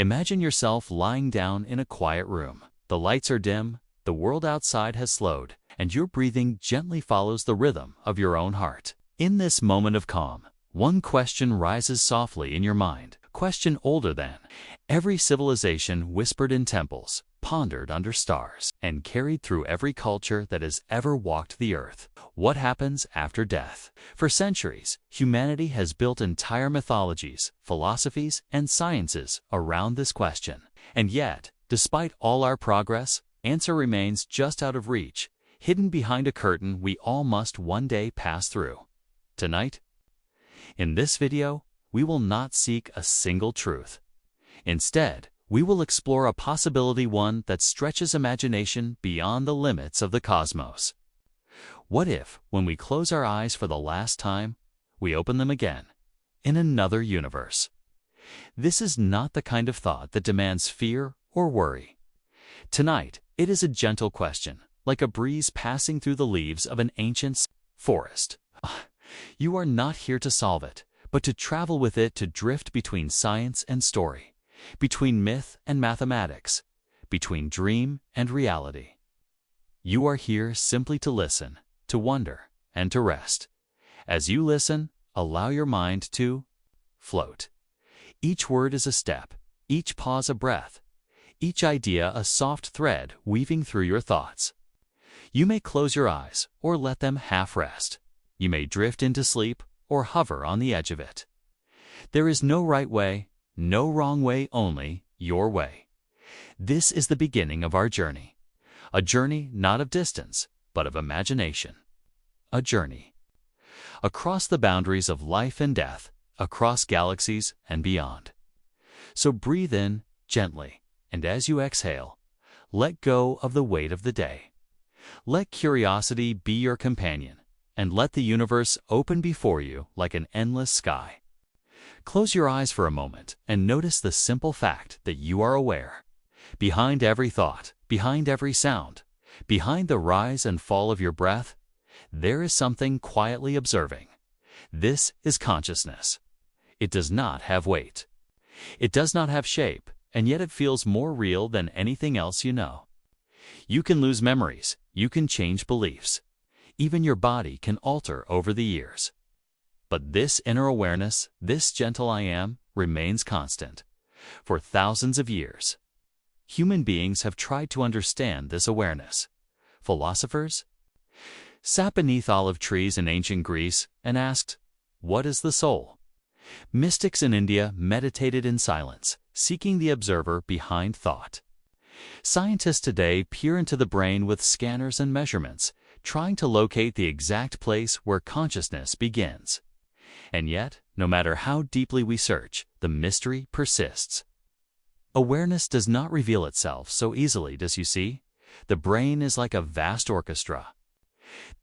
Imagine yourself lying down in a quiet room. The lights are dim, the world outside has slowed, and your breathing gently follows the rhythm of your own heart. In this moment of calm, one question rises softly in your mind, a question older than every civilization, whispered in temples, pondered under stars, and carried through every culture that has ever walked the earth. What happens after death? For centuries, humanity has built entire mythologies, philosophies, and sciences around this question. And yet, despite all our progress, answer remains just out of reach, hidden behind a curtain we all must one day pass through. Tonight, in this video, we will not seek a single truth. Instead, we will explore a possibility, one that stretches imagination beyond the limits of the cosmos. What if, when we close our eyes for the last time, we open them again, in another universe? This is not the kind of thought that demands fear or worry. Tonight, it is a gentle question, like a breeze passing through the leaves of an ancient forest. You are not here to solve it, but to travel with it, to drift between science and story, between myth and mathematics, between dream and reality. You are here simply to listen, to wonder, and to rest. As you listen, allow your mind to float. Each word is a step, each pause a breath, each idea a soft thread weaving through your thoughts. You may close your eyes or let them half rest. You may drift into sleep or hover on the edge of it. There is no right way, no wrong way, only your way. This is the beginning of our journey. A journey not of distance, but of imagination. A journey across the boundaries of life and death, across galaxies and beyond. So breathe in gently, and as you exhale, let go of the weight of the day. Let curiosity be your companion, and let the universe open before you like an endless sky. Close your eyes for a moment and notice the simple fact that you are aware. Behind every thought, behind every sound, behind the rise and fall of your breath, there is something quietly observing. This is consciousness. It does not have weight. It does not have shape, and yet it feels more real than anything else you know. You can lose memories, you can change beliefs. Even your body can alter over the years. But this inner awareness, this gentle I am, remains constant. For thousands of years, human beings have tried to understand this awareness. Philosophers sat beneath olive trees in ancient Greece and asked, "What is the soul?" Mystics in India meditated in silence, seeking the observer behind thought. Scientists today peer into the brain with scanners and measurements, trying to locate the exact place where consciousness begins. And yet, no matter how deeply we search, the mystery persists. Awareness does not reveal itself so easily, does you see? The brain is like a vast orchestra.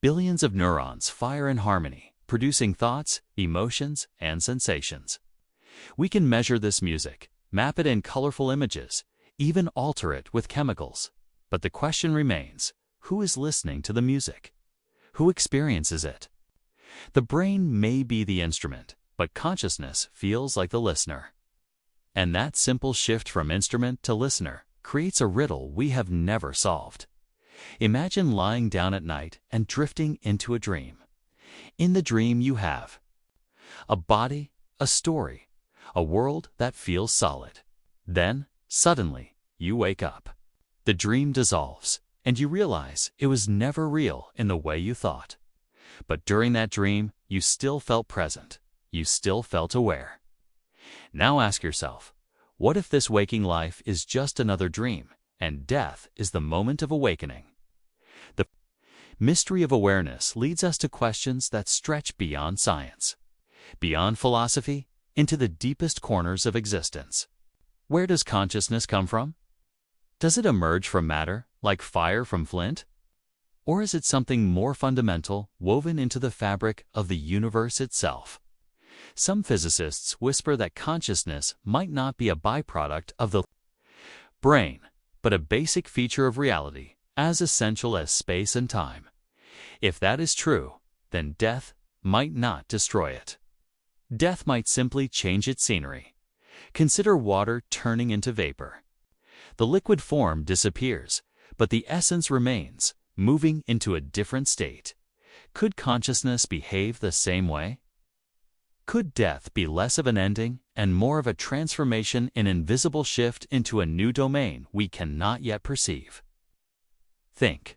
Billions of neurons fire in harmony, producing thoughts, emotions, and sensations. We can measure this music, map it in colorful images, even alter it with chemicals. But the question remains, who is listening to the music? Who experiences it? The brain may be the instrument, but consciousness feels like the listener. And that simple shift from instrument to listener creates a riddle we have never solved. Imagine lying down at night and drifting into a dream. In the dream you have a body, a story, a world that feels solid. Then, suddenly, you wake up. The dream dissolves, and you realize it was never real in the way you thought. But during that dream, you still felt present. You still felt aware. Now ask yourself, what if this waking life is just another dream, and death is the moment of awakening? The mystery of awareness leads us to questions that stretch beyond science, beyond philosophy, into the deepest corners of existence. Where does consciousness come from? Does it emerge from matter, like fire from flint? Or is it something more fundamental, woven into the fabric of the universe itself? Some physicists whisper that consciousness might not be a byproduct of the brain, but a basic feature of reality, as essential as space and time. If that is true, then death might not destroy it. Death might simply change its scenery. Consider water turning into vapor. The liquid form disappears, but the essence remains, moving into a different state. Could consciousness behave the same way? Could death be less of an ending and more of a transformation, an invisible shift into a new domain we cannot yet perceive? Think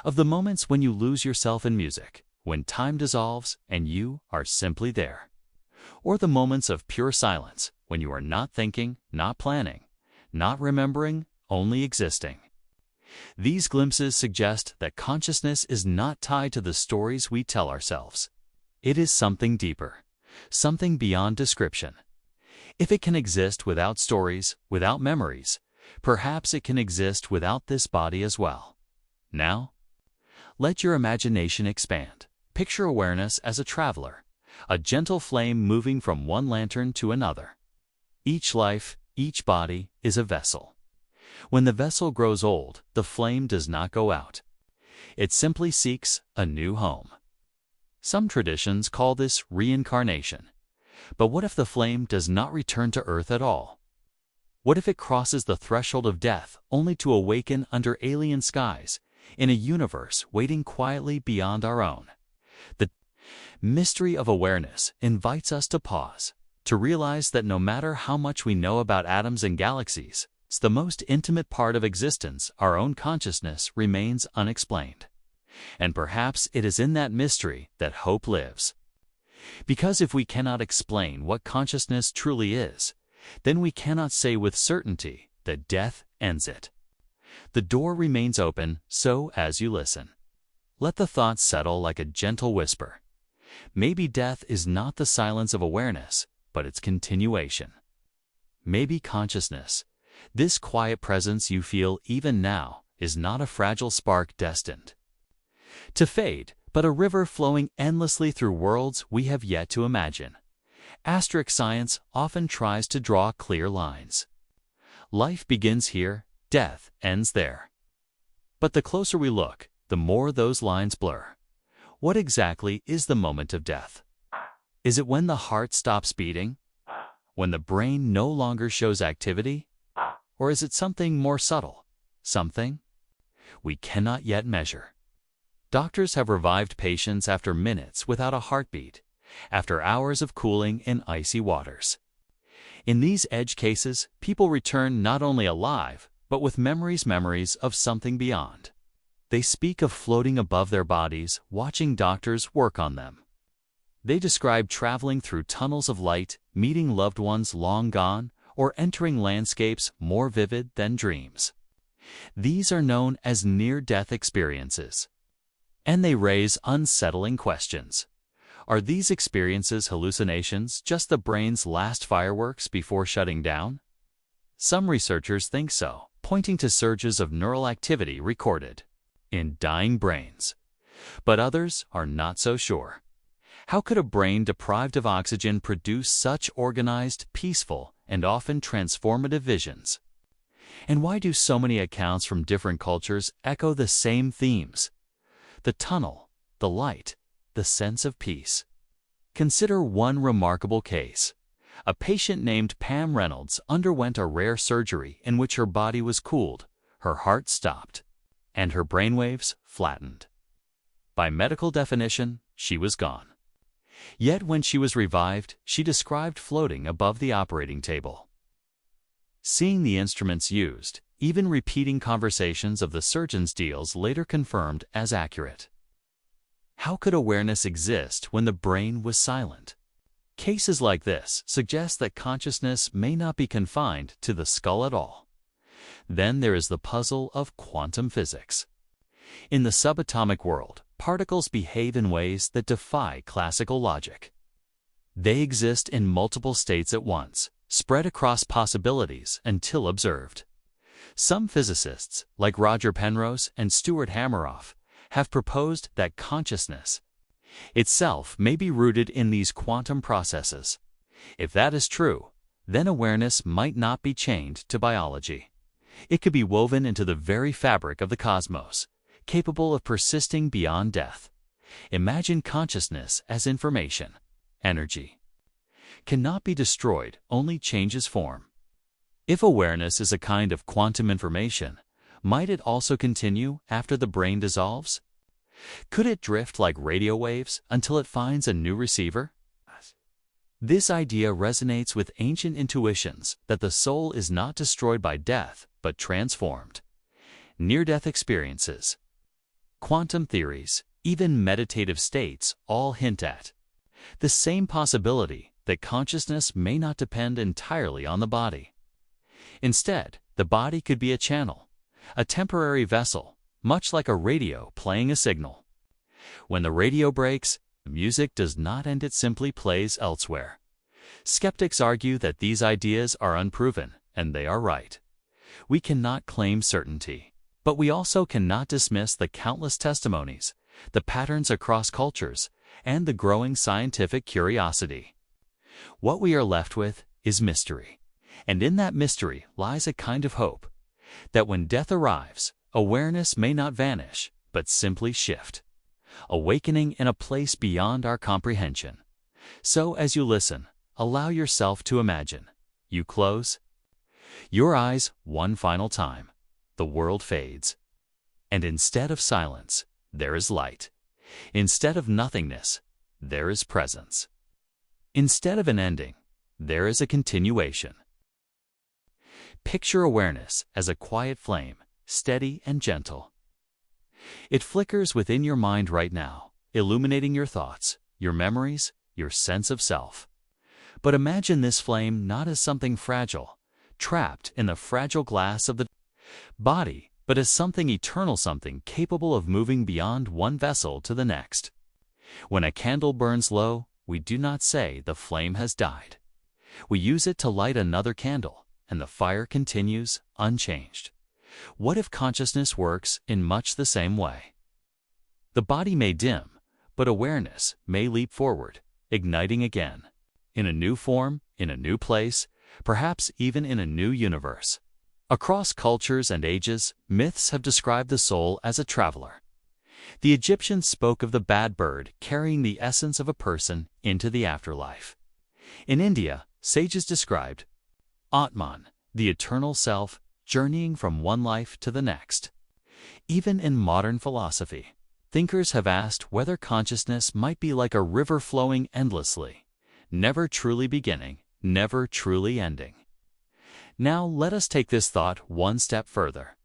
of the moments when you lose yourself in music, when time dissolves and you are simply there. Or the moments of pure silence, when you are not thinking, not planning, not remembering, only existing. These glimpses suggest that consciousness is not tied to the stories we tell ourselves. It is something deeper, something beyond description. If it can exist without stories, without memories, perhaps it can exist without this body as well. Now, let your imagination expand. Picture awareness as a traveler, a gentle flame moving from one lantern to another. Each life, each body is a vessel. When the vessel grows old, the flame does not go out. It simply seeks a new home. Some traditions call this reincarnation. But what if the flame does not return to Earth at all? What if it crosses the threshold of death only to awaken under alien skies, in a universe waiting quietly beyond our own? The mystery of awareness invites us to pause, to realize that no matter how much we know about atoms and galaxies, the most intimate part of existence, our own consciousness, remains unexplained. And perhaps it is in that mystery that hope lives. Because if we cannot explain what consciousness truly is, then we cannot say with certainty that death ends it. The door remains open, so as you listen, let the thoughts settle like a gentle whisper. Maybe death is not the silence of awareness, but its continuation. Maybe consciousness, this quiet presence you feel even now, is not a fragile spark destined to fade, but a river flowing endlessly through worlds we have yet to imagine. Asterisk science often tries to draw clear lines. Life begins here, death ends there. But the closer we look, the more those lines blur. What exactly is the moment of death? Is it when the heart stops beating? When the brain no longer shows activity? Or is it something more subtle? Something we cannot yet measure. Doctors have revived patients after minutes without a heartbeat, after hours of cooling in icy waters. In these edge cases, people return not only alive, but with memories of something beyond. They speak of floating above their bodies, watching doctors work on them. They describe traveling through tunnels of light, meeting loved ones long gone, or entering landscapes more vivid than dreams. These are known as near-death experiences. And they raise unsettling questions. Are these experiences hallucinations, just the brain's last fireworks before shutting down? Some researchers think so, pointing to surges of neural activity recorded in dying brains. But others are not so sure. How could a brain deprived of oxygen produce such organized, peaceful, and often transformative visions? And why do so many accounts from different cultures echo the same themes? The tunnel, the light, the sense of peace. Consider one remarkable case. A patient named Pam Reynolds underwent a rare surgery in which her body was cooled, her heart stopped, and her brainwaves flattened. By medical definition, she was gone. Yet when she was revived, she described floating above the operating table. Seeing the instruments used, even repeating conversations of the surgeon's deals later confirmed as accurate. How could awareness exist when the brain was silent? Cases like this suggest that consciousness may not be confined to the skull at all. Then there is the puzzle of quantum physics. In the subatomic world, particles behave in ways that defy classical logic. They exist in multiple states at once, spread across possibilities until observed. Some physicists, like Roger Penrose and Stuart Hameroff, have proposed that consciousness itself may be rooted in these quantum processes. If that is true, then awareness might not be chained to biology. It could be woven into the very fabric of the cosmos, capable of persisting beyond death. Imagine consciousness as information, energy. cannot be destroyed, only changes form. If awareness is a kind of quantum information, might it also continue after the brain dissolves? Could it drift like radio waves until it finds a new receiver? This idea resonates with ancient intuitions that the soul is not destroyed by death, but transformed. Near-death experiences, quantum theories, even meditative states all hint at the same possibility that consciousness may not depend entirely on the body. Instead, the body could be a channel, a temporary vessel, much like a radio playing a signal. When the radio breaks, the music does not end, it simply plays elsewhere. Skeptics argue that these ideas are unproven, and they are right. We cannot claim certainty, but we also cannot dismiss the countless testimonies, the patterns across cultures, and the growing scientific curiosity. What we are left with is mystery, and in that mystery lies a kind of hope that when death arrives, awareness may not vanish, but simply shift, awakening in a place beyond our comprehension. So as you listen, allow yourself to imagine. You close your eyes one final time. The world fades. And instead of silence, there is light. Instead of nothingness, there is presence. Instead of an ending, there is a continuation. Picture awareness as a quiet flame, steady and gentle. It flickers within your mind right now, illuminating your thoughts, your memories, your sense of self. But imagine this flame not as something fragile, trapped in the fragile glass of the body, but as something eternal, something capable of moving beyond one vessel to the next. When a candle burns low, we do not say the flame has died. We use it to light another candle, and the fire continues unchanged. What if consciousness works in much the same way? The body may dim, but awareness may leap forward, igniting again, in a new form, in a new place, perhaps even in a new universe. Across cultures and ages, myths have described the soul as a traveler. The Egyptians spoke of the bad bird carrying the essence of a person into the afterlife. In India, sages described Atman, the eternal self, journeying from one life to the next. Even in modern philosophy, thinkers have asked whether consciousness might be like a river flowing endlessly, never truly beginning, never truly ending. Now let us take this thought one step further.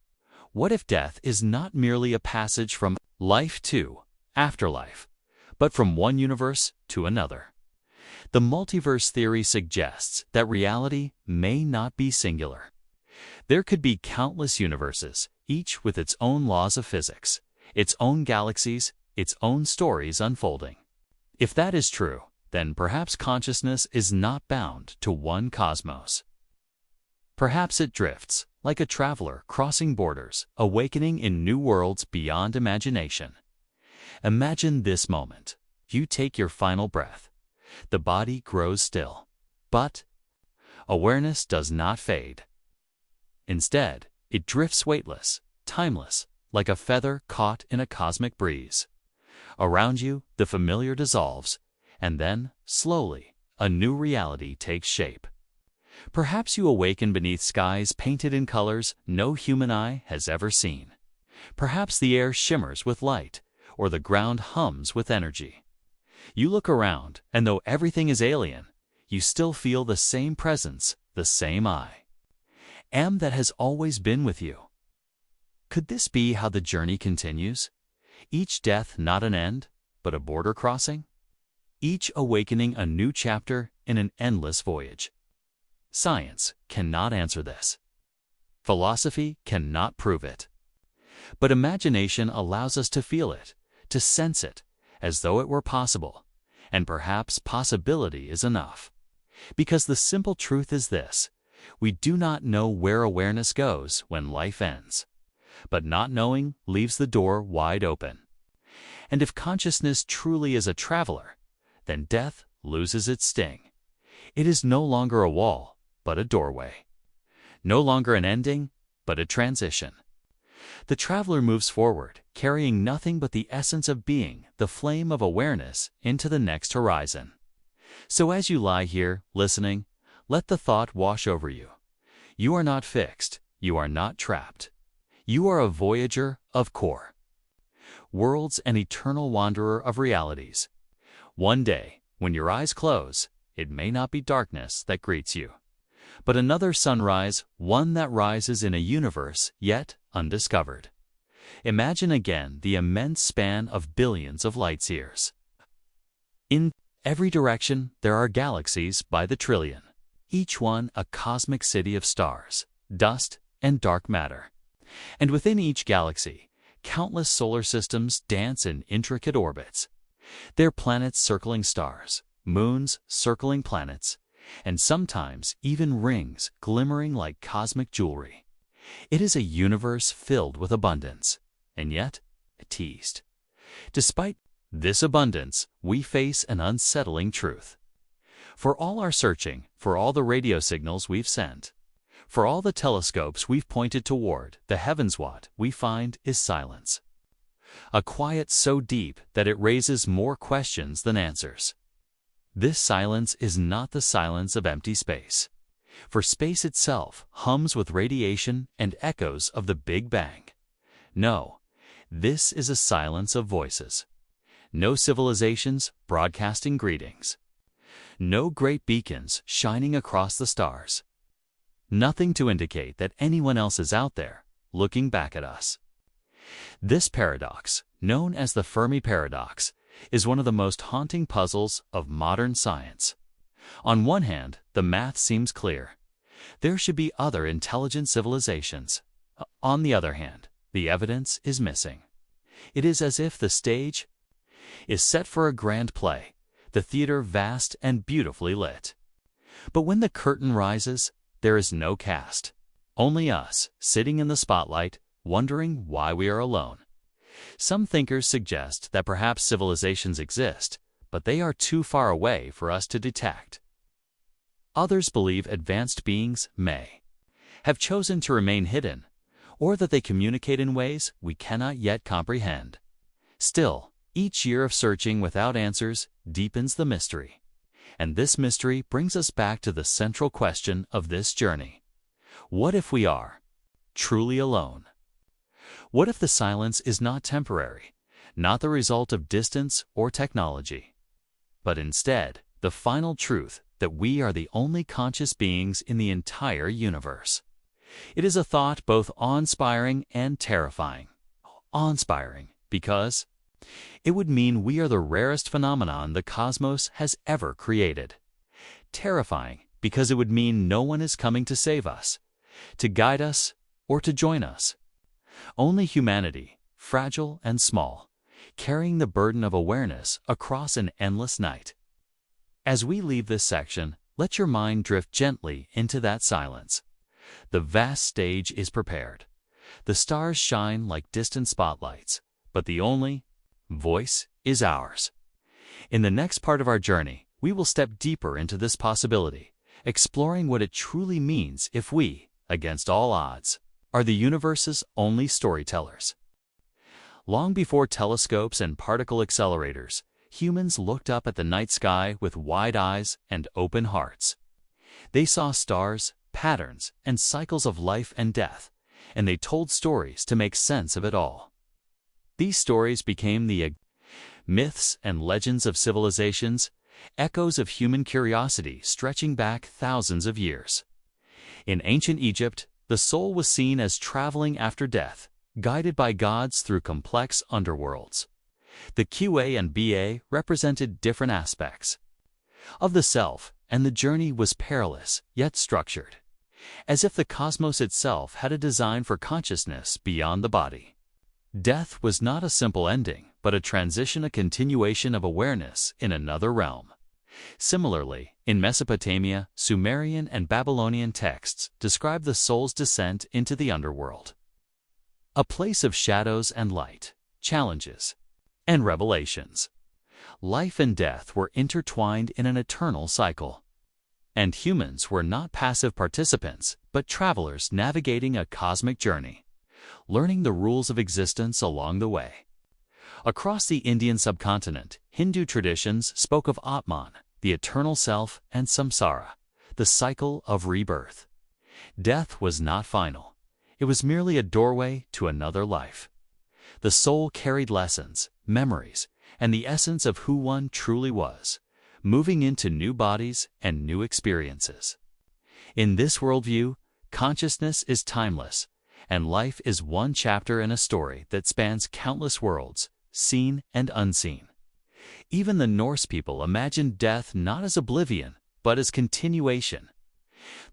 What if death is not merely a passage from life to afterlife, but from one universe to another? The multiverse theory suggests that reality may not be singular. There could be countless universes, each with its own laws of physics, its own galaxies, its own stories unfolding. If that is true, then perhaps consciousness is not bound to one cosmos. Perhaps it drifts, like a traveler crossing borders, awakening in new worlds beyond imagination. Imagine this moment. You take your final breath. The body grows still. But awareness does not fade. Instead, it drifts weightless, timeless, like a feather caught in a cosmic breeze. Around you, the familiar dissolves, and then, slowly, a new reality takes shape. Perhaps you awaken beneath skies painted in colors no human eye has ever seen. Perhaps the air shimmers with light, or the ground hums with energy. You look around, and though everything is alien, you still feel the same presence, the same I am that has always been with you. Could this be how the journey continues? Each death not an end, but a border crossing? Each awakening a new chapter in an endless voyage. Science cannot answer this. Philosophy cannot prove it. But imagination allows us to feel it, to sense it, as though it were possible. And perhaps possibility is enough. Because the simple truth is this: we do not know where awareness goes when life ends. But not knowing leaves the door wide open. And if consciousness truly is a traveler, then death loses its sting. It is no longer a wall, but a doorway. No longer an ending, but a transition. The traveler moves forward, carrying nothing but the essence of being, the flame of awareness, into the next horizon. So as you lie here, listening, let the thought wash over you. You are not fixed. You are not trapped. You are a voyager of core, worlds and eternal wanderer of realities. One day, when your eyes close, it may not be darkness that greets you, but another sunrise, one that rises in a universe yet undiscovered. Imagine again the immense span of billions of light-years. In every direction, there are galaxies by the trillion, each one a cosmic city of stars, dust, and dark matter. And within each galaxy, countless solar systems dance in intricate orbits. Their planets circling stars, moons circling planets, and sometimes even rings glimmering like cosmic jewelry. It is a universe filled with abundance, and yet teased. Despite this abundance, we face an unsettling truth. For all our searching, for all the radio signals we've sent, for all the telescopes we've pointed toward the heavens, what we find is silence. A quiet so deep that it raises more questions than answers. This silence is not the silence of empty space, for space itself hums with radiation and echoes of the Big Bang. No, this is a silence of voices. No civilizations broadcasting greetings. No great beacons shining across the stars. Nothing to indicate that anyone else is out there, looking back at us. This paradox, known as the Fermi paradox, is one of the most haunting puzzles of modern science. On one hand, the math seems clear. There should be other intelligent civilizations. On the other hand, the evidence is missing. It is as if the stage is set for a grand play, the theater vast and beautifully lit. But when the curtain rises, there is no cast. Only us, sitting in the spotlight, wondering why we are alone. Some thinkers suggest that perhaps civilizations exist, but they are too far away for us to detect. Others believe advanced beings may have chosen to remain hidden, or that they communicate in ways we cannot yet comprehend. Still, each year of searching without answers deepens the mystery. And this mystery brings us back to the central question of this journey. What if we are truly alone? What if the silence is not temporary, not the result of distance or technology, but instead the final truth that we are the only conscious beings in the entire universe? It is a thought both awe-inspiring and terrifying. Awe-inspiring because it would mean we are the rarest phenomenon the cosmos has ever created. Terrifying because it would mean no one is coming to save us, to guide us, or to join us. Only humanity, fragile and small, carrying the burden of awareness across an endless night. As we leave this section, let your mind drift gently into that silence. The vast stage is prepared. The stars shine like distant spotlights, but the only voice is ours. In the next part of our journey, we will step deeper into this possibility, exploring what it truly means if we, against all odds, are the universe's only storytellers. Long before telescopes and particle accelerators, humans looked up at the night sky with wide eyes and open hearts. They saw stars, patterns, and cycles of life and death, and they told stories to make sense of it all. These stories became the myths and legends of civilizations, echoes of human curiosity stretching back thousands of years. In ancient Egypt, the soul was seen as traveling after death, guided by gods through complex underworlds. The QA and BA represented different aspects of the self, and the journey was perilous yet structured, as if the cosmos itself had a design for consciousness beyond the body. Death was not a simple ending, but a transition, a continuation of awareness in another realm. Similarly, in Mesopotamia, Sumerian and Babylonian texts describe the soul's descent into the underworld, a place of shadows and light, challenges, and revelations. Life and death were intertwined in an eternal cycle, and humans were not passive participants, but travelers navigating a cosmic journey, learning the rules of existence along the way. Across the Indian subcontinent, Hindu traditions spoke of Atman, the eternal self, and samsara, the cycle of rebirth. Death was not final. It was merely a doorway to another life. The soul carried lessons, memories, and the essence of who one truly was, moving into new bodies and new experiences. In this worldview, consciousness is timeless, and life is one chapter in a story that spans countless worlds, seen and unseen. Even the Norse people imagined death not as oblivion, but as continuation.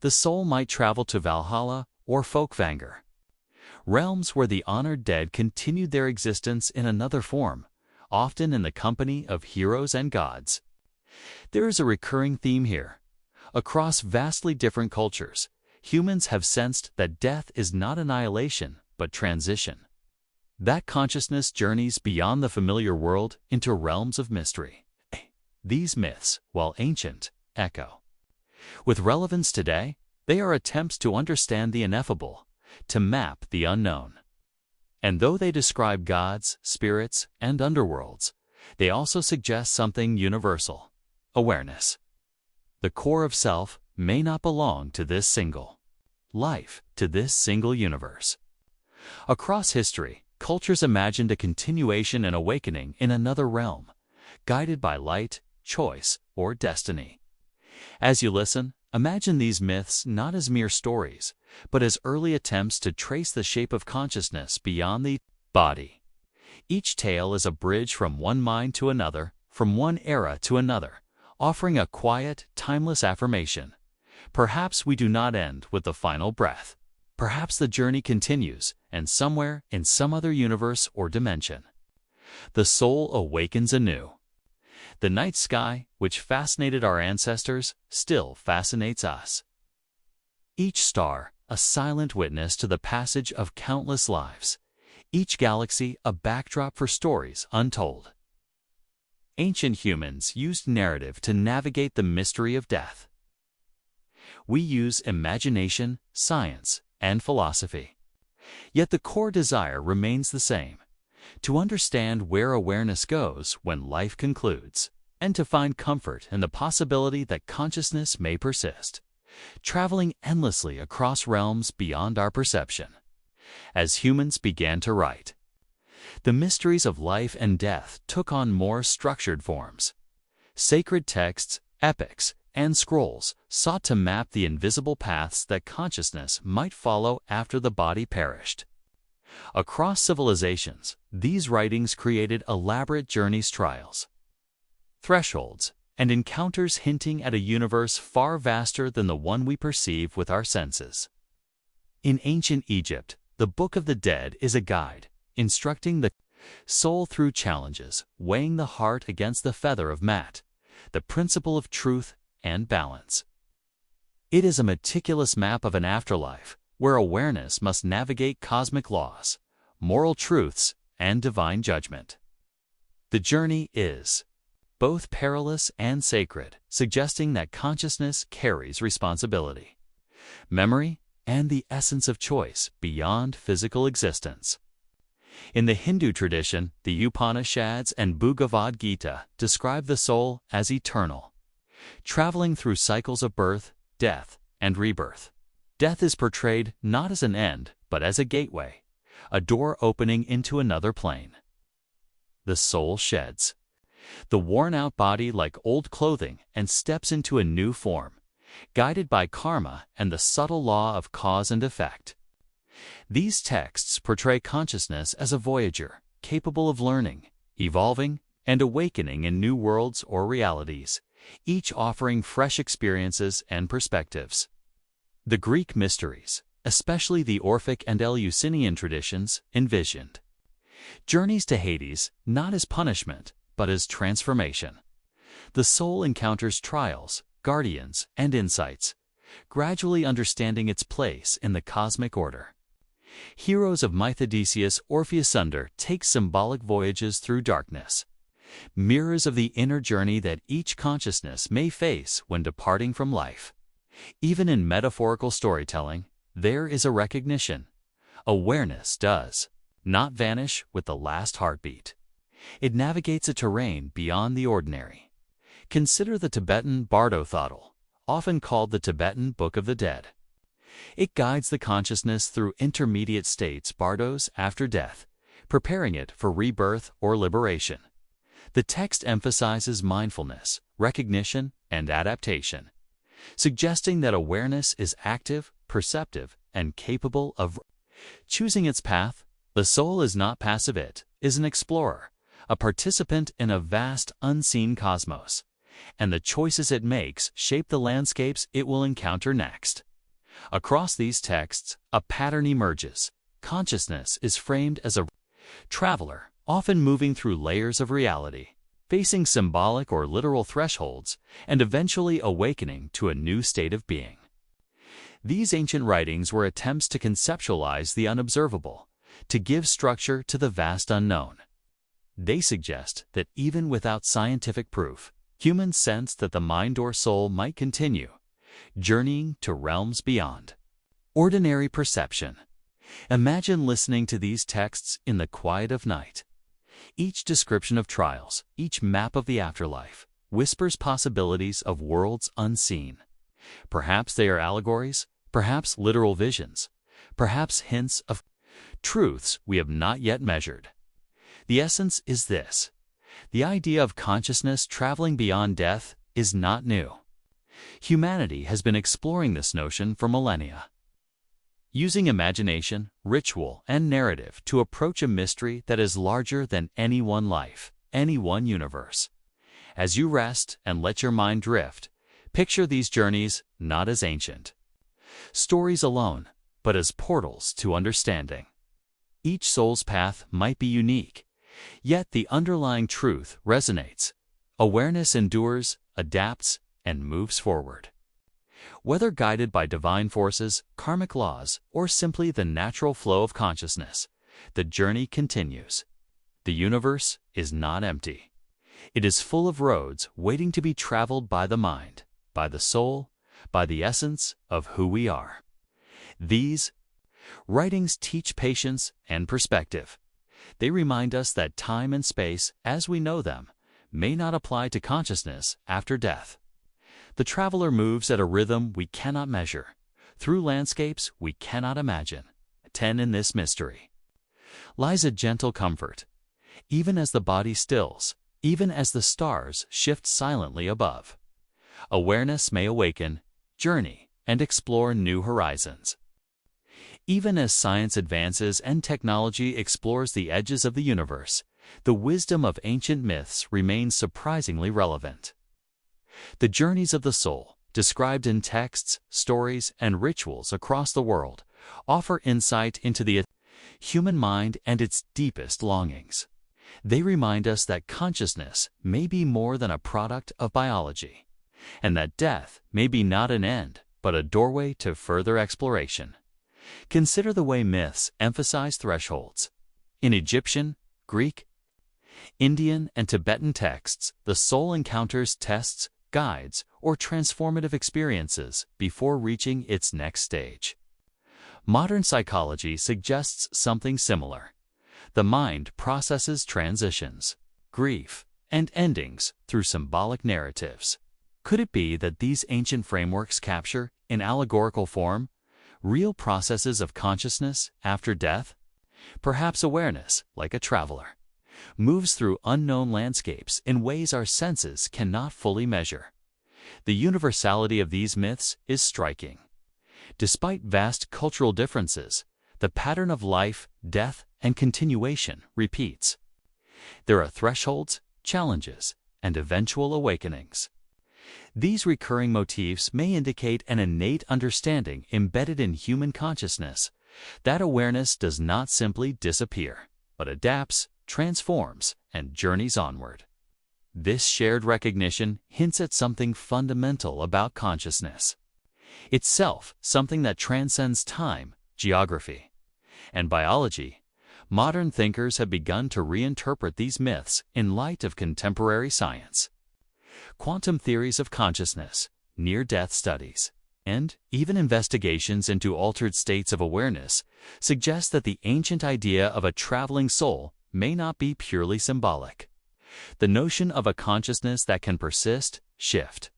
The soul might travel to Valhalla or Folkvanger, realms where the honored dead continued their existence in another form, often in the company of heroes and gods. There is a recurring theme here. Across vastly different cultures, humans have sensed that death is not annihilation, but transition. That consciousness journeys beyond the familiar world into realms of mystery. These myths, while ancient, echo. With relevance today, they are attempts to understand the ineffable, to map the unknown. And though they describe gods, spirits, and underworlds, they also suggest something universal: awareness. The core of self may not belong to this single life, to this single universe. Across history, cultures imagined a continuation and awakening in another realm, guided by light, choice, or destiny. As you listen, imagine these myths not as mere stories, but as early attempts to trace the shape of consciousness beyond the body. Each tale is a bridge from one mind to another, from one era to another, offering a quiet, timeless affirmation. Perhaps we do not end with the final breath. Perhaps the journey continues, and somewhere in some other universe or dimension, the soul awakens anew. The night sky, which fascinated our ancestors, still fascinates us. Each star, a silent witness to the passage of countless lives. Each galaxy, a backdrop for stories untold. Ancient humans used narrative to navigate the mystery of death. We use imagination, science, and philosophy. Yet the core desire remains the same: to understand where awareness goes when life concludes, and to find comfort in the possibility that consciousness may persist, traveling endlessly across realms beyond our perception. As humans began to write, the mysteries of life and death took on more structured forms. Sacred texts, epics, and scrolls sought to map the invisible paths that consciousness might follow after the body perished. Across civilizations, these writings created elaborate journeys, trials, thresholds, and encounters hinting at a universe far vaster than the one we perceive with our senses. In ancient Egypt, the Book of the Dead is a guide, instructing the soul through challenges, weighing the heart against the feather of Mat, the principle of truth and balance. It is a meticulous map of an afterlife, where awareness must navigate cosmic laws, moral truths, and divine judgment. The journey is both perilous and sacred, suggesting that consciousness carries responsibility, memory, and the essence of choice beyond physical existence. In the Hindu tradition, the Upanishads and Bhagavad Gita describe the soul as eternal, traveling through cycles of birth, death, and rebirth. Death is portrayed not as an end, but as a gateway, a door opening into another plane. The soul sheds the worn-out body like old clothing and steps into a new form, guided by karma and the subtle law of cause and effect. These texts portray consciousness as a voyager, capable of learning, evolving, and awakening in new worlds or realities, each offering fresh experiences and perspectives. The Greek mysteries, especially the Orphic and Eleusinian traditions, envisioned journeys to Hades not as punishment, but as transformation. The soul encounters trials, guardians, and insights, gradually understanding its place in the cosmic order. Heroes of myth Odysseus Orpheus take symbolic voyages through darkness, mirrors of the inner journey that each consciousness may face when departing from life. Even in metaphorical storytelling, there is a recognition. Awareness does not vanish with the last heartbeat. It navigates a terrain beyond the ordinary, Consider the Tibetan Bardo Thodol, often called the Tibetan Book of the Dead. It guides the consciousness through intermediate states, bardos, after death, preparing it for rebirth or liberation. The text emphasizes mindfulness, recognition, and adaptation, suggesting that awareness is active, perceptive, and capable of choosing its path. The soul is not passive, it is an explorer, a participant in a vast, unseen cosmos, and the choices it makes shape the landscapes it will encounter next. Across these texts, a pattern emerges. Consciousness is framed as a traveler, often moving through layers of reality, facing symbolic or literal thresholds, and eventually awakening to a new state of being. These ancient writings were attempts to conceptualize the unobservable, to give structure to the vast unknown. They suggest that even without scientific proof, humans sense that the mind or soul might continue, journeying to realms beyond ordinary perception. Imagine listening to these texts in the quiet of night. Each description of trials, each map of the afterlife, whispers possibilities of worlds unseen. Perhaps they are allegories, perhaps literal visions, perhaps hints of truths we have not yet measured. The essence is this: the idea of consciousness traveling beyond death is not new. Humanity has been exploring this notion for millennia, using imagination, ritual, and narrative to approach a mystery that is larger than any one life, any one universe. As you rest and let your mind drift, picture these journeys not as ancient stories alone, but as portals to understanding. Each soul's path might be unique, yet the underlying truth resonates. Awareness endures, adapts, and moves forward. Whether guided by divine forces, karmic laws, or simply the natural flow of consciousness, the journey continues. The universe is not empty. It is full of roads waiting to be traveled by the mind, by the soul, by the essence of who we are. These writings teach patience and perspective. They remind us that time and space, as we know them, may not apply to consciousness after death. The traveler moves at a rhythm we cannot measure, through landscapes we cannot imagine. In this mystery lies a gentle comfort. Even as the body stills, even as the stars shift silently above, awareness may awaken, journey, and explore new horizons. Even as science advances and technology explores the edges of the universe, the wisdom of ancient myths remains surprisingly relevant. The journeys of the soul, described in texts, stories, and rituals across the world, offer insight into the human mind and its deepest longings. They remind us that consciousness may be more than a product of biology, and that death may be not an end, but a doorway to further exploration. Consider the way myths emphasize thresholds. In Egyptian, Greek, Indian, and Tibetan texts, the soul encounters tests, guides, or transformative experiences before reaching its next stage. Modern psychology suggests something similar. The mind processes transitions, grief, and endings through symbolic narratives. Could it be that these ancient frameworks capture, in allegorical form, real processes of consciousness after death? Perhaps awareness, like a traveler, moves through unknown landscapes in ways our senses cannot fully measure. The universality of these myths is striking. Despite vast cultural differences, the pattern of life, death, and continuation repeats. There are thresholds, challenges, and eventual awakenings. These recurring motifs may indicate an innate understanding embedded in human consciousness, that awareness does not simply disappear, but adapts, transforms, and journeys onward. This shared recognition hints at something fundamental about consciousness itself, something that transcends time, geography, and biology. Modern thinkers have begun to reinterpret these myths in light of contemporary science. Quantum theories of consciousness, near-death studies, and even investigations into altered states of awareness suggest that the ancient idea of a traveling soul may not be purely symbolic. The notion of a consciousness that can persist, shift,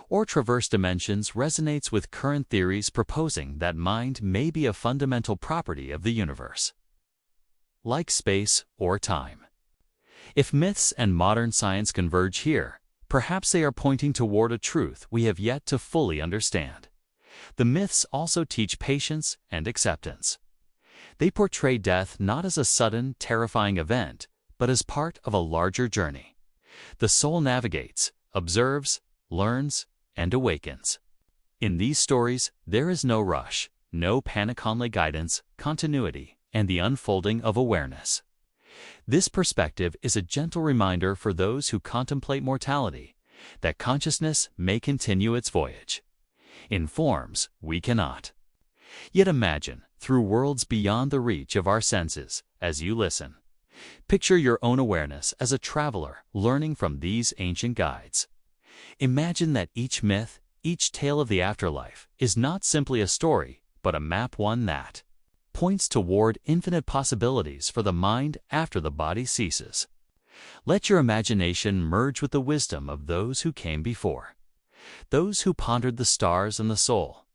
or traverse dimensions resonates with current theories proposing that mind may be a fundamental property of the universe, like space or time. If myths and modern science converge here, perhaps they are pointing toward a truth we have yet to fully understand. The myths also teach patience and acceptance. They portray death not as a sudden, terrifying event, but as part of a larger journey. The soul navigates, observes, learns, and awakens. In these stories, there is no rush, no panic, only guidance, continuity, and the unfolding of awareness. This perspective is a gentle reminder for those who contemplate mortality, that consciousness may continue its voyage in forms we cannot yet imagine, through worlds beyond the reach of our senses. As you listen, picture your own awareness as a traveler learning from these ancient guides. Imagine that each myth, each tale of the afterlife, is not simply a story, but a map, one that points toward infinite possibilities for the mind after the body ceases. Let your imagination merge with the wisdom of those who came before, those who pondered the stars and the soul,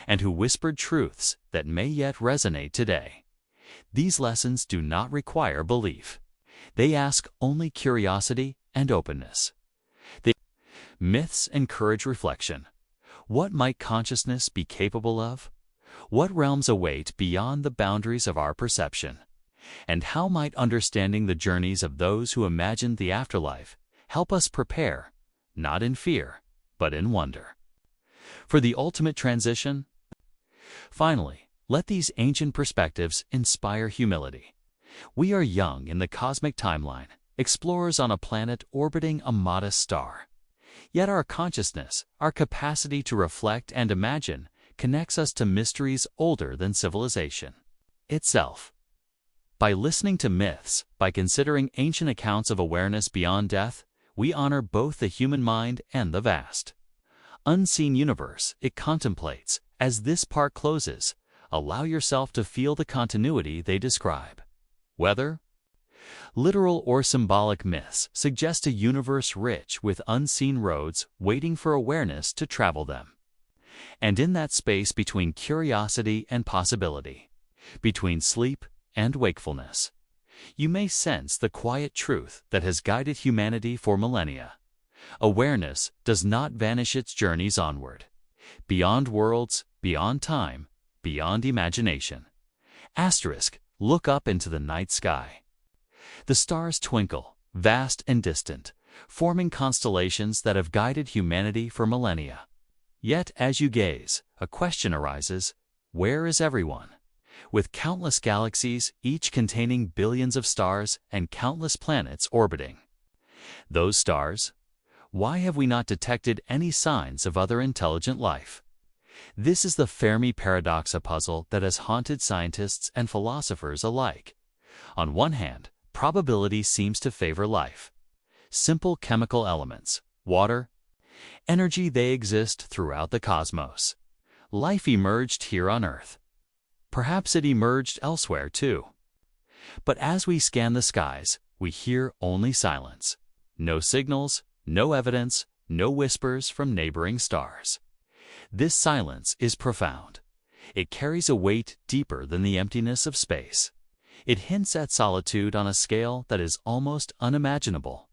and who whispered truths that may yet resonate today. These lessons do not require belief. They ask only curiosity and openness. The myths encourage reflection. What might consciousness be capable of? What realms await beyond the boundaries of our perception? And how might understanding the journeys of those who imagined the afterlife help us prepare, not in fear, but in wonder, for the ultimate transition? Finally, let these ancient perspectives inspire humility. We are young in the cosmic timeline, explorers on a planet orbiting a modest star. Yet our consciousness, our capacity to reflect and imagine, connects us to mysteries older than civilization itself. By listening to myths, by considering ancient accounts of awareness beyond death, we honor both the human mind and the vast, unseen universe it contemplates. As this part closes, allow yourself to feel the continuity they describe. Whether literal or symbolic, myths suggest a universe rich with unseen roads waiting for awareness to travel them. And in that space between curiosity and possibility, between sleep and wakefulness, you may sense the quiet truth that has guided humanity for millennia. Awareness does not vanish, its journeys onward, beyond worlds, beyond time, beyond imagination. Asterisk, look up into the night sky. The stars twinkle, vast and distant, forming constellations that have guided humanity for millennia. Yet as you gaze, a question arises: where is everyone? With countless galaxies, each containing billions of stars and countless planets orbiting those stars, why have we not detected any signs of other intelligent life? This is the Fermi paradox, a puzzle that has haunted scientists and philosophers alike. On one hand, probability seems to favor life. Simple chemical elements, water, energy, they exist throughout the cosmos. Life emerged here on Earth. Perhaps it emerged elsewhere too. But as we scan the skies, we hear only silence. No signals, no evidence, no whispers from neighboring stars. This silence is profound. It carries a weight deeper than the emptiness of space. It hints at solitude on a scale that is almost unimaginable.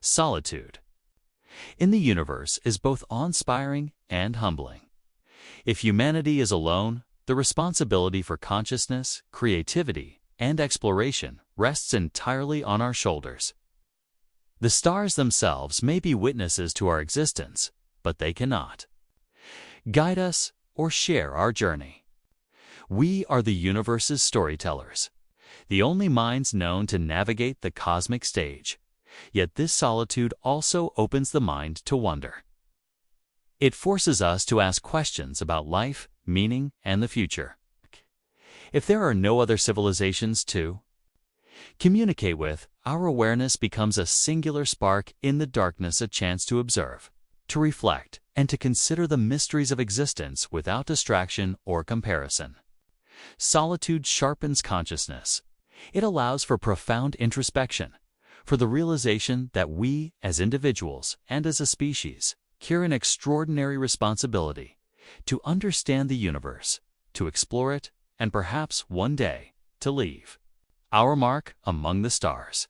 Solitude in the universe is both awe-inspiring and humbling. If humanity is alone, the responsibility for consciousness, creativity, and exploration rests entirely on our shoulders. The stars themselves may be witnesses to our existence, but they cannot guide us or share our journey. We are the universe's storytellers, the only minds known to navigate the cosmic stage. Yet this solitude also opens the mind to wonder. It forces us to ask questions about life, meaning, and the future. If there are no other civilizations to communicate with, our awareness becomes a singular spark in the darkness, a chance to observe, to reflect, and to consider the mysteries of existence without distraction or comparison. Solitude sharpens consciousness. It allows for profound introspection, for the realization that we, as individuals and as a species, carry an extraordinary responsibility to understand the universe, to explore it, and perhaps one day to leave our mark among the stars.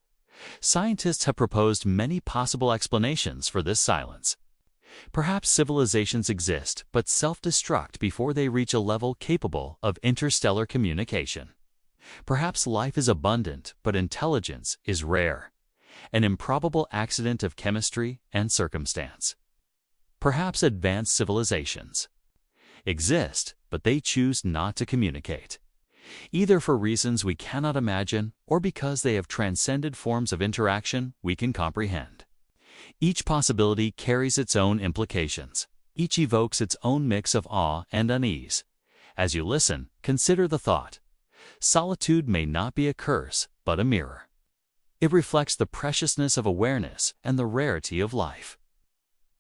Scientists have proposed many possible explanations for this silence. Perhaps civilizations exist but self-destruct before they reach a level capable of interstellar communication. Perhaps life is abundant but intelligence is rare, an improbable accident of chemistry and circumstance. Perhaps advanced civilizations exist, but they choose not to communicate, either for reasons we cannot imagine or because they have transcended forms of interaction we can comprehend. Each possibility carries its own implications. Each evokes its own mix of awe and unease. As you listen, consider the thought. Solitude may not be a curse, but a mirror. It reflects the preciousness of awareness and the rarity of life.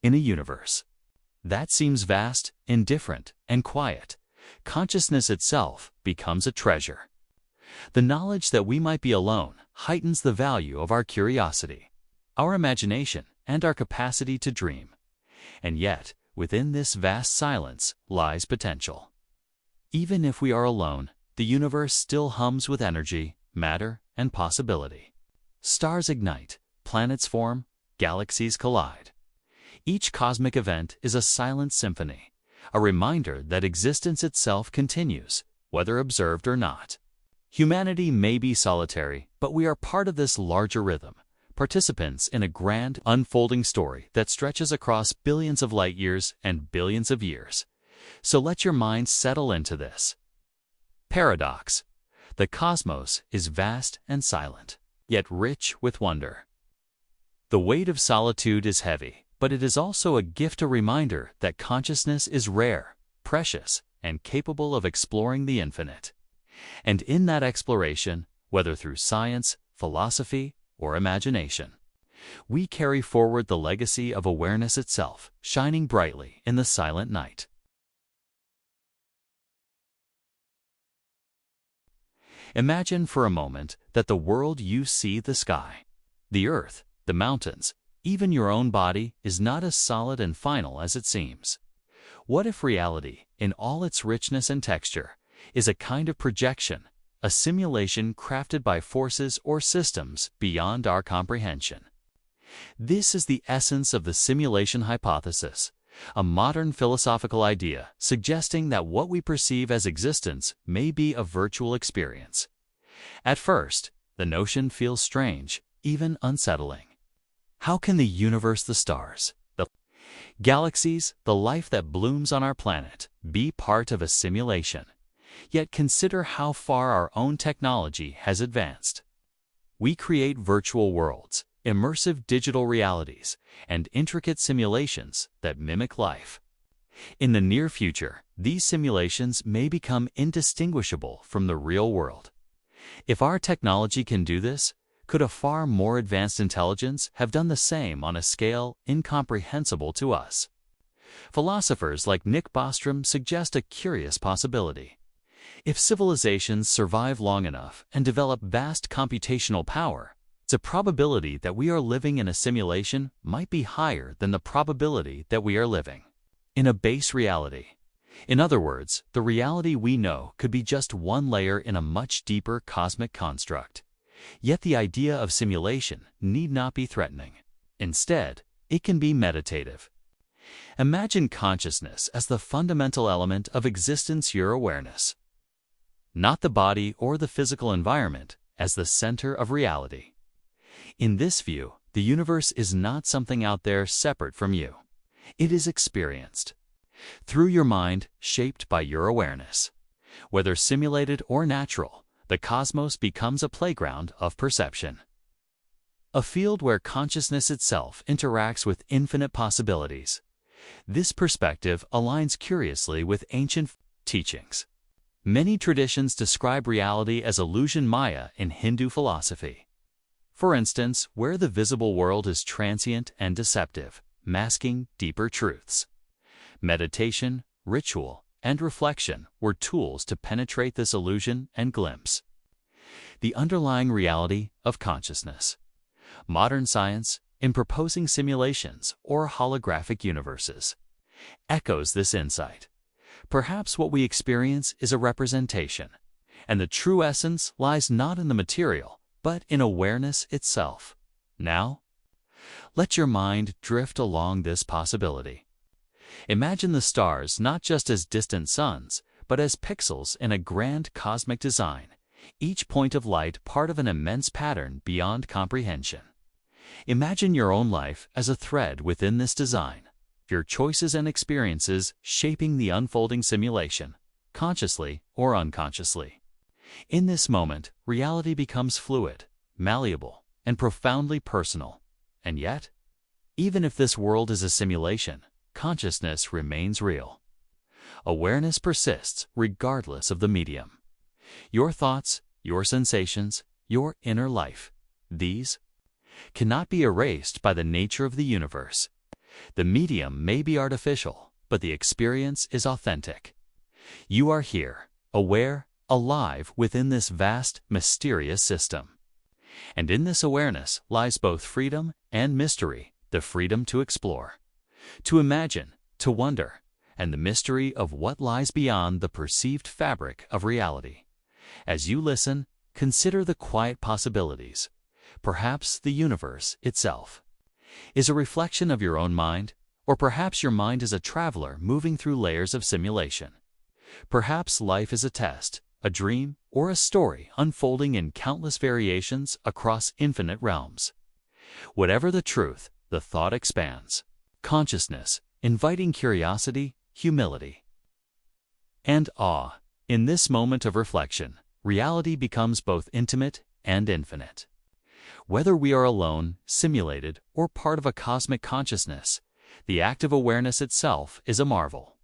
In a universe that seems vast, indifferent, and quiet, consciousness itself becomes a treasure. The knowledge that we might be alone heightens the value of our curiosity, our imagination, and our capacity to dream. And yet, within this vast silence lies potential. Even if we are alone, the universe still hums with energy, matter, and possibility. Stars ignite, planets form, galaxies collide. Each cosmic event is a silent symphony, a reminder that existence itself continues, whether observed or not. Humanity may be solitary, but we are part of this larger rhythm, participants in a grand, unfolding story that stretches across billions of light years and billions of years. So let your mind settle into this paradox. The cosmos is vast and silent, yet rich with wonder. The weight of solitude is heavy, but it is also a gift, a reminder that consciousness is rare, precious, and capable of exploring the infinite. And in that exploration, whether through science, philosophy, or imagination, we carry forward the legacy of awareness itself, shining brightly in the silent night. Imagine for a moment that the world you see, the sky, the earth, the mountains, even your own body, is not as solid and final as it seems. What if reality, in all its richness and texture, is a kind of projection, a simulation crafted by forces or systems beyond our comprehension? This is the essence of the simulation hypothesis, a modern philosophical idea suggesting that what we perceive as existence may be a virtual experience. At first, the notion feels strange, even unsettling. How can the universe, the stars, the galaxies, the life that blooms on our planet, be part of a simulation? Yet consider how far our own technology has advanced. We create virtual worlds, immersive digital realities, and intricate simulations that mimic life. In the near future, these simulations may become indistinguishable from the real world. If our technology can do this, could a far more advanced intelligence have done the same on a scale incomprehensible to us? Philosophers like Nick Bostrom suggest a curious possibility. If civilizations survive long enough and develop vast computational power, the probability that we are living in a simulation might be higher than the probability that we are living in a base reality. In other words, the reality we know could be just one layer in a much deeper cosmic construct. Yet the idea of simulation need not be threatening. Instead, it can be meditative. Imagine consciousness as the fundamental element of existence, your awareness, not the body or the physical environment, as the center of reality. In this view, the universe is not something out there separate from you. It is experienced through your mind, shaped by your awareness. Whether simulated or natural, the cosmos becomes a playground of perception, a field where consciousness itself interacts with infinite possibilities. This perspective aligns curiously with ancient teachings. Many traditions describe reality as illusion maya in Hindu philosophy. For instance, where the visible world is transient and deceptive, masking deeper truths. Meditation, ritual, and reflection were tools to penetrate this illusion and glimpse the underlying reality of consciousness. Modern science, in proposing simulations or holographic universes, echoes this insight. Perhaps what we experience is a representation, and the true essence lies not in the material, but in awareness itself. Now, let your mind drift along this possibility. Imagine the stars not just as distant suns, but as pixels in a grand cosmic design, each point of light part of an immense pattern beyond comprehension. Imagine your own life as a thread within this design, your choices and experiences shaping the unfolding simulation, consciously or unconsciously. In this moment, reality becomes fluid, malleable, and profoundly personal. And yet, even if this world is a simulation, consciousness remains real. Awareness persists regardless of the medium. Your thoughts, your sensations, your inner life, these cannot be erased by the nature of the universe. The medium may be artificial, but the experience is authentic. You are here, aware, alive within this vast, mysterious system. And in this awareness lies both freedom and mystery, the freedom to explore, to imagine, to wonder, and the mystery of what lies beyond the perceived fabric of reality. As you listen, consider the quiet possibilities. Perhaps the universe itself is a reflection of your own mind, or perhaps your mind is a traveler moving through layers of simulation. Perhaps life is a test, a dream, or a story unfolding in countless variations across infinite realms. Whatever the truth, the thought expands. Consciousness, inviting curiosity, humility, and awe. In this moment of reflection, reality becomes both intimate and infinite. Whether we are alone, simulated, or part of a cosmic consciousness, the act of awareness itself is a marvel.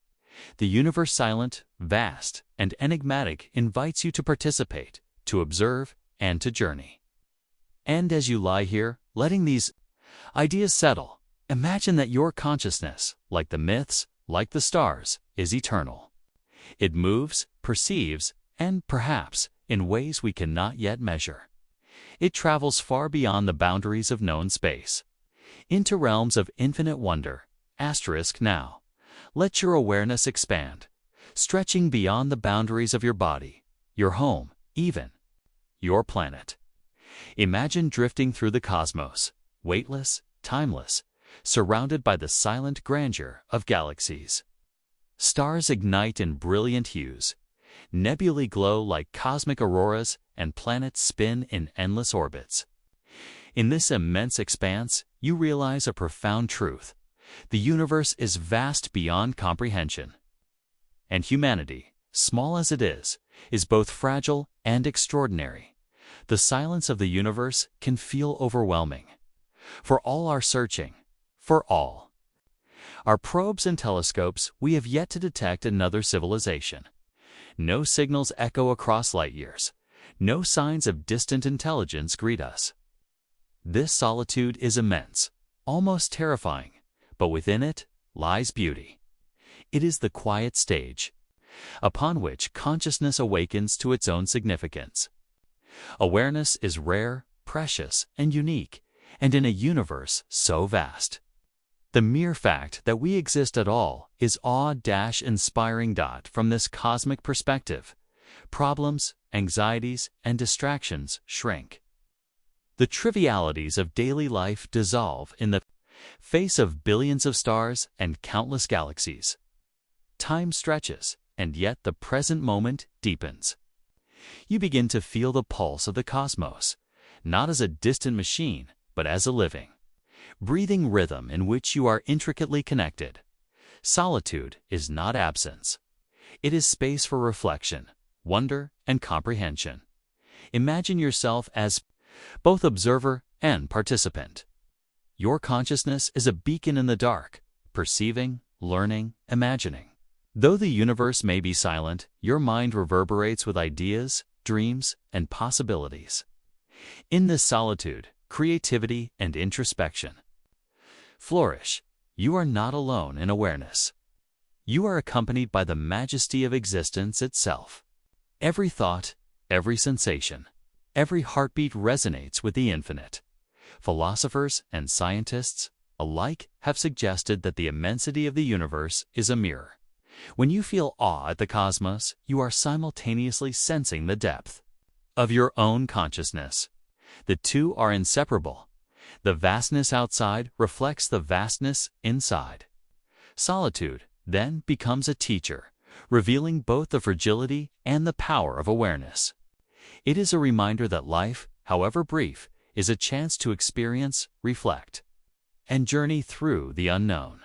The universe, silent, vast, and enigmatic, invites you to participate, to observe, and to journey. And as you lie here, letting these ideas settle, imagine that your consciousness, like the myths, like the stars, is eternal. It moves, perceives, and perhaps, in ways we cannot yet measure. It travels far beyond the boundaries of known space, into realms of infinite wonder. Now, let your awareness expand, stretching beyond the boundaries of your body, your home, even your planet. Imagine drifting through the cosmos, weightless, timeless, surrounded by the silent grandeur of galaxies. Stars ignite in brilliant hues, nebulae glow like cosmic auroras, and planets spin in endless orbits. In this immense expanse, you realize a profound truth. The universe is vast beyond comprehension. And humanity, small as it is both fragile and extraordinary. The silence of the universe can feel overwhelming. For all our searching, for all our probes and telescopes, we have yet to detect another civilization. No signals echo across light years. No signs of distant intelligence greet us. This solitude is immense, almost terrifying, but within it lies beauty. It is the quiet stage upon which consciousness awakens to its own significance. Awareness is rare, precious, and unique, and in a universe so vast, the mere fact that we exist at all is awe-inspiring. From this cosmic perspective, problems, anxieties, and distractions shrink. The trivialities of daily life dissolve in the face of billions of stars and countless galaxies. Time stretches, and yet the present moment deepens. You begin to feel the pulse of the cosmos, not as a distant machine, but as a living, breathing rhythm in which you are intricately connected. Solitude is not absence. It is space for reflection, wonder, and comprehension. Imagine yourself as both observer and participant. Your consciousness is a beacon in the dark, perceiving, learning, imagining. Though the universe may be silent, your mind reverberates with ideas, dreams, and possibilities. In this solitude, creativity and introspection flourish. You are not alone in awareness. You are accompanied by the majesty of existence itself. Every thought, every sensation, every heartbeat resonates with the infinite. Philosophers and scientists alike have suggested that the immensity of the universe is a mirror. When you feel awe at the cosmos, you are simultaneously sensing the depth of your own consciousness. The two are inseparable. The vastness outside reflects the vastness inside. Solitude then becomes a teacher, revealing both the fragility and the power of awareness. It is a reminder that life, however brief, is a chance to experience, reflect, and journey through the unknown.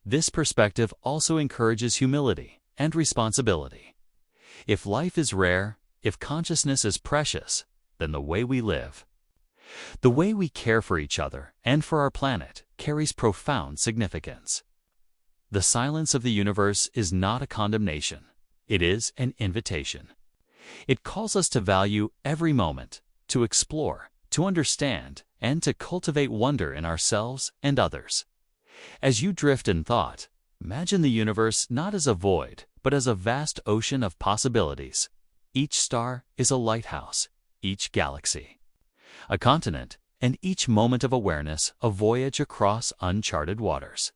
This perspective also encourages humility and responsibility. If life is rare, if consciousness is precious, then the way we live, the way we care for each other and for our planet, carries profound significance. The silence of the universe is not a condemnation. It is an invitation. It calls us to value every moment, to explore, to understand, and to cultivate wonder in ourselves and others. As you drift in thought, imagine the universe not as a void, but as a vast ocean of possibilities. Each star is a lighthouse, each galaxy a continent, and each moment of awareness a voyage across uncharted waters.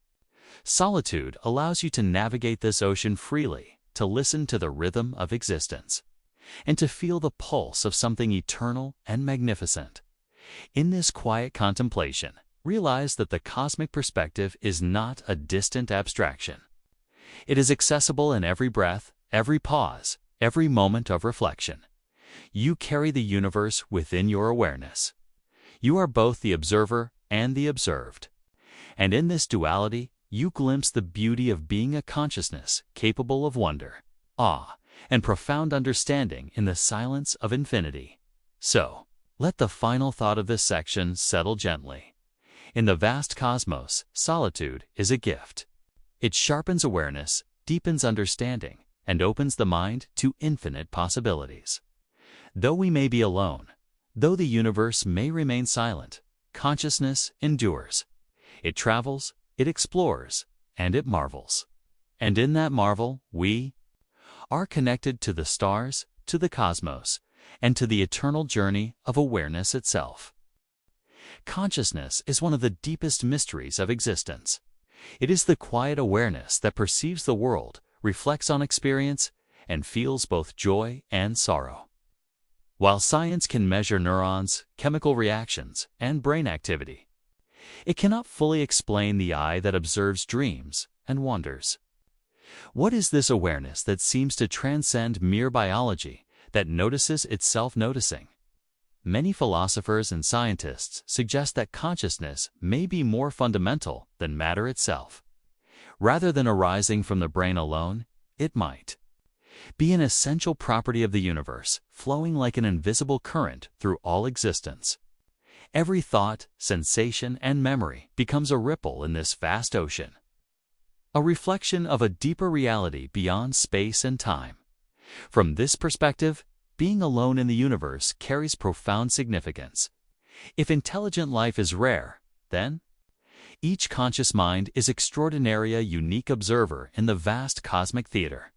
Solitude allows you to navigate this ocean freely, to listen to the rhythm of existence, and to feel the pulse of something eternal and magnificent. In this quiet contemplation, realize that the cosmic perspective is not a distant abstraction. It is accessible in every breath, every pause, every moment of reflection. You carry the universe within your awareness. You are both the observer and the observed. And in this duality, you glimpse the beauty of being a consciousness capable of wonder, awe, and profound understanding in the silence of infinity. So, let the final thought of this section settle gently. In the vast cosmos, solitude is a gift. It sharpens awareness, deepens understanding, and opens the mind to infinite possibilities. Though we may be alone, though the universe may remain silent, consciousness endures. It travels, it explores, and it marvels. And in that marvel, we are connected to the stars, to the cosmos, and to the eternal journey of awareness itself. Consciousness is one of the deepest mysteries of existence. It is the quiet awareness that perceives the world, reflects on experience, and feels both joy and sorrow. While science can measure neurons, chemical reactions, and brain activity, it cannot fully explain the eye that observes dreams and wonders. What is this awareness that seems to transcend mere biology, that notices itself noticing? Many philosophers and scientists suggest that consciousness may be more fundamental than matter itself. Rather than arising from the brain alone, it might be an essential property of the universe, flowing like an invisible current through all existence. Every thought, sensation, and memory becomes a ripple in this vast ocean, a reflection of a deeper reality beyond space and time. From this perspective, being alone in the universe carries profound significance. If intelligent life is rare, then each conscious mind is extraordinary, a unique observer in the vast cosmic theater.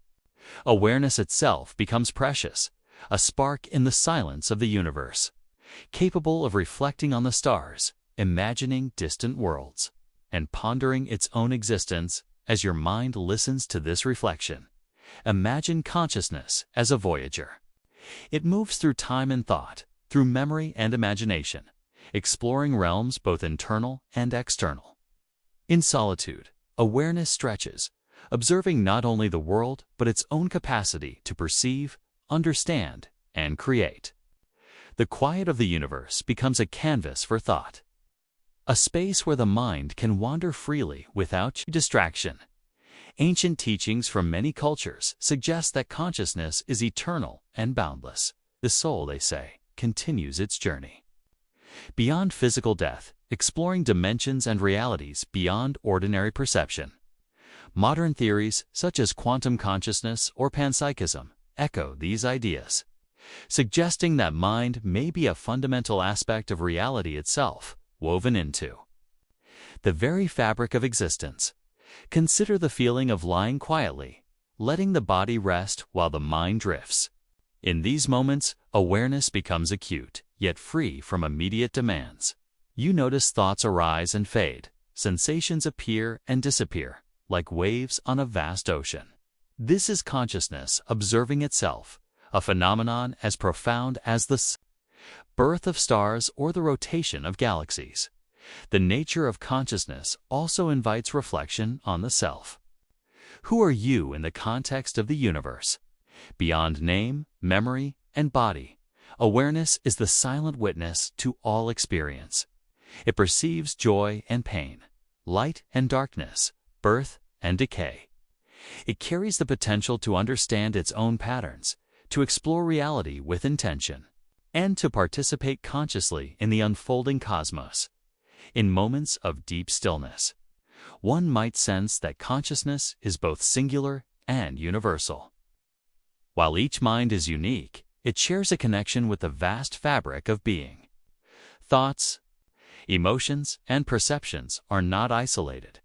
Awareness itself becomes precious, a spark in the silence of the universe, capable of reflecting on the stars, imagining distant worlds, and pondering its own existence. As your mind listens to this reflection, imagine consciousness as a voyager. It moves through time and thought, through memory and imagination, exploring realms both internal and external. In solitude, awareness stretches, observing not only the world but its own capacity to perceive, understand, and create. The quiet of the universe becomes a canvas for thought, a space where the mind can wander freely without distraction. Ancient teachings from many cultures suggest that consciousness is eternal and boundless. The soul, they say, continues its journey beyond physical death, exploring dimensions and realities beyond ordinary perception. Modern theories, such as quantum consciousness or panpsychism, echo these ideas, suggesting that mind may be a fundamental aspect of reality itself, woven into the very fabric of existence. Consider the feeling of lying quietly, letting the body rest while the mind drifts. In these moments, awareness becomes acute, yet free from immediate demands. You notice thoughts arise and fade, sensations appear and disappear, like waves on a vast ocean. This is consciousness observing itself, a phenomenon as profound as the birth of stars or the rotation of galaxies. The nature of consciousness also invites reflection on the self. Who are you in the context of the universe? Beyond name, memory, and body, awareness is the silent witness to all experience. It perceives joy and pain, light and darkness, birth and decay. It carries the potential to understand its own patterns, to explore reality with intention, and to participate consciously in the unfolding cosmos. In moments of deep stillness, one might sense that consciousness is both singular and universal. While each mind is unique, it shares a connection with the vast fabric of being. Thoughts, emotions, and perceptions are not isolated.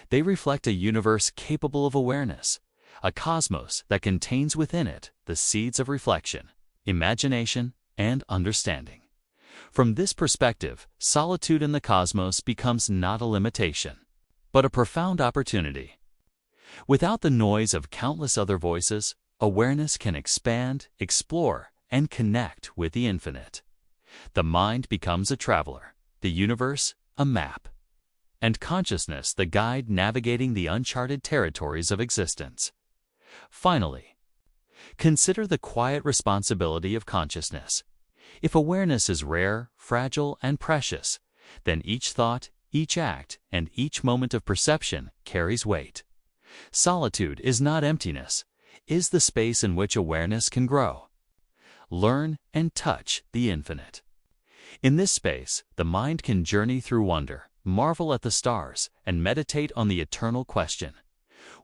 They reflect a universe capable of awareness, a cosmos that contains within it the seeds of reflection, imagination, and understanding. From this perspective, solitude in the cosmos becomes not a limitation, but a profound opportunity. Without the noise of countless other voices, awareness can expand, explore, and connect with the infinite. The mind becomes a traveler, the universe a map, and consciousness the guide navigating the uncharted territories of existence. Finally, consider the quiet responsibility of consciousness. If awareness is rare, fragile, and precious, then each thought, each act, and each moment of perception carries weight. Solitude is not emptiness, it is the space in which awareness can grow, learn, and touch the infinite. In this space, the mind can journey through wonder, marvel at the stars, and meditate on the eternal question: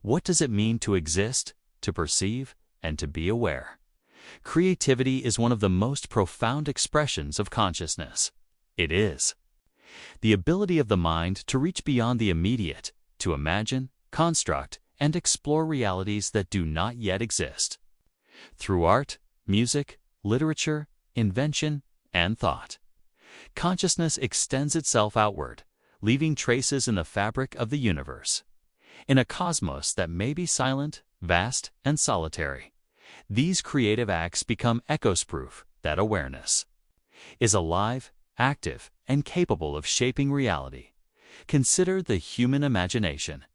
what does it mean to exist, to perceive, and to be aware? Creativity is one of the most profound expressions of consciousness. It is the ability of the mind to reach beyond the immediate, to imagine, construct, and explore realities that do not yet exist. Through art, music, literature, invention, and thought, consciousness extends itself outward, leaving traces in the fabric of the universe. In a cosmos that may be silent, vast, and solitary, these creative acts become echoes, proof that awareness is alive, active, and capable of shaping reality. Consider the human imagination.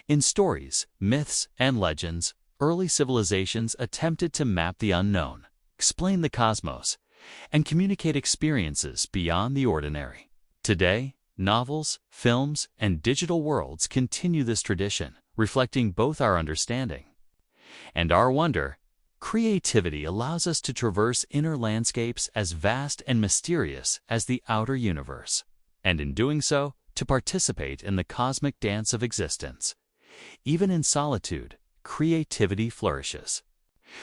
In stories, myths, and legends, early civilizations attempted to map the unknown, explain the cosmos, and communicate experiences beyond the ordinary. Today, novels, films, and digital worlds continue this tradition, reflecting both our understanding and our wonder. Creativity allows us to traverse inner landscapes as vast and mysterious as the outer universe, and in doing so, to participate in the cosmic dance of existence. Even in solitude, creativity flourishes.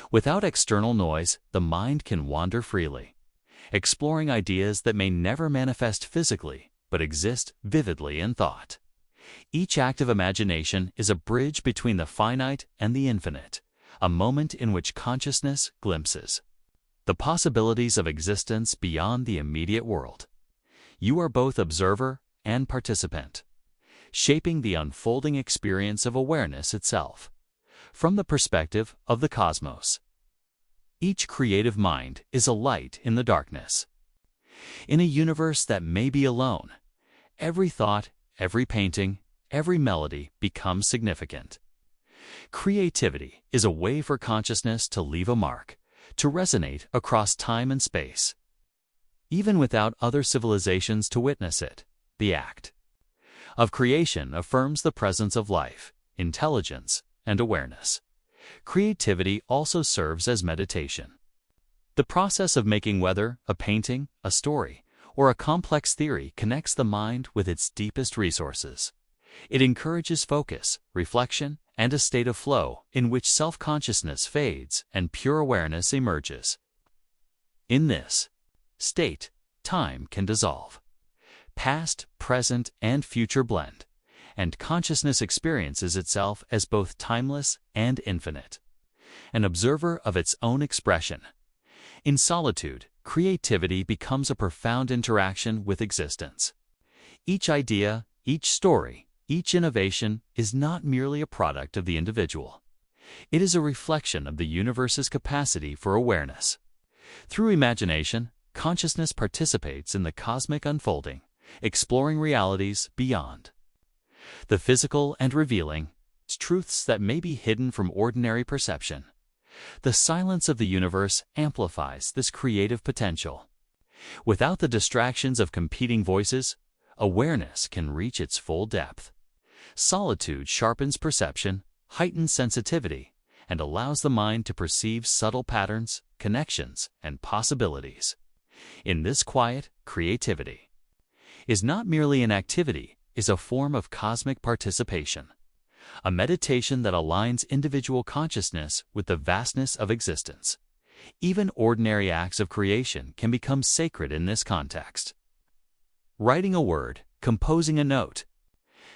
Without external noise, the mind can wander freely, exploring ideas that may never manifest physically, but exist vividly in thought. Each act of imagination is a bridge between the finite and the infinite, a moment in which consciousness glimpses the possibilities of existence beyond the immediate world. You are both observer and participant, shaping the unfolding experience of awareness itself. From the perspective of the cosmos, each creative mind is a light in the darkness. In a universe that may be alone, every thought, every painting, every melody becomes significant. Creativity is a way for consciousness to leave a mark, to resonate across time and space. Even without other civilizations to witness it, the act of creation affirms the presence of life, intelligence, and awareness. Creativity also serves as meditation. The process of making, whether a painting, a story, or a complex theory, connects the mind with its deepest resources. It encourages focus, reflection, and a state of flow in which self-consciousness fades and pure awareness emerges. In this state, time can dissolve. Past, present, and future blend, and consciousness experiences itself as both timeless and infinite, an observer of its own expression. In solitude, creativity becomes a profound interaction with existence. Each idea, each story, each innovation is not merely a product of the individual. It is a reflection of the universe's capacity for awareness. Through imagination, consciousness participates in the cosmic unfolding, exploring realities beyond the physical and revealing truths that may be hidden from ordinary perception. The silence of the universe amplifies this creative potential. Without the distractions of competing voices, awareness can reach its full depth. Solitude sharpens perception, heightens sensitivity, and allows the mind to perceive subtle patterns, connections, and possibilities. In this quiet, creativity is not merely an activity, is a form of cosmic participation, a meditation that aligns individual consciousness with the vastness of existence. Even ordinary acts of creation can become sacred in this context. Writing a word, composing a note,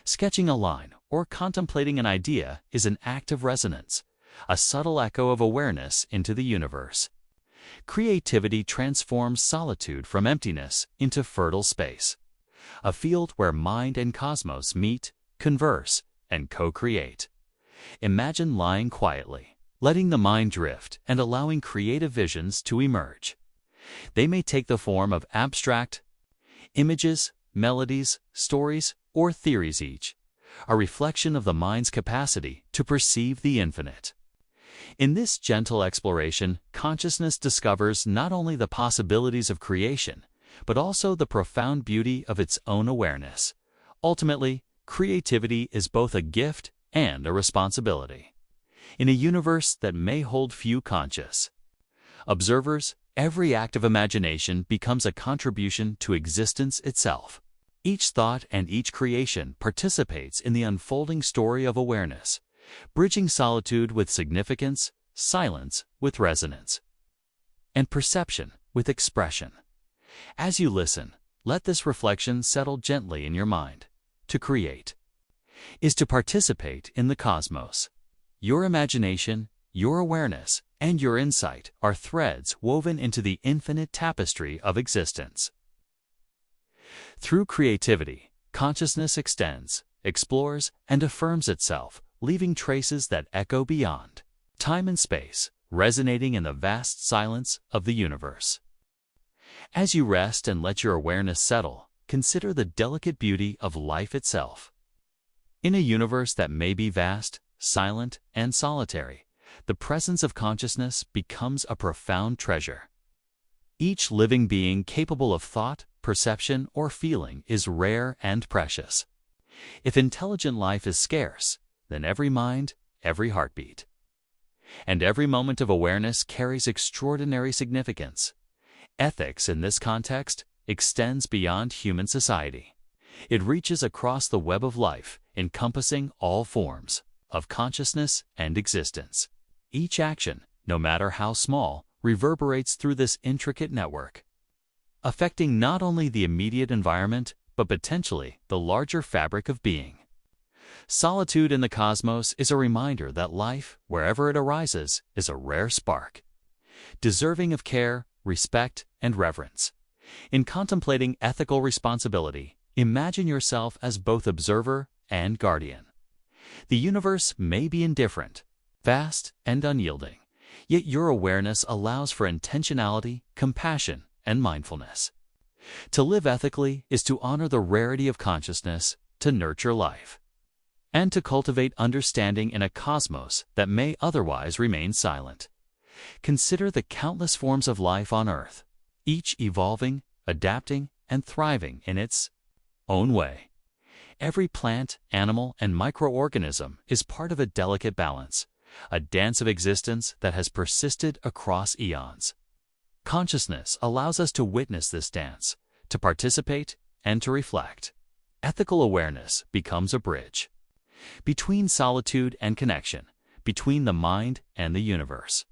sketching a line, or contemplating an idea is an act of resonance, a subtle echo of awareness into the universe. Creativity transforms solitude from emptiness into fertile space, a field where mind and cosmos meet, converse, and co-create. Imagine lying quietly, letting the mind drift and allowing creative visions to emerge. They may take the form of abstract images, melodies, stories, or theories, each a reflection of the mind's capacity to perceive the infinite. In this gentle exploration, consciousness discovers not only the possibilities of creation, but also the profound beauty of its own awareness. Ultimately, creativity is both a gift and a responsibility. In a universe that may hold few conscious observers, every act of imagination becomes a contribution to existence itself. Each thought and each creation participates in the unfolding story of awareness, bridging solitude with significance, silence with resonance, and perception with expression. As you listen, let this reflection settle gently in your mind. To create is to participate in the cosmos. Your imagination, your awareness, and your insight are threads woven into the infinite tapestry of existence. Through creativity, consciousness extends, explores, and affirms itself, leaving traces that echo beyond time and space, resonating in the vast silence of the universe. As you rest and let your awareness settle, consider the delicate beauty of life itself. In a universe that may be vast, silent, and solitary, the presence of consciousness becomes a profound treasure. Each living being capable of thought, perception, or feeling is rare and precious. If intelligent life is scarce, then every mind, every heartbeat, and every moment of awareness carries extraordinary significance. Ethics in this context extends beyond human society. It reaches across the web of life, encompassing all forms of consciousness and existence. Each action, no matter how small, reverberates through this intricate network, affecting not only the immediate environment, but potentially the larger fabric of being. Solitude in the cosmos is a reminder that life, wherever it arises, is a rare spark, deserving of care, respect, and reverence. In contemplating ethical responsibility, imagine yourself as both observer and guardian. The universe may be indifferent, vast, and unyielding, yet your awareness allows for intentionality, compassion, and mindfulness. To live ethically is to honor the rarity of consciousness, to nurture life, and to cultivate understanding in a cosmos that may otherwise remain silent. Consider the countless forms of life on Earth, each evolving, adapting, and thriving in its own way. Every plant, animal, and microorganism is part of a delicate balance, a dance of existence that has persisted across eons. Consciousness allows us to witness this dance, to participate, and to reflect. Ethical awareness becomes a bridge between solitude and connection, between the mind and the universe,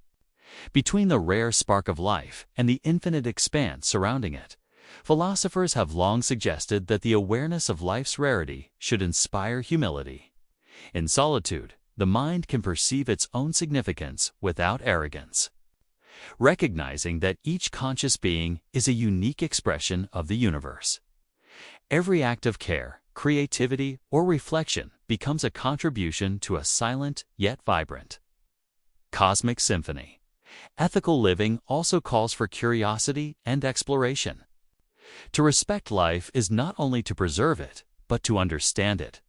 between the rare spark of life and the infinite expanse surrounding it. Philosophers have long suggested that the awareness of life's rarity should inspire humility. In solitude, the mind can perceive its own significance without arrogance. recognizing that each conscious being is a unique expression of the universe. Every act of care, creativity, or reflection becomes a contribution to a silent yet vibrant cosmic symphony. Ethical living also calls for curiosity and exploration. To respect life is not only to preserve it, but to understand it.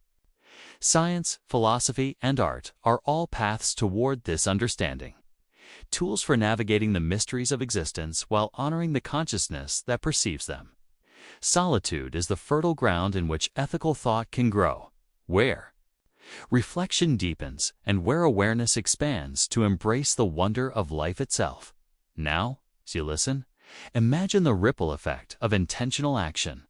Science, philosophy, and art are all paths toward this understanding, tools for navigating the mysteries of existence while honoring the consciousness that perceives them. Solitude is the fertile ground in which ethical thought can grow, where reflection deepens and where awareness expands to embrace the wonder of life itself. Now, as you listen, imagine the ripple effect of intentional action.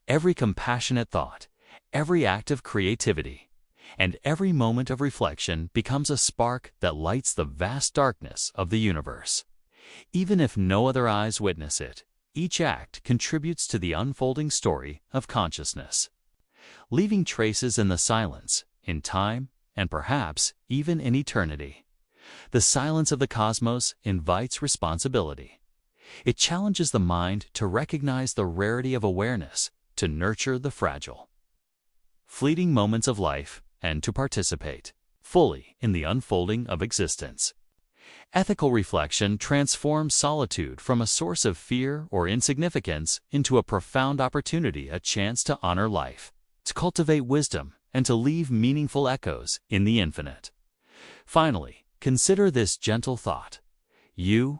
Every compassionate thought, every act of creativity, and every moment of reflection becomes a spark that lights the vast darkness of the universe. Even if no other eyes witness it, each act contributes to the unfolding story of consciousness, leaving traces in the silence, in time, and perhaps even in eternity. The silence of the cosmos invites responsibility. It challenges the mind to recognize the rarity of awareness, to nurture the fragile, fleeting moments of life, and to participate fully in the unfolding of existence. Ethical reflection transforms solitude from a source of fear or insignificance into a profound opportunity, a chance to honor life, to cultivate wisdom, and to leave meaningful echoes in the infinite. Finally, consider this gentle thought. You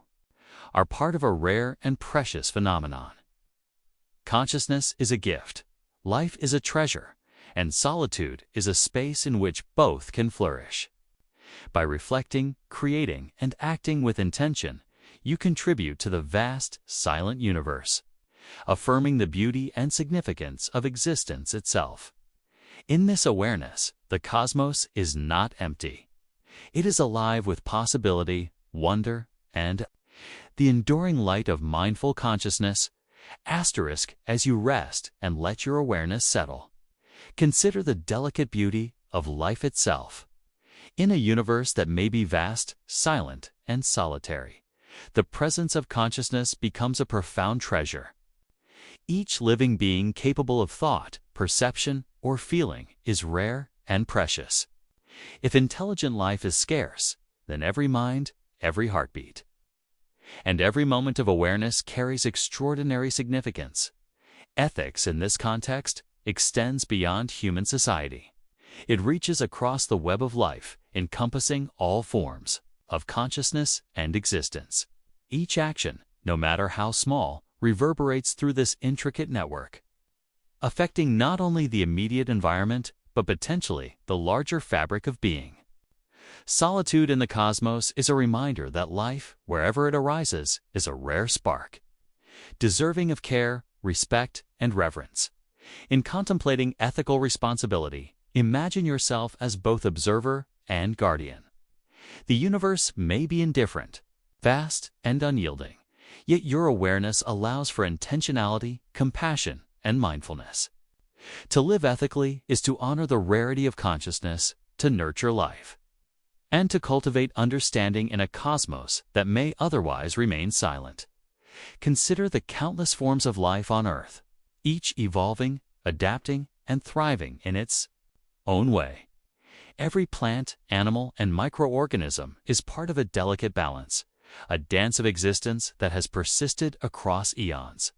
are part of a rare and precious phenomenon. Consciousness is a gift, life is a treasure, and solitude is a space in which both can flourish. By reflecting, creating, and acting with intention, you contribute to the vast, silent universe, affirming the beauty and significance of existence itself. In this awareness, the cosmos is not empty. It is alive with possibility, wonder, and the enduring light of mindful consciousness. As you rest and let your awareness settle, consider the delicate beauty of life itself. In a universe that may be vast, silent, and solitary, the presence of consciousness becomes a profound treasure. Each living being capable of thought, perception, or feeling is rare and precious. If intelligent life is scarce, then every mind, every heartbeat, and every moment of awareness carries extraordinary significance. Ethics in this context extends beyond human society. It reaches across the web of life, encompassing all forms of consciousness and existence. Each action, no matter how small, reverberates through this intricate network, affecting not only the immediate environment, but potentially the larger fabric of being. Solitude in the cosmos is a reminder that life, wherever it arises, is a rare spark, deserving of care, respect, and reverence. In contemplating ethical responsibility, imagine yourself as both observer and guardian. The universe may be indifferent, vast, and unyielding, yet your awareness allows for intentionality, compassion, and mindfulness. To live ethically is to honor the rarity of consciousness, to nurture life, and to cultivate understanding in a cosmos that may otherwise remain silent. Consider the countless forms of life on Earth, each evolving, adapting, and thriving in its own way. Every plant, animal, and microorganism is part of a delicate balance, a dance of existence that has persisted across eons.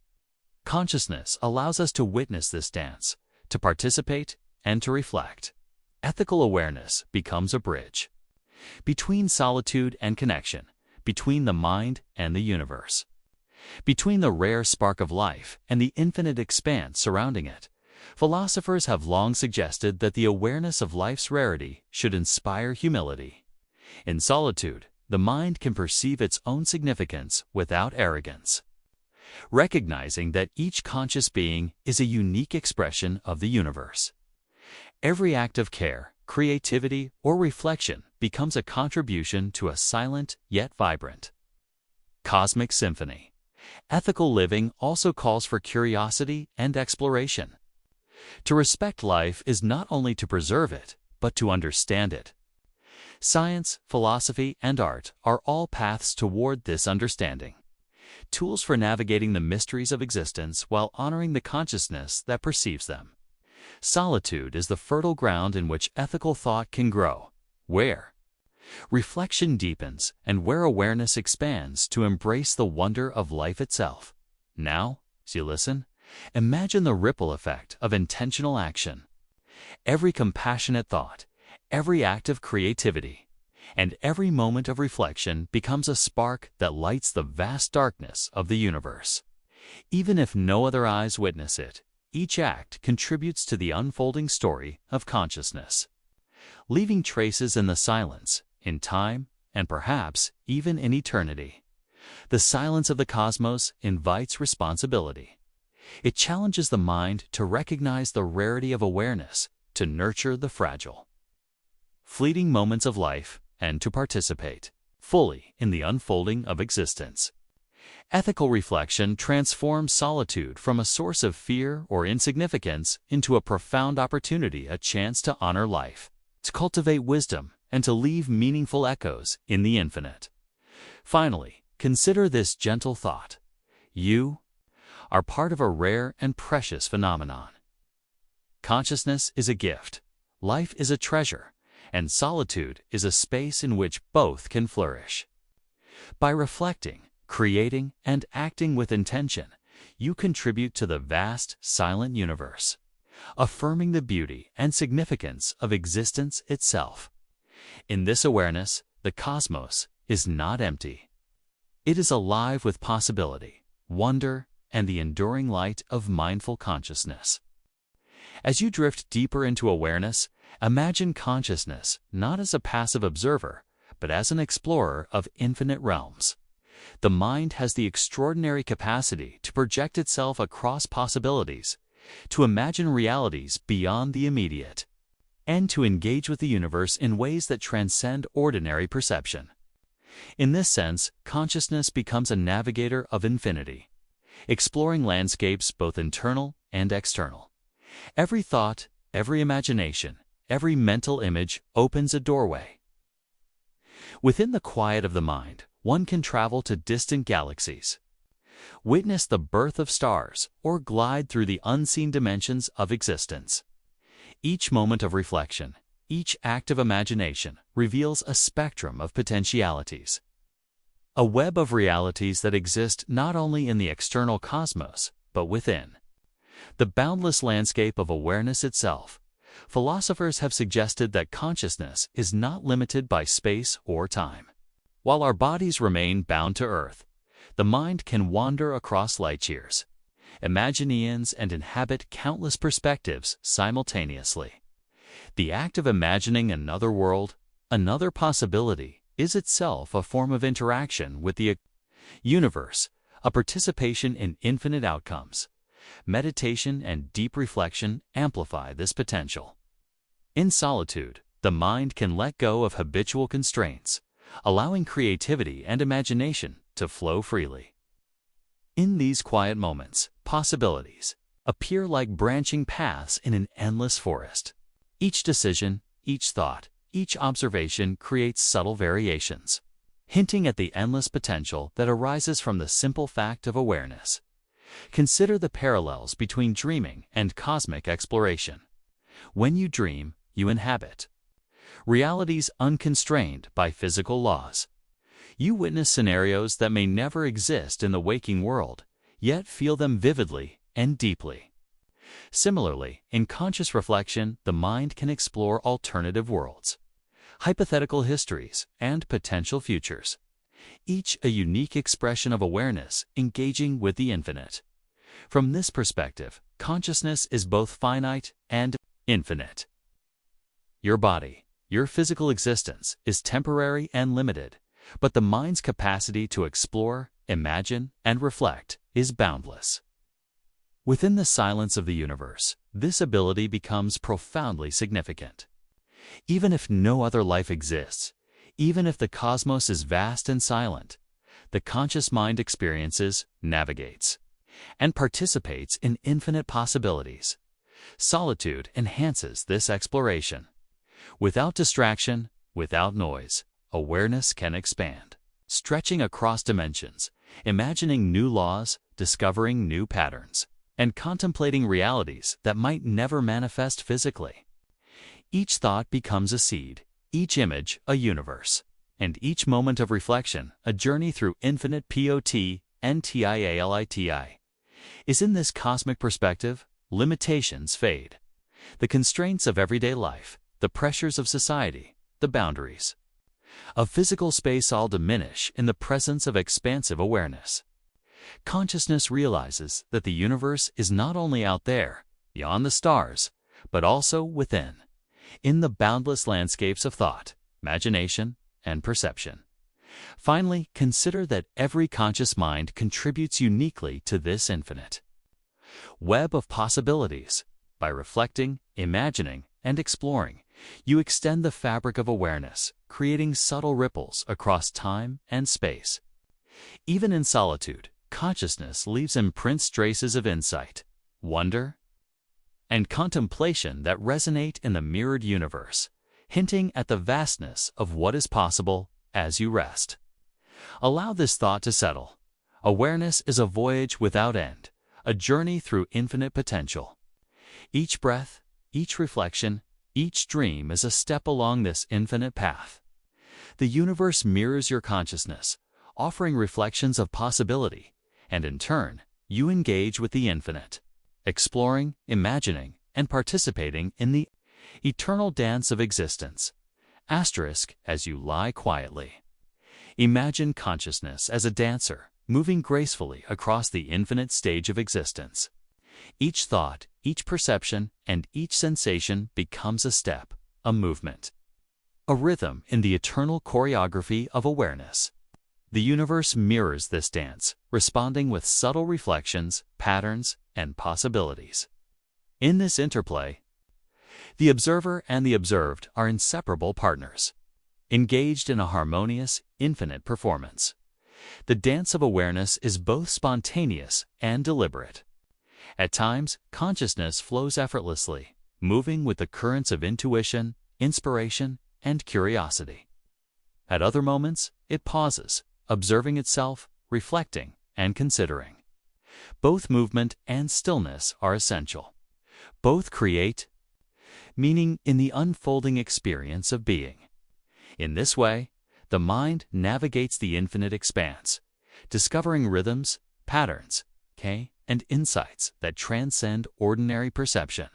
Consciousness allows us to witness this dance, to participate, and to reflect. Ethical awareness becomes a bridge between solitude and connection, between the mind and the universe, between the rare spark of life and the infinite expanse surrounding it. Philosophers have long suggested that the awareness of life's rarity should inspire humility. In solitude, the mind can perceive its own significance without arrogance, recognizing that each conscious being is a unique expression of the universe. Every act of care, creativity, or reflection becomes a contribution to a silent yet vibrant cosmic symphony. Ethical living also calls for curiosity and exploration. To respect life is not only to preserve it, but to understand it. Science, philosophy, and art are all paths toward this understanding. Tools for navigating the mysteries of existence while honoring the consciousness that perceives them. Solitude is the fertile ground in which ethical thought can grow, where reflection deepens and where awareness expands to embrace the wonder of life itself. Now, as you listen, imagine the ripple effect of intentional action. Every compassionate thought, every act of creativity, and every moment of reflection becomes a spark that lights the vast darkness of the universe. Even if no other eyes witness it, each act contributes to the unfolding story of consciousness, leaving traces in the silence, in time, and perhaps even in eternity. The silence of the cosmos invites responsibility. It challenges the mind to recognize the rarity of awareness, to nurture the fragile, fleeting moments of life, and to participate fully in the unfolding of existence. Ethical reflection transforms solitude from a source of fear or insignificance into a profound opportunity, a chance to honor life, to cultivate wisdom, and to leave meaningful echoes in the infinite. Finally, consider this gentle thought. You are part of a rare and precious phenomenon. Consciousness is a gift, life is a treasure, and solitude is a space in which both can flourish. By reflecting, creating, and acting with intention, you contribute to the vast, silent universe, affirming the beauty and significance of existence itself. In this awareness, the cosmos is not empty. It is alive with possibility, wonder, and the enduring light of mindful consciousness. As you drift deeper into awareness, imagine consciousness not as a passive observer, but as an explorer of infinite realms. The mind has the extraordinary capacity to project itself across possibilities, to imagine realities beyond the immediate, and to engage with the universe in ways that transcend ordinary perception. In this sense, consciousness becomes a navigator of infinity, exploring landscapes both internal and external. Every thought, every imagination, every mental image opens a doorway. Within the quiet of the mind, one can travel to distant galaxies, witness the birth of stars, or glide through the unseen dimensions of existence. Each moment of reflection, each act of imagination reveals a spectrum of potentialities, a web of realities that exist not only in the external cosmos, but within the boundless landscape of awareness itself. Philosophers have suggested that consciousness is not limited by space or time. While our bodies remain bound to Earth, the mind can wander across light years, imagine eons, and inhabit countless perspectives simultaneously. The act of imagining another world, another possibility, is itself a form of interaction with the universe, a participation in infinite outcomes. Meditation and deep reflection amplify this potential. In solitude, the mind can let go of habitual constraints, allowing creativity and imagination to flow freely. In these quiet moments, possibilities appear like branching paths in an endless forest. Each decision, each thought, each observation creates subtle variations, hinting at the endless potential that arises from the simple fact of awareness. Consider the parallels between dreaming and cosmic exploration. When you dream, you inhabit realities unconstrained by physical laws. You witness scenarios that may never exist in the waking world, yet feel them vividly and deeply. Similarly, in conscious reflection, the mind can explore alternative worlds, hypothetical histories, and potential futures, each a unique expression of awareness engaging with the infinite. From this perspective, consciousness is both finite and infinite. Your body, your physical existence, is temporary and limited, but the mind's capacity to explore, imagine, and reflect is boundless. Within the silence of the universe, this ability becomes profoundly significant. Even if no other life exists, even if the cosmos is vast and silent, the conscious mind experiences, navigates, and participates in infinite possibilities. Solitude enhances this exploration. Without distraction, Without noise, awareness can expand, stretching across dimensions, imagining new laws, discovering new patterns, and contemplating realities that might never manifest physically. Each thought becomes a seed, each image a universe, and each moment of reflection a journey through infinite potentiality. Is in this cosmic perspective, limitations fade. The constraints of everyday life, the pressures of society, the boundaries of physical space all diminish in the presence of expansive awareness. Consciousness realizes that the universe is not only out there, beyond the stars, but also within, in the boundless landscapes of thought, imagination, and perception. Finally, consider that every conscious mind contributes uniquely to this infinite web of possibilities. By reflecting, imagining, and exploring, you extend the fabric of awareness, creating subtle ripples across time and space. Even in solitude, consciousness leaves imprints, traces of insight, wonder, and contemplation that resonate in the mirrored universe, hinting at the vastness of what is possible as you rest. Allow this thought to settle. Awareness is a voyage without end, a journey through infinite potential. Each breath, each reflection, each dream is a step along this infinite path. The universe mirrors your consciousness, offering reflections of possibility, and in turn, you engage with the infinite, exploring, imagining, and participating in the eternal dance of existence. As you lie quietly, imagine consciousness as a dancer, moving gracefully across the infinite stage of existence. Each thought, each perception, and each sensation becomes a step, a movement, a rhythm in the eternal choreography of awareness. The universe mirrors this dance, responding with subtle reflections, patterns, and possibilities. In this interplay, the observer and the observed are inseparable partners, engaged in a harmonious, infinite performance. The dance of awareness is both spontaneous and deliberate. At times, consciousness flows effortlessly, moving with the currents of intuition, inspiration, and curiosity. At other moments, it pauses, observing itself, reflecting, and considering. Both movement and stillness are essential. Both create meaning in the unfolding experience of being. In this way, the mind navigates the infinite expanse, discovering rhythms, patterns, and insights that transcend ordinary perception.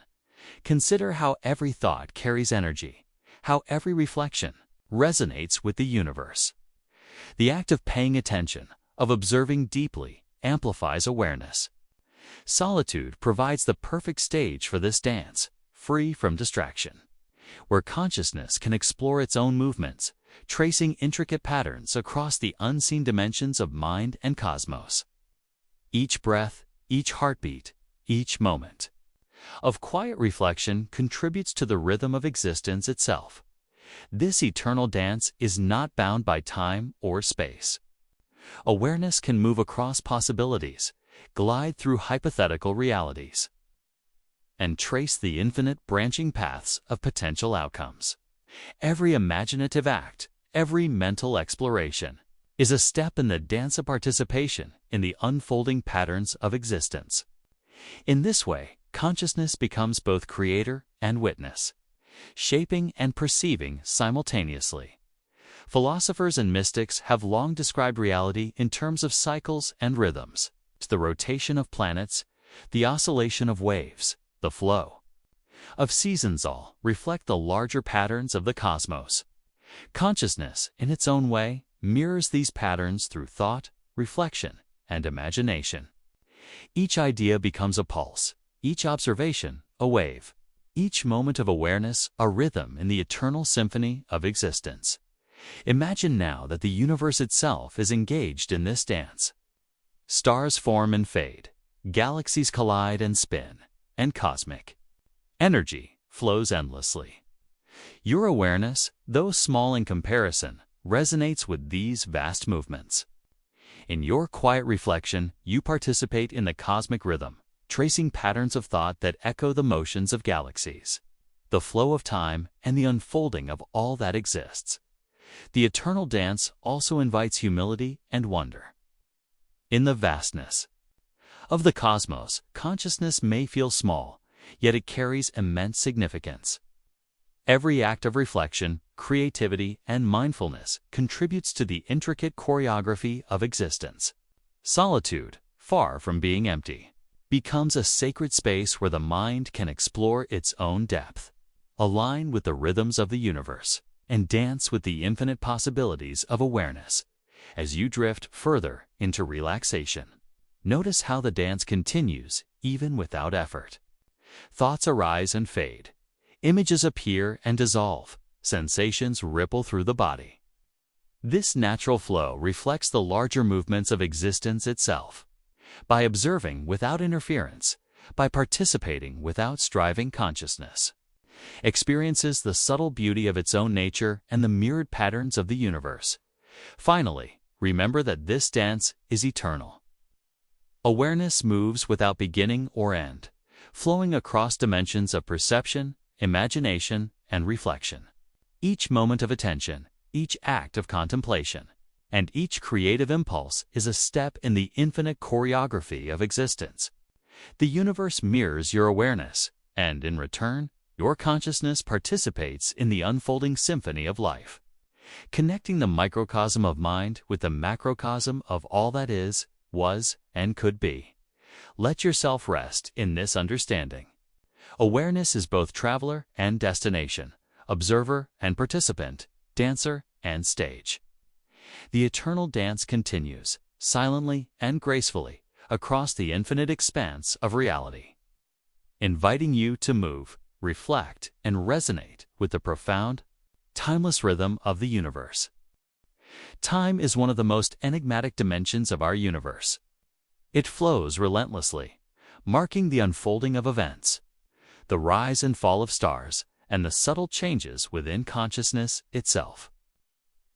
Consider how every thought carries energy, how every reflection resonates with the universe. The act of paying attention, of observing deeply, amplifies awareness. Solitude provides the perfect stage for this dance, free from distraction, where consciousness can explore its own movements, tracing intricate patterns across the unseen dimensions of mind and cosmos. Each breath, each heartbeat, each moment of quiet reflection contributes to the rhythm of existence itself. This eternal dance is not bound by time or space. Awareness can move across possibilities, glide through hypothetical realities, and trace the infinite branching paths of potential outcomes. Every imaginative act, every mental exploration, is a step in the dance of participation in the unfolding patterns of existence. In this way, consciousness becomes both creator and witness, shaping and perceiving simultaneously. Philosophers and mystics have long described reality in terms of cycles and rhythms: the rotation of planets, the oscillation of waves, the flow of seasons all reflect the larger patterns of the cosmos. Consciousness, in its own way, mirrors these patterns through thought, reflection, and imagination. Each idea becomes a pulse, each observation a wave, each moment of awareness a rhythm in the eternal symphony of existence. Imagine now that the universe itself is engaged in this dance. Stars form and fade, galaxies collide and spin, and cosmic energy flows endlessly. Your awareness, though small in comparison, resonates with these vast movements. In your quiet reflection, you participate in the cosmic rhythm, tracing patterns of thought that echo the motions of galaxies. the flow of time, and the unfolding of all that exists. The eternal dance also invites humility and wonder. In the vastness of the cosmos, consciousness may feel small, yet it carries immense significance. Every act of reflection, creativity, and mindfulness contributes to the intricate choreography of existence. Solitude, far from being empty, becomes a sacred space where the mind can explore its own depth, align with the rhythms of the universe, and dance with the infinite possibilities of awareness. As you drift further into relaxation, notice how the dance continues even without effort. Thoughts arise and fade. Images appear and dissolve. Sensations ripple through the body. This natural flow reflects the larger movements of existence itself. By observing without interference, by participating without striving, consciousness experiences the subtle beauty of its own nature and the mirrored patterns of the universe. Finally, remember that this dance is eternal. Awareness moves without beginning or end, flowing across dimensions of perception, imagination, and reflection. Each moment of attention, each act of contemplation, and each creative impulse is a step in the infinite choreography of existence. The universe mirrors your awareness, and in return, your consciousness participates in the unfolding symphony of life, connecting the microcosm of mind with the macrocosm of all that is, was, and could be. Let yourself rest in this understanding. Awareness is both traveler and destination, observer and participant, dancer and stage. The eternal dance continues, silently and gracefully, across the infinite expanse of reality, inviting you to move, reflect, and resonate with the profound, timeless rhythm of the universe. Time is one of the most enigmatic dimensions of our universe. It flows relentlessly, marking the unfolding of events, the rise and fall of stars, and the subtle changes within consciousness itself.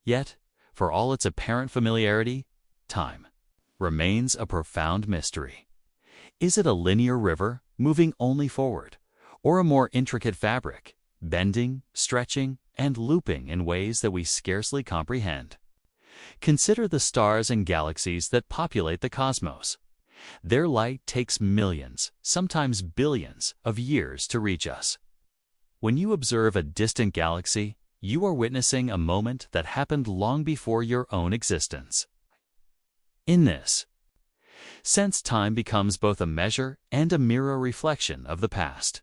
Yet, for all its apparent familiarity, time remains a profound mystery. Is it a linear river, moving only forward, or a more intricate fabric, bending, stretching, and looping in ways that we scarcely comprehend? Consider the stars and galaxies that populate the cosmos. Their light takes millions, sometimes billions, of years to reach us. When you observe a distant galaxy, you are witnessing a moment that happened long before your own existence. In this sense, time becomes both a measure and a mirror reflection of the past,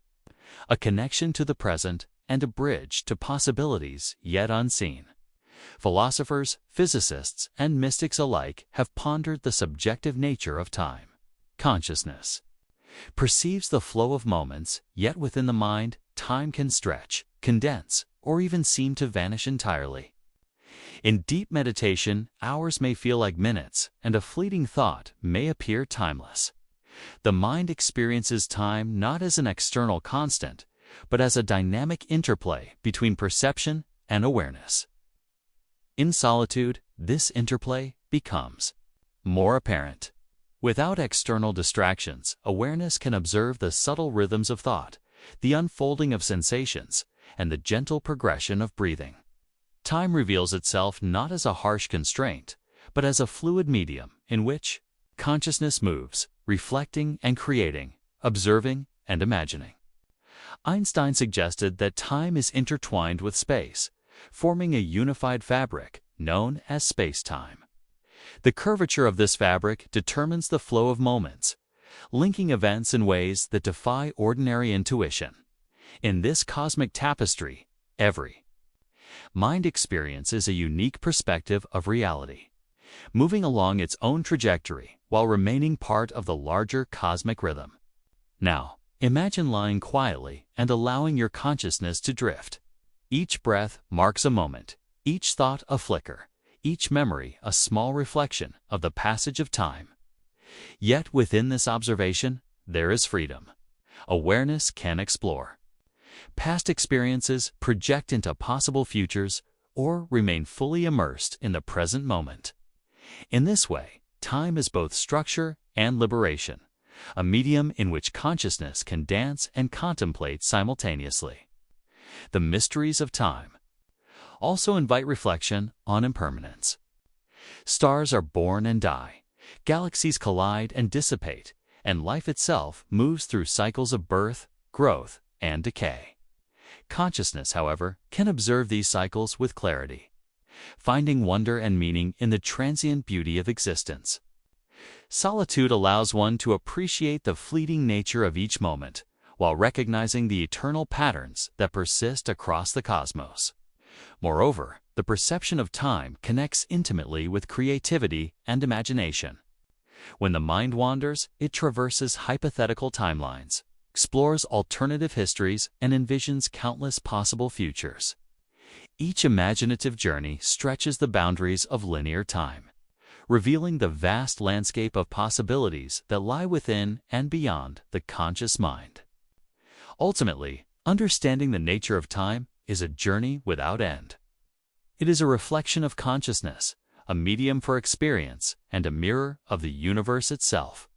a connection to the present and a bridge to possibilities yet unseen. Philosophers, physicists, and mystics alike have pondered the subjective nature of time. Consciousness perceives the flow of moments, yet within the mind, time can stretch, condense, or even seem to vanish entirely. In deep meditation, hours may feel like minutes, and a fleeting thought may appear timeless. The mind experiences time not as an external constant, but as a dynamic interplay between perception and awareness. In solitude, this interplay becomes more apparent. Without external distractions, awareness can observe the subtle rhythms of thought, the unfolding of sensations, and the gentle progression of breathing. Time reveals itself not as a harsh constraint, but as a fluid medium in which consciousness moves, reflecting and creating, observing and imagining. Einstein suggested that time is intertwined with space, forming a unified fabric known as space-time. The curvature of this fabric determines the flow of moments, linking events in ways that defy ordinary intuition. In this cosmic tapestry, every mind experiences a unique perspective of reality, moving along its own trajectory while remaining part of the larger cosmic rhythm. Now, imagine lying quietly and allowing your consciousness to drift. Each breath marks a moment, each thought a flicker, each memory a small reflection of the passage of time. Yet within this observation, there is freedom. Awareness can explore past experiences, project into possible futures, or remain fully immersed in the present moment. In this way, time is both structure and liberation, a medium in which consciousness can dance and contemplate simultaneously. The mysteries of time also invite reflection on impermanence. Stars are born and die, galaxies collide and dissipate, and life itself moves through cycles of birth, growth, and decay. Consciousness, however, can observe these cycles with clarity, finding wonder and meaning in the transient beauty of existence. Solitude allows one to appreciate the fleeting nature of each moment, while recognizing the eternal patterns that persist across the cosmos. Moreover, the perception of time connects intimately with creativity and imagination. When the mind wanders, it traverses hypothetical timelines, explores alternative histories, and envisions countless possible futures. Each imaginative journey stretches the boundaries of linear time, revealing the vast landscape of possibilities that lie within and beyond the conscious mind. Ultimately, understanding the nature of time is a journey without end. It is a reflection of consciousness, a medium for experience, and a mirror of the universe itself.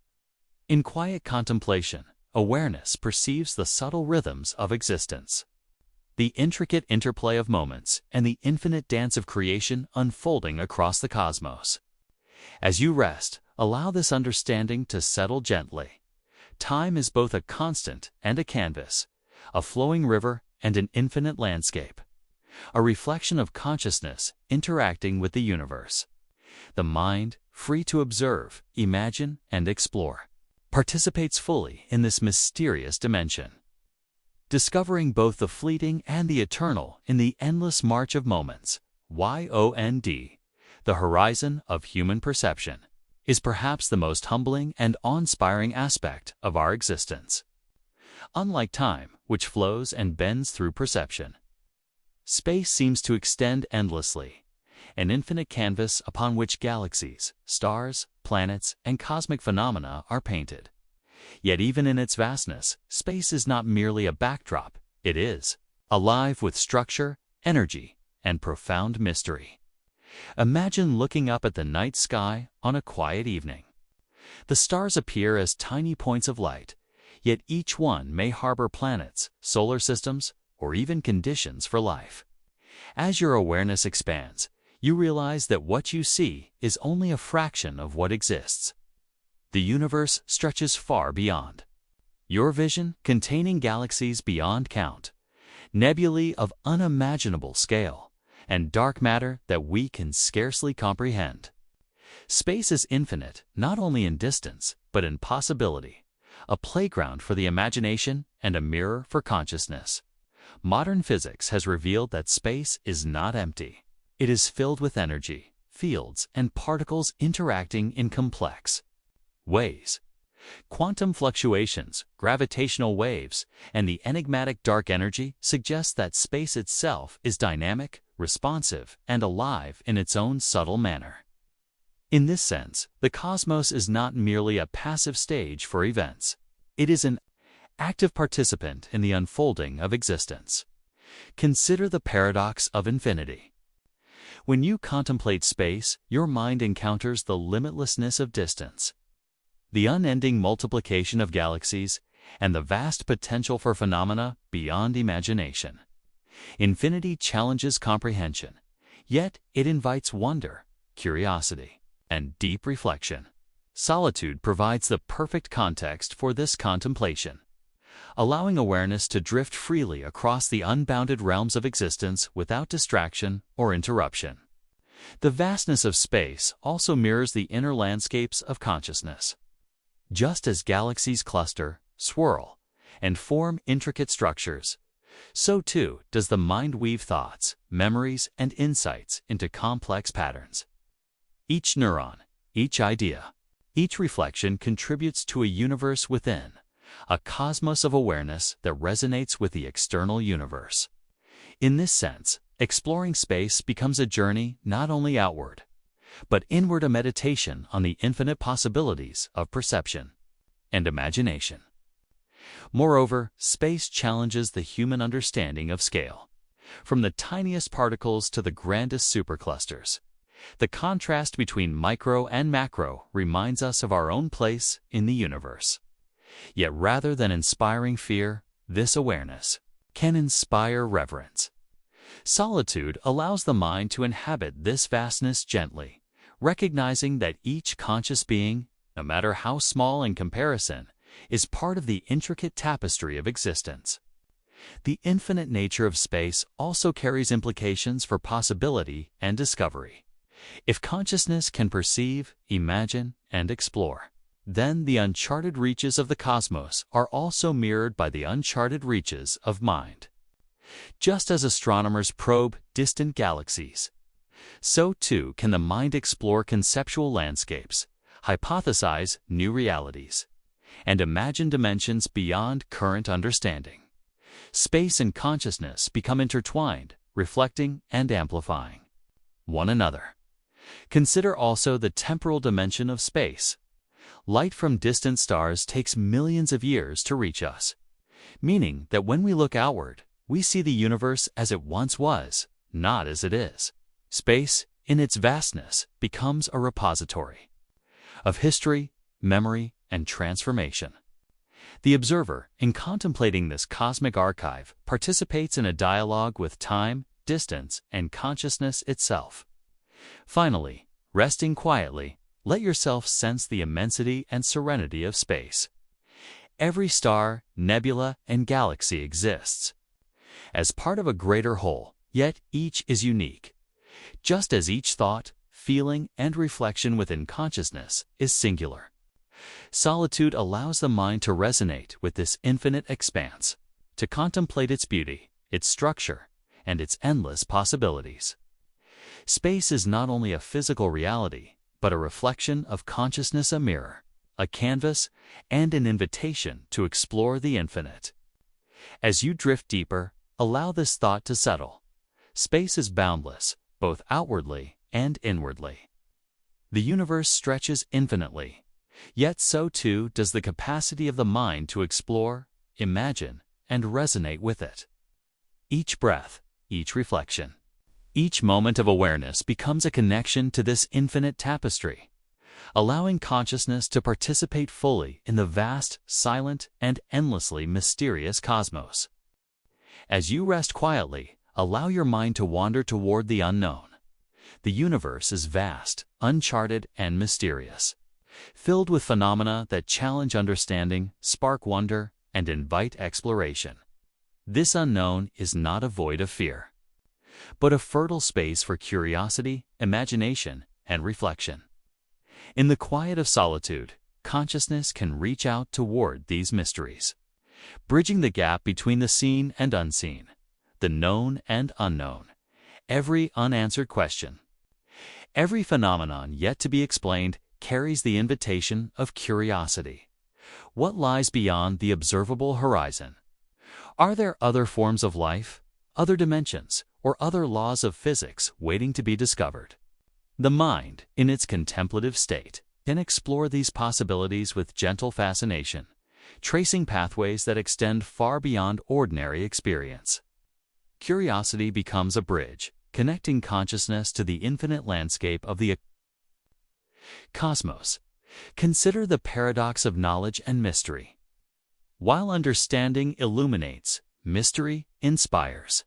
In quiet contemplation, awareness perceives the subtle rhythms of existence, the intricate interplay of moments, and the infinite dance of creation unfolding across the cosmos. As you rest, allow this understanding to settle gently. Time is both a constant and a canvas, a flowing river and an infinite landscape, a reflection of consciousness interacting with the universe. The mind, free to observe, imagine, and explore, participates fully in this mysterious dimension, discovering both the fleeting and the eternal in the endless march of moments. The horizon of human perception is perhaps the most humbling and awe-inspiring aspect of our existence. Unlike time, which flows and bends through perception, space seems to extend endlessly, an infinite canvas upon which galaxies, stars, planets, and cosmic phenomena are painted. Yet even in its vastness, space is not merely a backdrop, it is alive with structure, energy, and profound mystery. Imagine looking up at the night sky on a quiet evening. The stars appear as tiny points of light, yet each one may harbor planets, solar systems, or even conditions for life. As your awareness expands, you realize that what you see is only a fraction of what exists. The universe stretches far beyond your vision, containing galaxies beyond count, nebulae of unimaginable scale, and dark matter that we can scarcely comprehend. Space is infinite, not only in distance, but in possibility, a playground for the imagination and a mirror for consciousness. Modern physics has revealed that space is not empty. It is filled with energy, fields, and particles interacting in complex ways. Quantum fluctuations, gravitational waves, and the enigmatic dark energy suggest that space itself is dynamic, responsive, and alive in its own subtle manner. In this sense, the cosmos is not merely a passive stage for events. It is an active participant in the unfolding of existence. Consider the paradox of infinity. When you contemplate space, your mind encounters the limitlessness of distance, the unending multiplication of galaxies, and the vast potential for phenomena beyond imagination. Infinity challenges comprehension, yet it invites wonder, curiosity, and deep reflection. Solitude provides the perfect context for this contemplation, allowing awareness to drift freely across the unbounded realms of existence without distraction or interruption. The vastness of space also mirrors the inner landscapes of consciousness. Just as galaxies cluster, swirl, and form intricate structures, so too does the mind weave thoughts, memories, and insights into complex patterns. Each neuron, each idea, each reflection contributes to a universe within, a cosmos of awareness that resonates with the external universe. In this sense, exploring space becomes a journey not only outward, but inward, a meditation on the infinite possibilities of perception and imagination. Moreover, space challenges the human understanding of scale. From the tiniest particles to the grandest superclusters, the contrast between micro and macro reminds us of our own place in the universe. Yet rather than inspiring fear, this awareness can inspire reverence. Solitude allows the mind to inhabit this vastness gently, recognizing that each conscious being, no matter how small in comparison, is part of the intricate tapestry of existence. The infinite nature of space also carries implications for possibility and discovery. If consciousness can perceive, imagine, and explore, then the uncharted reaches of the cosmos are also mirrored by the uncharted reaches of mind. Just as astronomers probe distant galaxies, so too can the mind explore conceptual landscapes, hypothesize new realities, and imagine dimensions beyond current understanding. Space and consciousness become intertwined, reflecting and amplifying one another. Consider also the temporal dimension of space. Light from distant stars takes millions of years to reach us, meaning that when we look outward, we see the universe as it once was, not as it is. Space, in its vastness, becomes a repository of history, memory, and transformation. The observer, in contemplating this cosmic archive, participates in a dialogue with time, distance, and consciousness itself. Finally, resting quietly, let yourself sense the immensity and serenity of space. Every star, nebula, and galaxy exists as part of a greater whole, yet each is unique. Just as each thought, feeling, and reflection within consciousness is singular. Solitude allows the mind to resonate with this infinite expanse, to contemplate its beauty, its structure, and its endless possibilities. Space is not only a physical reality, but a reflection of consciousness, a mirror, a canvas, and an invitation to explore the infinite. As you drift deeper, allow this thought to settle. Space is boundless, both outwardly and inwardly. The universe stretches infinitely, yet so too does the capacity of the mind to explore, imagine, and resonate with it. Each breath, each reflection, each moment of awareness becomes a connection to this infinite tapestry, allowing consciousness to participate fully in the vast, silent, and endlessly mysterious cosmos. As you rest quietly, allow your mind to wander toward the unknown. The universe is vast, uncharted, and mysterious, filled with phenomena that challenge understanding, spark wonder, and invite exploration. This unknown is not a void of fear, but a fertile space for curiosity, imagination, and reflection. In the quiet of solitude, consciousness can reach out toward these mysteries, bridging the gap between the seen and unseen, the known and unknown, every unanswered question. Every phenomenon yet to be explained carries the invitation of curiosity. What lies beyond the observable horizon? Are there other forms of life, other dimensions, or other laws of physics waiting to be discovered? The mind, in its contemplative state, can explore these possibilities with gentle fascination, tracing pathways that extend far beyond ordinary experience. Curiosity becomes a bridge, connecting consciousness to the infinite landscape of the cosmos. Consider the paradox of knowledge and mystery. While understanding illuminates, mystery inspires.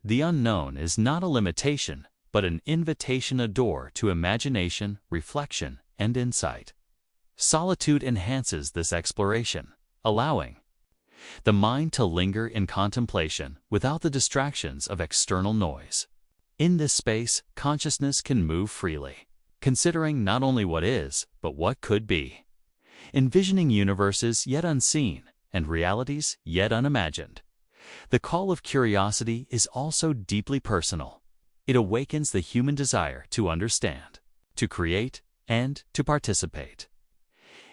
The unknown is not a limitation, but an invitation, a door to imagination, reflection, and insight. Solitude enhances this exploration, allowing the mind to linger in contemplation without the distractions of external noise. In this space, consciousness can move freely, considering not only what is, but what could be, envisioning universes yet unseen and realities yet unimagined. The call of curiosity is also deeply personal. It awakens the human desire to understand, to create, and to participate.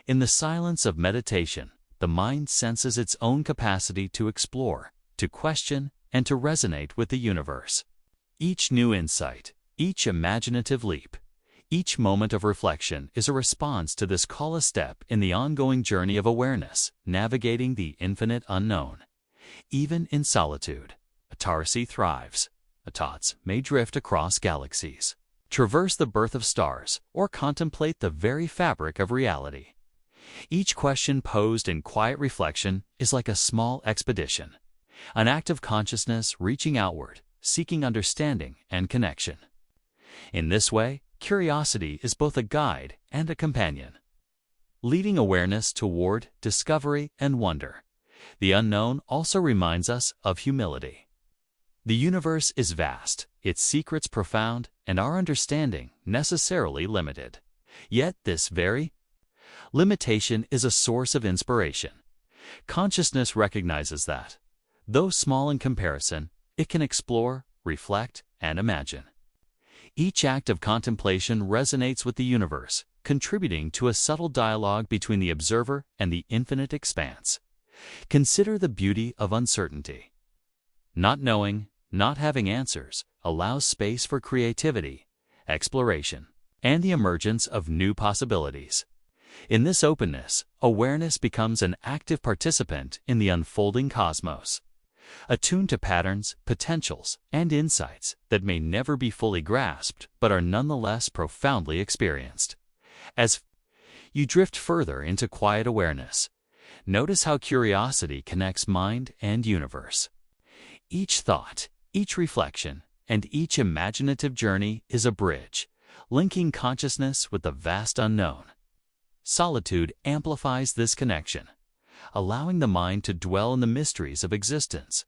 In the silence of meditation, the mind senses its own capacity to explore, to question, and to resonate with the universe. Each new insight, each imaginative leap, each moment of reflection is a response to this call, a step in the ongoing journey of awareness, navigating the infinite unknown. Even in solitude, autarcy thrives. Thoughts may drift across galaxies, traverse the birth of stars, or contemplate the very fabric of reality. Each question posed in quiet reflection is like a small expedition, an act of consciousness reaching outward, seeking understanding and connection. In this way, curiosity is both a guide and a companion, leading awareness toward discovery and wonder. The unknown also reminds us of humility. The universe is vast, its secrets profound, and our understanding necessarily limited. Yet this very limitation is a source of inspiration. Consciousness recognizes that, though small in comparison, it can explore, reflect, and imagine. Each act of contemplation resonates with the universe, contributing to a subtle dialogue between the observer and the infinite expanse. Consider the beauty of uncertainty. Not knowing, not having answers, allows space for creativity, exploration, and the emergence of new possibilities. In this openness, awareness becomes an active participant in the unfolding cosmos, attuned to patterns, potentials, and insights that may never be fully grasped but are nonetheless profoundly experienced. As you drift further into quiet awareness, notice how curiosity connects mind and universe. Each thought, each reflection, and each imaginative journey is a bridge, linking consciousness with the vast unknown. Solitude amplifies this connection, allowing the mind to dwell in the mysteries of existence,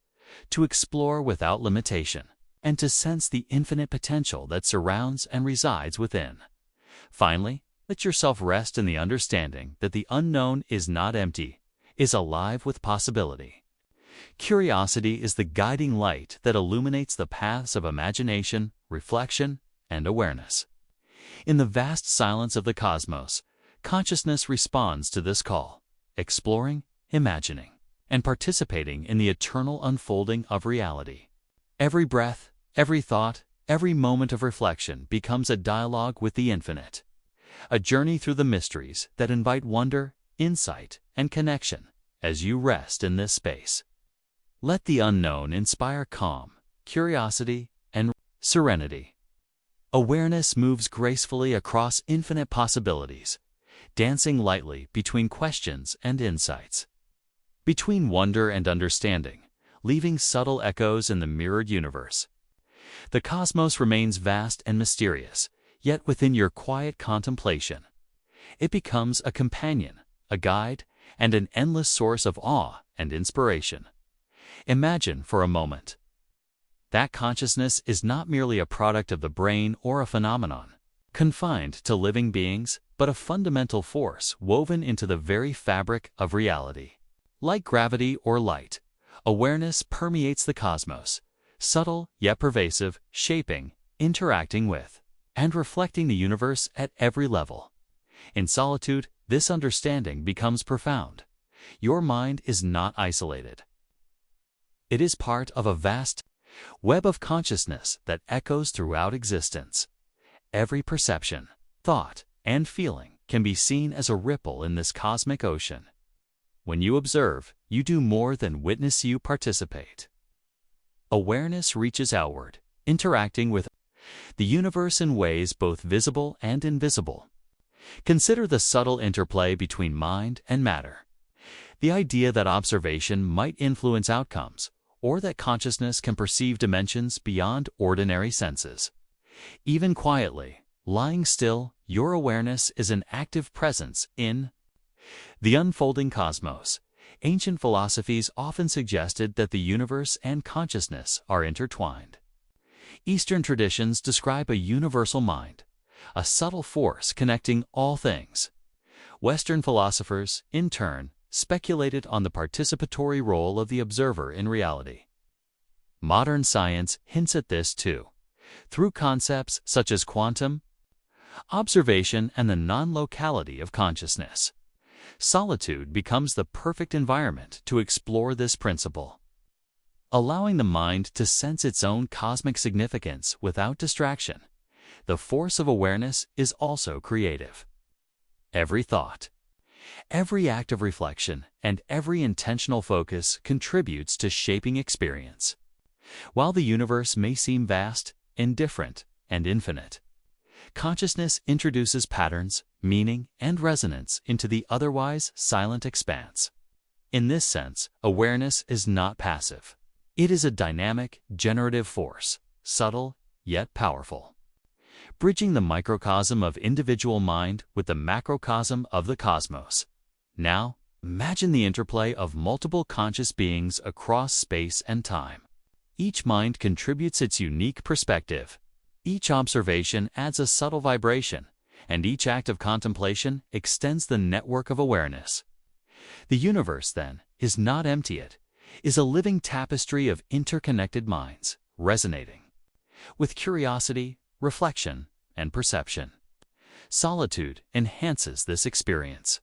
to explore without limitation, and to sense the infinite potential that surrounds and resides within. Finally, let yourself rest in the understanding that the unknown is not empty, is alive with possibility. Curiosity is the guiding light that illuminates the paths of imagination, reflection, and awareness. In the vast silence of the cosmos, consciousness responds to this call, exploring, imagining, and participating in the eternal unfolding of reality. Every breath, every thought, every moment of reflection becomes a dialogue with the infinite, a journey through the mysteries that invite wonder, insight, and connection. As you rest in this space, let the unknown inspire calm, curiosity, and serenity. Awareness moves gracefully across infinite possibilities, dancing lightly between questions and insights, between wonder and understanding, leaving subtle echoes in the mirrored universe. The cosmos remains vast and mysterious, yet within your quiet contemplation, it becomes a companion, a guide, and an endless source of awe and inspiration. Imagine for a moment that consciousness is not merely a product of the brain or a phenomenon confined to living beings, but a fundamental force woven into the very fabric of reality. Like gravity or light, awareness permeates the cosmos, subtle yet pervasive, shaping, interacting with, and reflecting the universe at every level. In solitude, this understanding becomes profound. Your mind is not isolated. It is part of a vast web of consciousness that echoes throughout existence. Every perception, thought, and feeling can be seen as a ripple in this cosmic ocean. When you observe, you do more than witness, you participate. Awareness reaches outward, interacting with the universe in ways both visible and invisible. Consider the subtle interplay between mind and matter. The idea that observation might influence outcomes, or that consciousness can perceive dimensions beyond ordinary senses. Even quietly, lying still, your awareness is an active presence in the unfolding cosmos. Ancient philosophies often suggested that the universe and consciousness are intertwined. Eastern traditions describe a universal mind, a subtle force connecting all things. Western philosophers, in turn, speculated on the participatory role of the observer in reality. Modern science hints at this too, through concepts such as quantum observation and the non-locality of consciousness. Solitude becomes the perfect environment to explore this principle, allowing the mind to sense its own cosmic significance without distraction. The force of awareness is also creative. Every thought, every act of reflection, and every intentional focus contributes to shaping experience. While the universe may seem vast, indifferent, and infinite, consciousness introduces patterns, meaning, and resonance into the otherwise silent expanse. In this sense, awareness is not passive. It is a dynamic, generative force, subtle yet powerful, bridging the microcosm of individual mind with the macrocosm of the cosmos. Now, imagine the interplay of multiple conscious beings across space and time. Each mind contributes its unique perspective. Each observation adds a subtle vibration, and each act of contemplation extends the network of awareness. The universe, then, is not empty. It is a living tapestry of interconnected minds, resonating with curiosity, reflection, and perception. Solitude enhances this experience,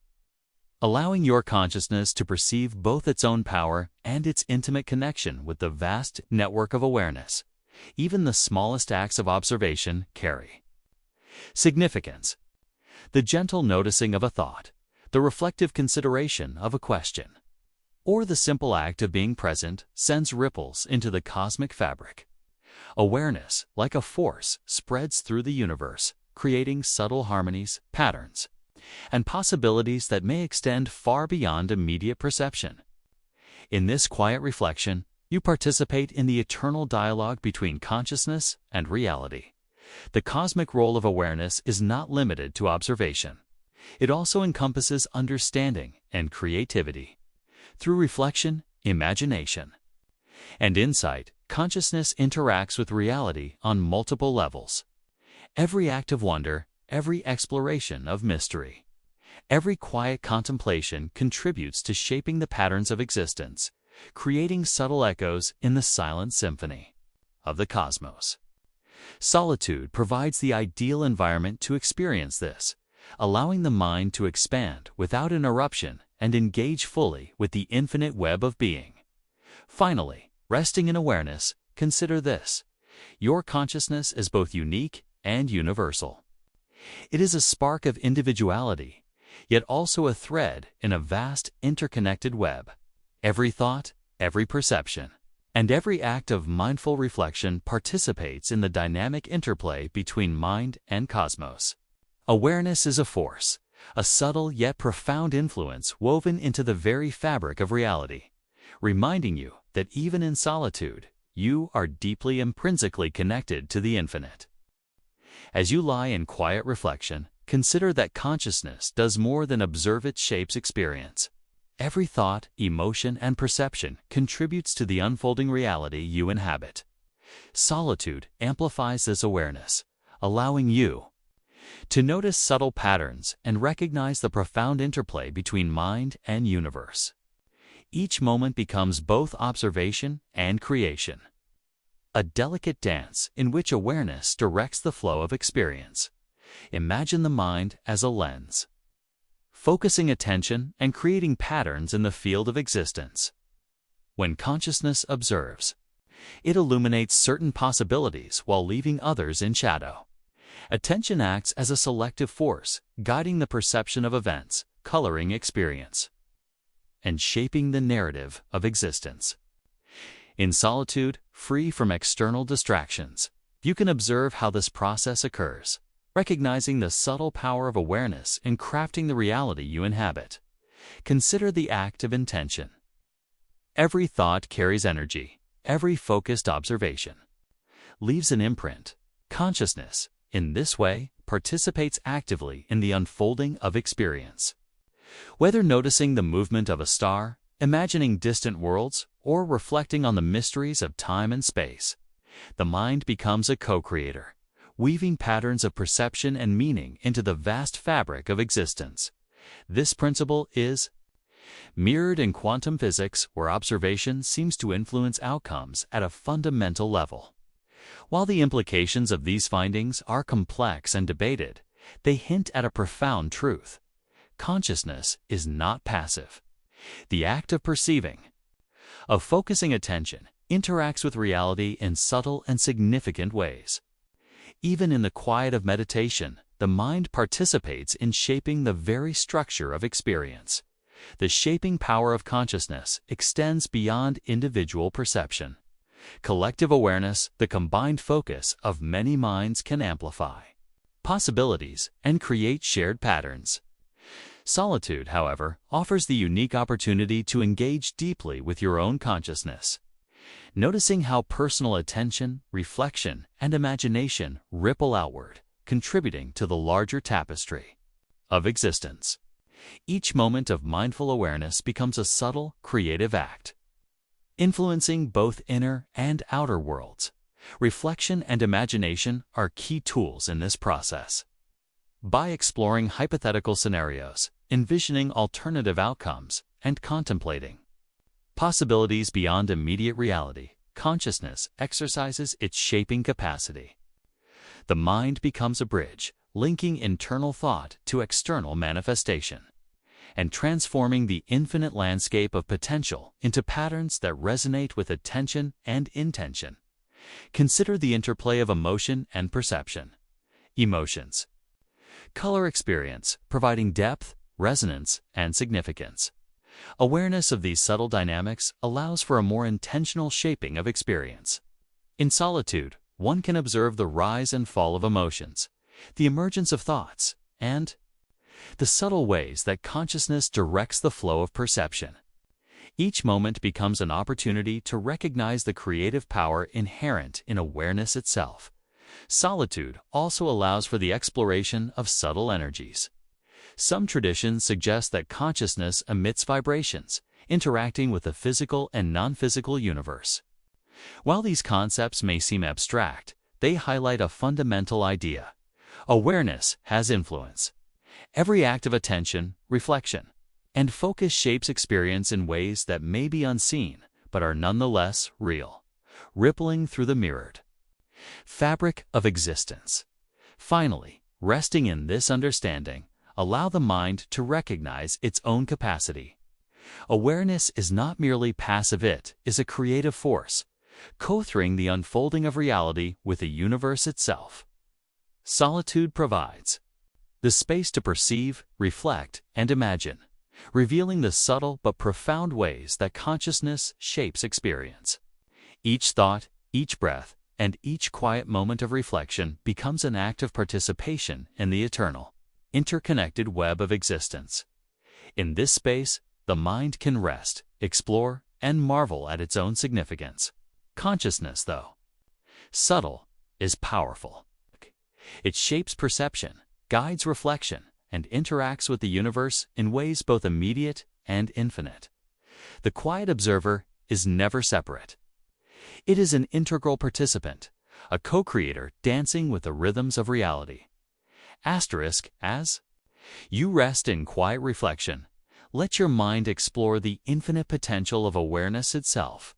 allowing your consciousness to perceive both its own power and its intimate connection with the vast network of awareness. Even the smallest acts of observation carry significance. The gentle noticing of a thought, the reflective consideration of a question, or the simple act of being present sends ripples into the cosmic fabric. Awareness, like a force, spreads through the universe, creating subtle harmonies, patterns, and possibilities that may extend far beyond immediate perception. In this quiet reflection, you participate in the eternal dialogue between consciousness and reality. The cosmic role of awareness is not limited to observation. It also encompasses understanding and creativity. Through reflection, imagination, and insight, consciousness interacts with reality on multiple levels. Every act of wonder, every exploration of mystery, every quiet contemplation contributes to shaping the patterns of existence, creating subtle echoes in the silent symphony of the cosmos. Solitude provides the ideal environment to experience this, allowing the mind to expand without interruption and engage fully with the infinite web of being. Finally, resting in awareness, consider this: your consciousness is both unique and universal. It is a spark of individuality, yet also a thread in a vast interconnected web. Every thought, every perception, and every act of mindful reflection participates in the dynamic interplay between mind and cosmos. Awareness is a force, a subtle yet profound influence woven into the very fabric of reality, reminding you that even in solitude, you are deeply intrinsically connected to the infinite. As you lie in quiet reflection, consider that consciousness does more than observe, it shapes experience. Every thought, emotion, and perception contributes to the unfolding reality you inhabit. Solitude amplifies this awareness, allowing you to notice subtle patterns and recognize the profound interplay between mind and universe. Each moment becomes both observation and creation, a delicate dance in which awareness directs the flow of experience. Imagine the mind as a lens, focusing attention and creating patterns in the field of existence. When consciousness observes, it illuminates certain possibilities while leaving others in shadow. Attention acts as a selective force, guiding the perception of events, coloring experience, and shaping the narrative of existence. In solitude, free from external distractions, you can observe how this process occurs, recognizing the subtle power of awareness in crafting the reality you inhabit. Consider the act of intention. Every thought carries energy. Every focused observation leaves an imprint. Consciousness, in this way, participates actively in the unfolding of experience. Whether noticing the movement of a star, imagining distant worlds, or reflecting on the mysteries of time and space, the mind becomes a co-creator, weaving patterns of perception and meaning into the vast fabric of existence. This principle is mirrored in quantum physics, where observation seems to influence outcomes at a fundamental level. While the implications of these findings are complex and debated, they hint at a profound truth. Consciousness is not passive. The act of perceiving, of focusing attention, interacts with reality in subtle and significant ways. Even in the quiet of meditation, the mind participates in shaping the very structure of experience. The shaping power of consciousness extends beyond individual perception. Collective awareness, the combined focus of many minds, can amplify possibilities and create shared patterns. Solitude, however, offers the unique opportunity to engage deeply with your own consciousness. noticing how personal attention, reflection, and imagination ripple outward, contributing to the larger tapestry of existence. Each moment of mindful awareness becomes a subtle, creative act, influencing both inner and outer worlds. Reflection and imagination are key tools in this process. By exploring hypothetical scenarios, envisioning alternative outcomes, and contemplating possibilities beyond immediate reality, consciousness exercises its shaping capacity. The mind becomes a bridge, linking internal thought to external manifestation, and transforming the infinite landscape of potential into patterns that resonate with attention and intention. Consider the interplay of emotion and perception. Emotions. Color experience, providing depth, resonance, and significance. Awareness of these subtle dynamics allows for a more intentional shaping of experience. In solitude, one can observe the rise and fall of emotions, the emergence of thoughts, and the subtle ways that consciousness directs the flow of perception. Each moment becomes an opportunity to recognize the creative power inherent in awareness itself. Solitude also allows for the exploration of subtle energies. Some traditions suggest that consciousness emits vibrations, interacting with the physical and non-physical universe. While these concepts may seem abstract, they highlight a fundamental idea. Awareness has influence. Every act of attention, reflection, and focus shapes experience in ways that may be unseen, but are nonetheless real, rippling through the mirrored fabric of existence. Finally, resting in this understanding, allow the mind to recognize its own capacity. Awareness is not merely passive, it is a creative force, co-authoring the unfolding of reality with the universe itself. Solitude provides the space to perceive, reflect, and imagine, revealing the subtle but profound ways that consciousness shapes experience. Each thought, each breath, and each quiet moment of reflection becomes an act of participation in the eternal, interconnected web of existence. In this space, the mind can rest, explore, and marvel at its own significance. Consciousness, though subtle, is powerful. It shapes perception, guides reflection, and interacts with the universe in ways both immediate and infinite. The quiet observer is never separate. It is an integral participant, a co-creator dancing with the rhythms of reality. As you rest in quiet reflection, let your mind explore the infinite potential of awareness itself.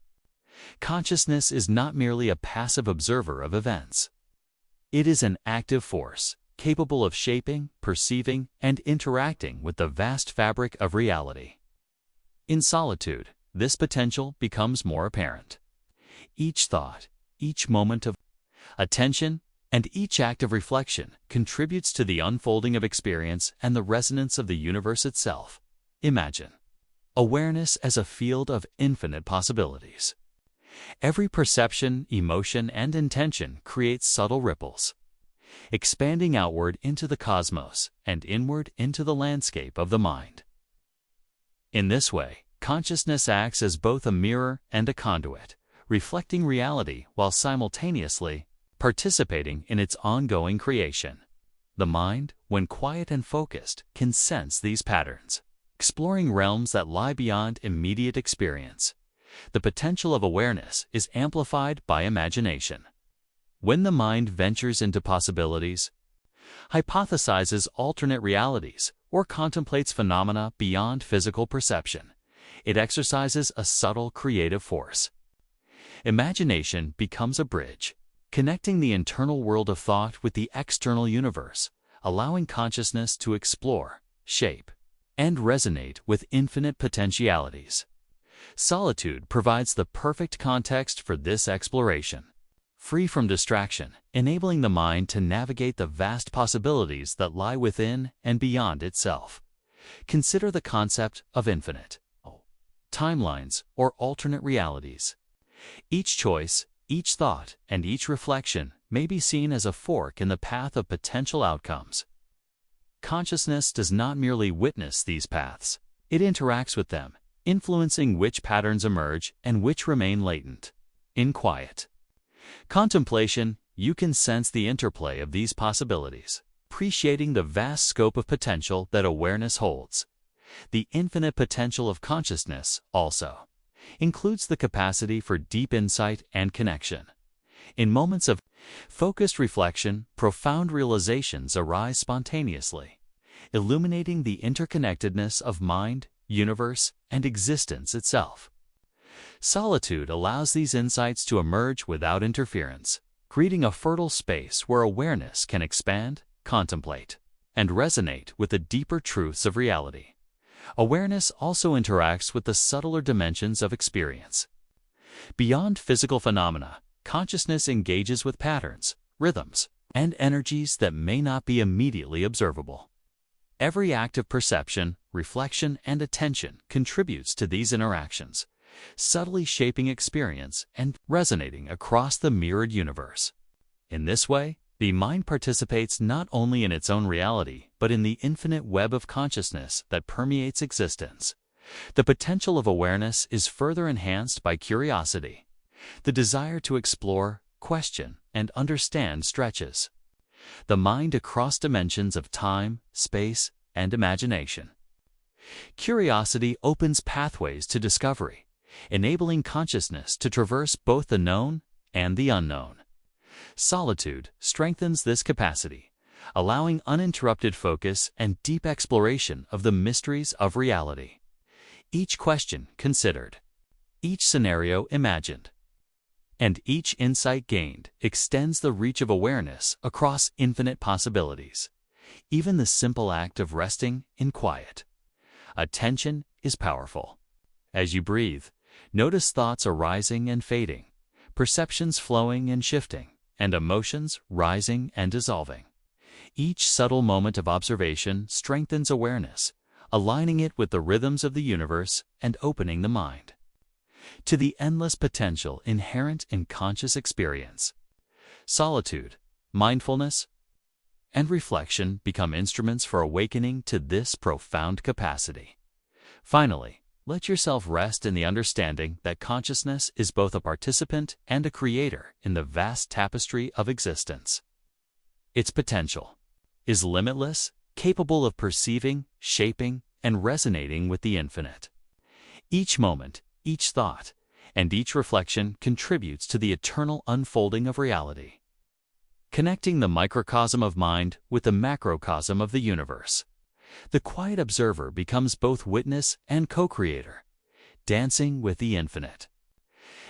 Consciousness is not merely a passive observer of events. It is an active force, capable of shaping, perceiving, and interacting with the vast fabric of reality. In solitude, this potential becomes more apparent. Each thought, each moment of attention, and each act of reflection contributes to the unfolding of experience and the resonance of the universe itself. Imagine awareness as a field of infinite possibilities. Every perception, emotion, and intention creates subtle ripples, expanding outward into the cosmos and inward into the landscape of the mind. In this way, consciousness acts as both a mirror and a conduit, reflecting reality while simultaneously participating in its ongoing creation. The mind, when quiet and focused, can sense these patterns, exploring realms that lie beyond immediate experience. The potential of awareness is amplified by imagination. When the mind ventures into possibilities, hypothesizes alternate realities, or contemplates phenomena beyond physical perception, it exercises a subtle creative force. Imagination becomes a bridge, connecting the internal world of thought with the external universe, allowing consciousness to explore, shape, and resonate with infinite potentialities. Solitude provides the perfect context for this exploration, free from distraction, enabling the mind to navigate the vast possibilities that lie within and beyond itself. Consider the concept of infinite timelines or alternate realities. Each choice, each thought, and each reflection may be seen as a fork in the path of potential outcomes. Consciousness does not merely witness these paths, it interacts with them, influencing which patterns emerge and which remain latent. in quiet. Contemplation, you can sense the interplay of these possibilities, appreciating the vast scope of potential that awareness holds. The infinite potential of consciousness, also, includes the capacity for deep insight and connection. In moments of focused reflection, profound realizations arise spontaneously, illuminating the interconnectedness of mind, universe, and existence itself. Solitude allows these insights to emerge without interference, creating a fertile space where awareness can expand, contemplate, and resonate with the deeper truths of reality. Awareness also interacts with the subtler dimensions of experience. Beyond physical phenomena, consciousness engages with patterns, rhythms, and energies that may not be immediately observable. Every act of perception, reflection, and attention contributes to these interactions, subtly shaping experience and resonating across the mirrored universe. In this way, the mind participates not only in its own reality, but in the infinite web of consciousness that permeates existence. The potential of awareness is further enhanced by curiosity. The desire to explore, question, and understand stretches the mind across dimensions of time, space, and imagination. Curiosity opens pathways to discovery, enabling consciousness to traverse both the known and the unknown. Solitude strengthens this capacity, allowing uninterrupted focus and deep exploration of the mysteries of reality. Each question considered, each scenario imagined, and each insight gained extends the reach of awareness across infinite possibilities. Even the simple act of resting in quiet attention is powerful. As you breathe, notice thoughts arising and fading, perceptions flowing and shifting, and emotions rising and dissolving. Each subtle moment of observation strengthens awareness, aligning it with the rhythms of the universe and opening the mind to the endless potential inherent in conscious experience. Solitude, mindfulness, and reflection become instruments for awakening to this profound capacity. Finally, let yourself rest in the understanding that consciousness is both a participant and a creator in the vast tapestry of existence. Its potential is limitless, capable of perceiving, shaping, and resonating with the infinite. Each moment, each thought, and each reflection contributes to the eternal unfolding of reality, connecting the microcosm of mind with the macrocosm of the universe. The quiet observer becomes both witness and co-creator, dancing with the infinite,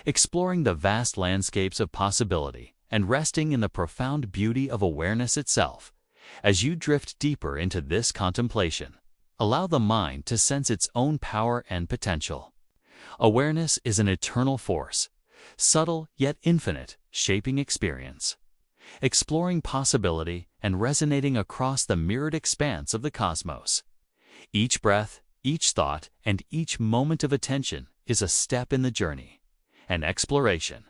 exploring the vast landscapes of possibility and resting in the profound beauty of awareness itself. As you drift deeper into this contemplation, allow the mind to sense its own power and potential. Awareness is an eternal force, subtle yet infinite, shaping experience, exploring possibility and resonating across the mirrored expanse of the cosmos. Each breath, each thought, and each moment of attention is a step in the journey, an exploration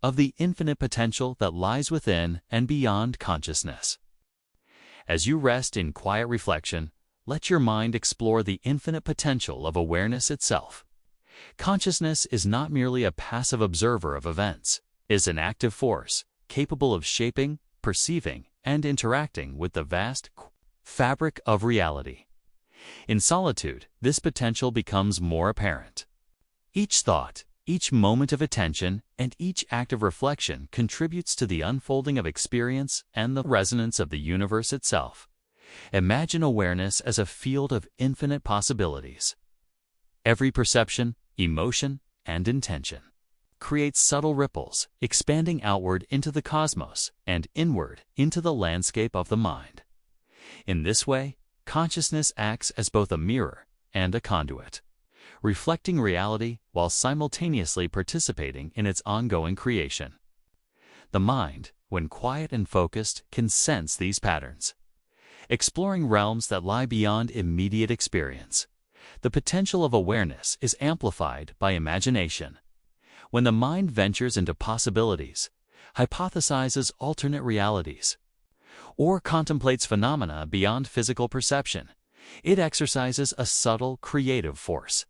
of the infinite potential that lies within and beyond consciousness. As you rest in quiet reflection, let your mind explore the infinite potential of awareness itself. Consciousness is not merely a passive observer of events, it is an active force, capable of shaping, perceiving, and interacting with the vast fabric of reality. In solitude, this potential becomes more apparent. Each thought, each moment of attention, and each act of reflection contributes to the unfolding of experience and the resonance of the universe itself. Imagine awareness as a field of infinite possibilities. Every perception, emotion, and intention creates subtle ripples, expanding outward into the cosmos and inward into the landscape of the mind. In this way, consciousness acts as both a mirror and a conduit, reflecting reality while simultaneously participating in its ongoing creation. The mind, when quiet and focused, can sense these patterns, exploring realms that lie beyond immediate experience. The potential of awareness is amplified by imagination. When the mind ventures into possibilities, hypothesizes alternate realities, or contemplates phenomena beyond physical perception, it exercises a subtle, creative force.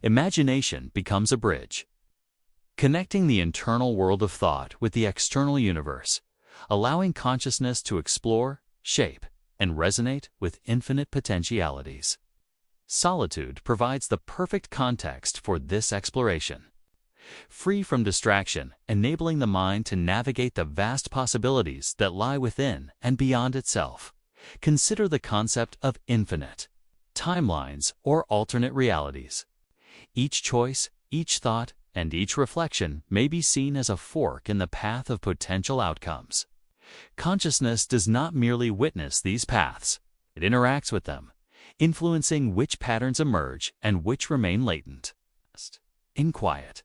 Imagination becomes a bridge, connecting the internal world of thought with the external universe, allowing consciousness to explore, shape, and resonate with infinite potentialities. Solitude provides the perfect context for this exploration. Free from distraction, enabling the mind to navigate the vast possibilities that lie within and beyond itself. Consider the concept of infinite timelines or alternate realities. Each choice, each thought, and each reflection may be seen as a fork in the path of potential outcomes. Consciousness does not merely witness these paths, it interacts with them, influencing which patterns emerge and which remain latent. In quiet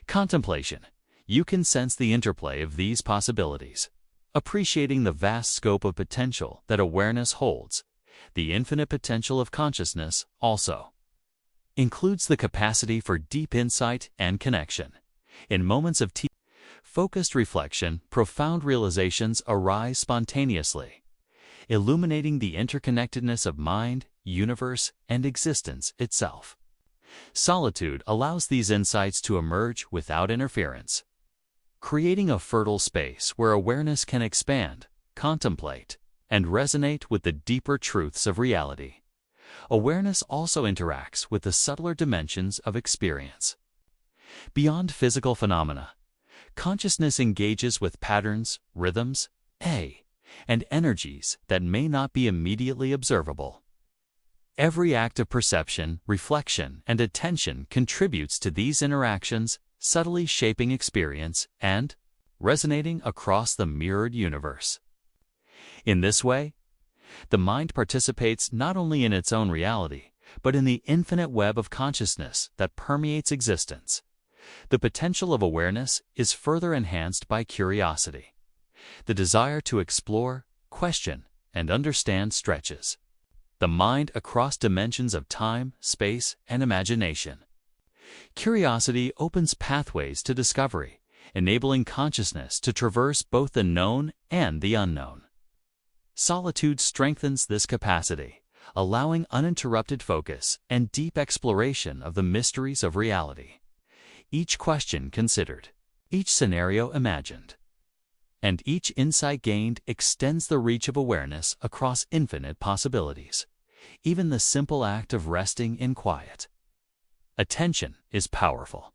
contemplation, you can sense the interplay of these possibilities. Appreciating the vast scope of potential that awareness holds, the infinite potential of consciousness also includes the capacity for deep insight and connection. In moments of focused reflection, profound realizations arise spontaneously, illuminating the interconnectedness of mind, universe, and existence itself. Solitude allows these insights to emerge without interference, creating a fertile space where awareness can expand, contemplate, and resonate with the deeper truths of reality. Awareness also interacts with the subtler dimensions of experience. Beyond physical phenomena, consciousness engages with patterns, rhythms, and energies that may not be immediately observable. Every act of perception, reflection, and attention contributes to these interactions, subtly shaping experience and resonating across the mirrored universe. In this way, the mind participates not only in its own reality, but in the infinite web of consciousness that permeates existence. The potential of awareness is further enhanced by curiosity. The desire to explore, question, and understand stretches the mind across dimensions of time, space, and imagination. Curiosity opens pathways to discovery, enabling consciousness to traverse both the known and the unknown. Solitude strengthens this capacity, allowing uninterrupted focus and deep exploration of the mysteries of reality. Each question considered, each scenario imagined, and each insight gained extends the reach of awareness across infinite possibilities. Even the simple act of resting in quiet attention is powerful.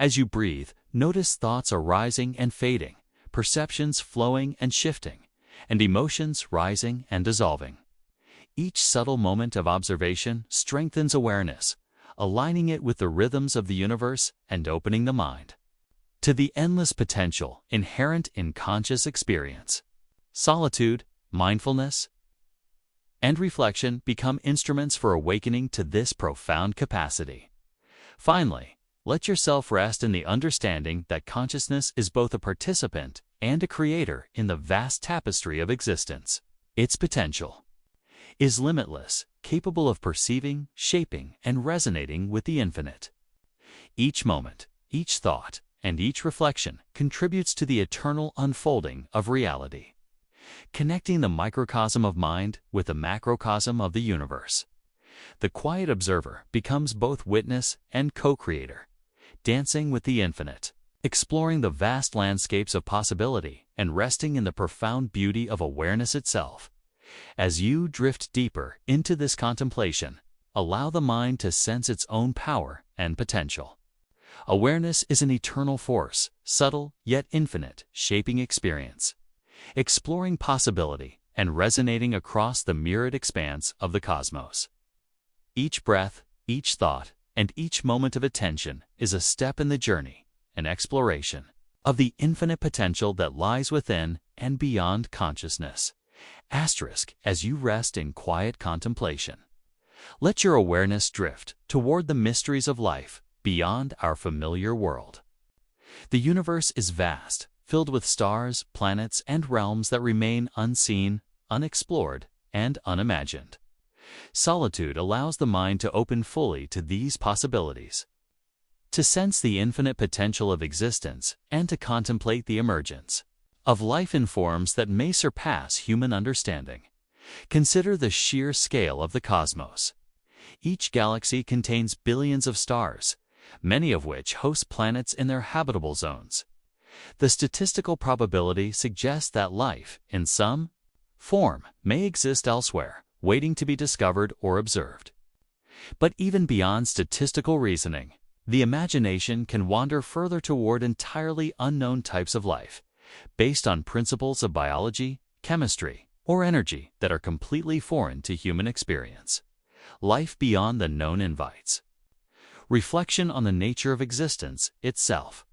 As you breathe, notice thoughts arising and fading, perceptions flowing and shifting, and emotions rising and dissolving. Each subtle moment of observation strengthens awareness, aligning it with the rhythms of the universe and opening the mind to the endless potential inherent in conscious experience. Solitude, mindfulness, and reflection become instruments for awakening to this profound capacity. Finally, let yourself rest in the understanding that consciousness is both a participant and a creator in the vast tapestry of existence. Its potential is limitless, capable of perceiving, shaping, and resonating with the infinite. Each moment, each thought, and each reflection contributes to the eternal unfolding of reality, connecting the microcosm of mind with the macrocosm of the universe. The quiet observer becomes both witness and co-creator, dancing with the infinite, exploring the vast landscapes of possibility and resting in the profound beauty of awareness itself. As you drift deeper into this contemplation, allow the mind to sense its own power and potential. Awareness is an eternal force, subtle yet infinite, shaping experience, exploring possibility and resonating across the mirrored expanse of the cosmos. Each breath, each thought, and each moment of attention is a step in the journey, an exploration of the infinite potential that lies within and beyond consciousness. As you rest in quiet contemplation, let your awareness drift toward the mysteries of life beyond our familiar world. The universe is vast, filled with stars, planets, and realms that remain unseen, unexplored, and unimagined. Solitude allows the mind to open fully to these possibilities, to sense the infinite potential of existence, and to contemplate the emergence of life in forms that may surpass human understanding. Consider the sheer scale of the cosmos. Each galaxy contains billions of stars, many of which host planets in their habitable zones. The statistical probability suggests that life, in some form, may exist elsewhere, waiting to be discovered or observed. But even beyond statistical reasoning, the imagination can wander further toward entirely unknown types of life, based on principles of biology, chemistry, or energy that are completely foreign to human experience. Life beyond the known invites reflection on the nature of existence itself.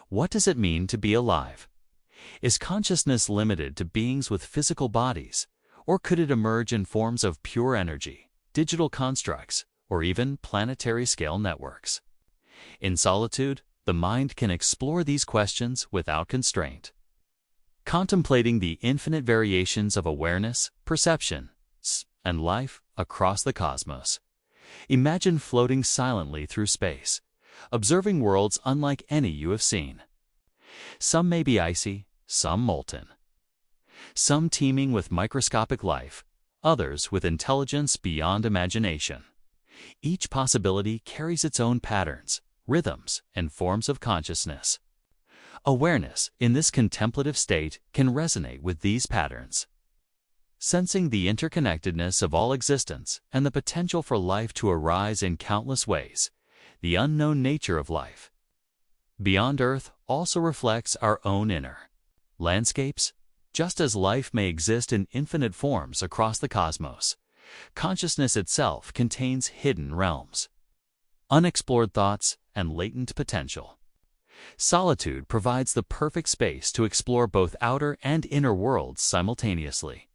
What does it mean to be alive? Is consciousness limited to beings with physical bodies, or could it emerge in forms of pure energy, digital constructs, or even planetary-scale networks? In solitude, the mind can explore these questions without constraint. Contemplating the infinite variations of awareness, perception, and life across the cosmos. Imagine floating silently through space, observing worlds unlike any you have seen. Some may be icy, some molten. Some teeming with microscopic life, others with intelligence beyond imagination. Each possibility carries its own patterns, rhythms, and forms of consciousness. Awareness in this contemplative state can resonate with these patterns, sensing the interconnectedness of all existence and the potential for life to arise in countless ways. The unknown nature of life beyond Earth also reflects our own inner landscapes. Just as life may exist in infinite forms across the cosmos, consciousness itself contains hidden realms, unexplored thoughts, and latent potential. Solitude provides the perfect space to explore both outer and inner worlds simultaneously.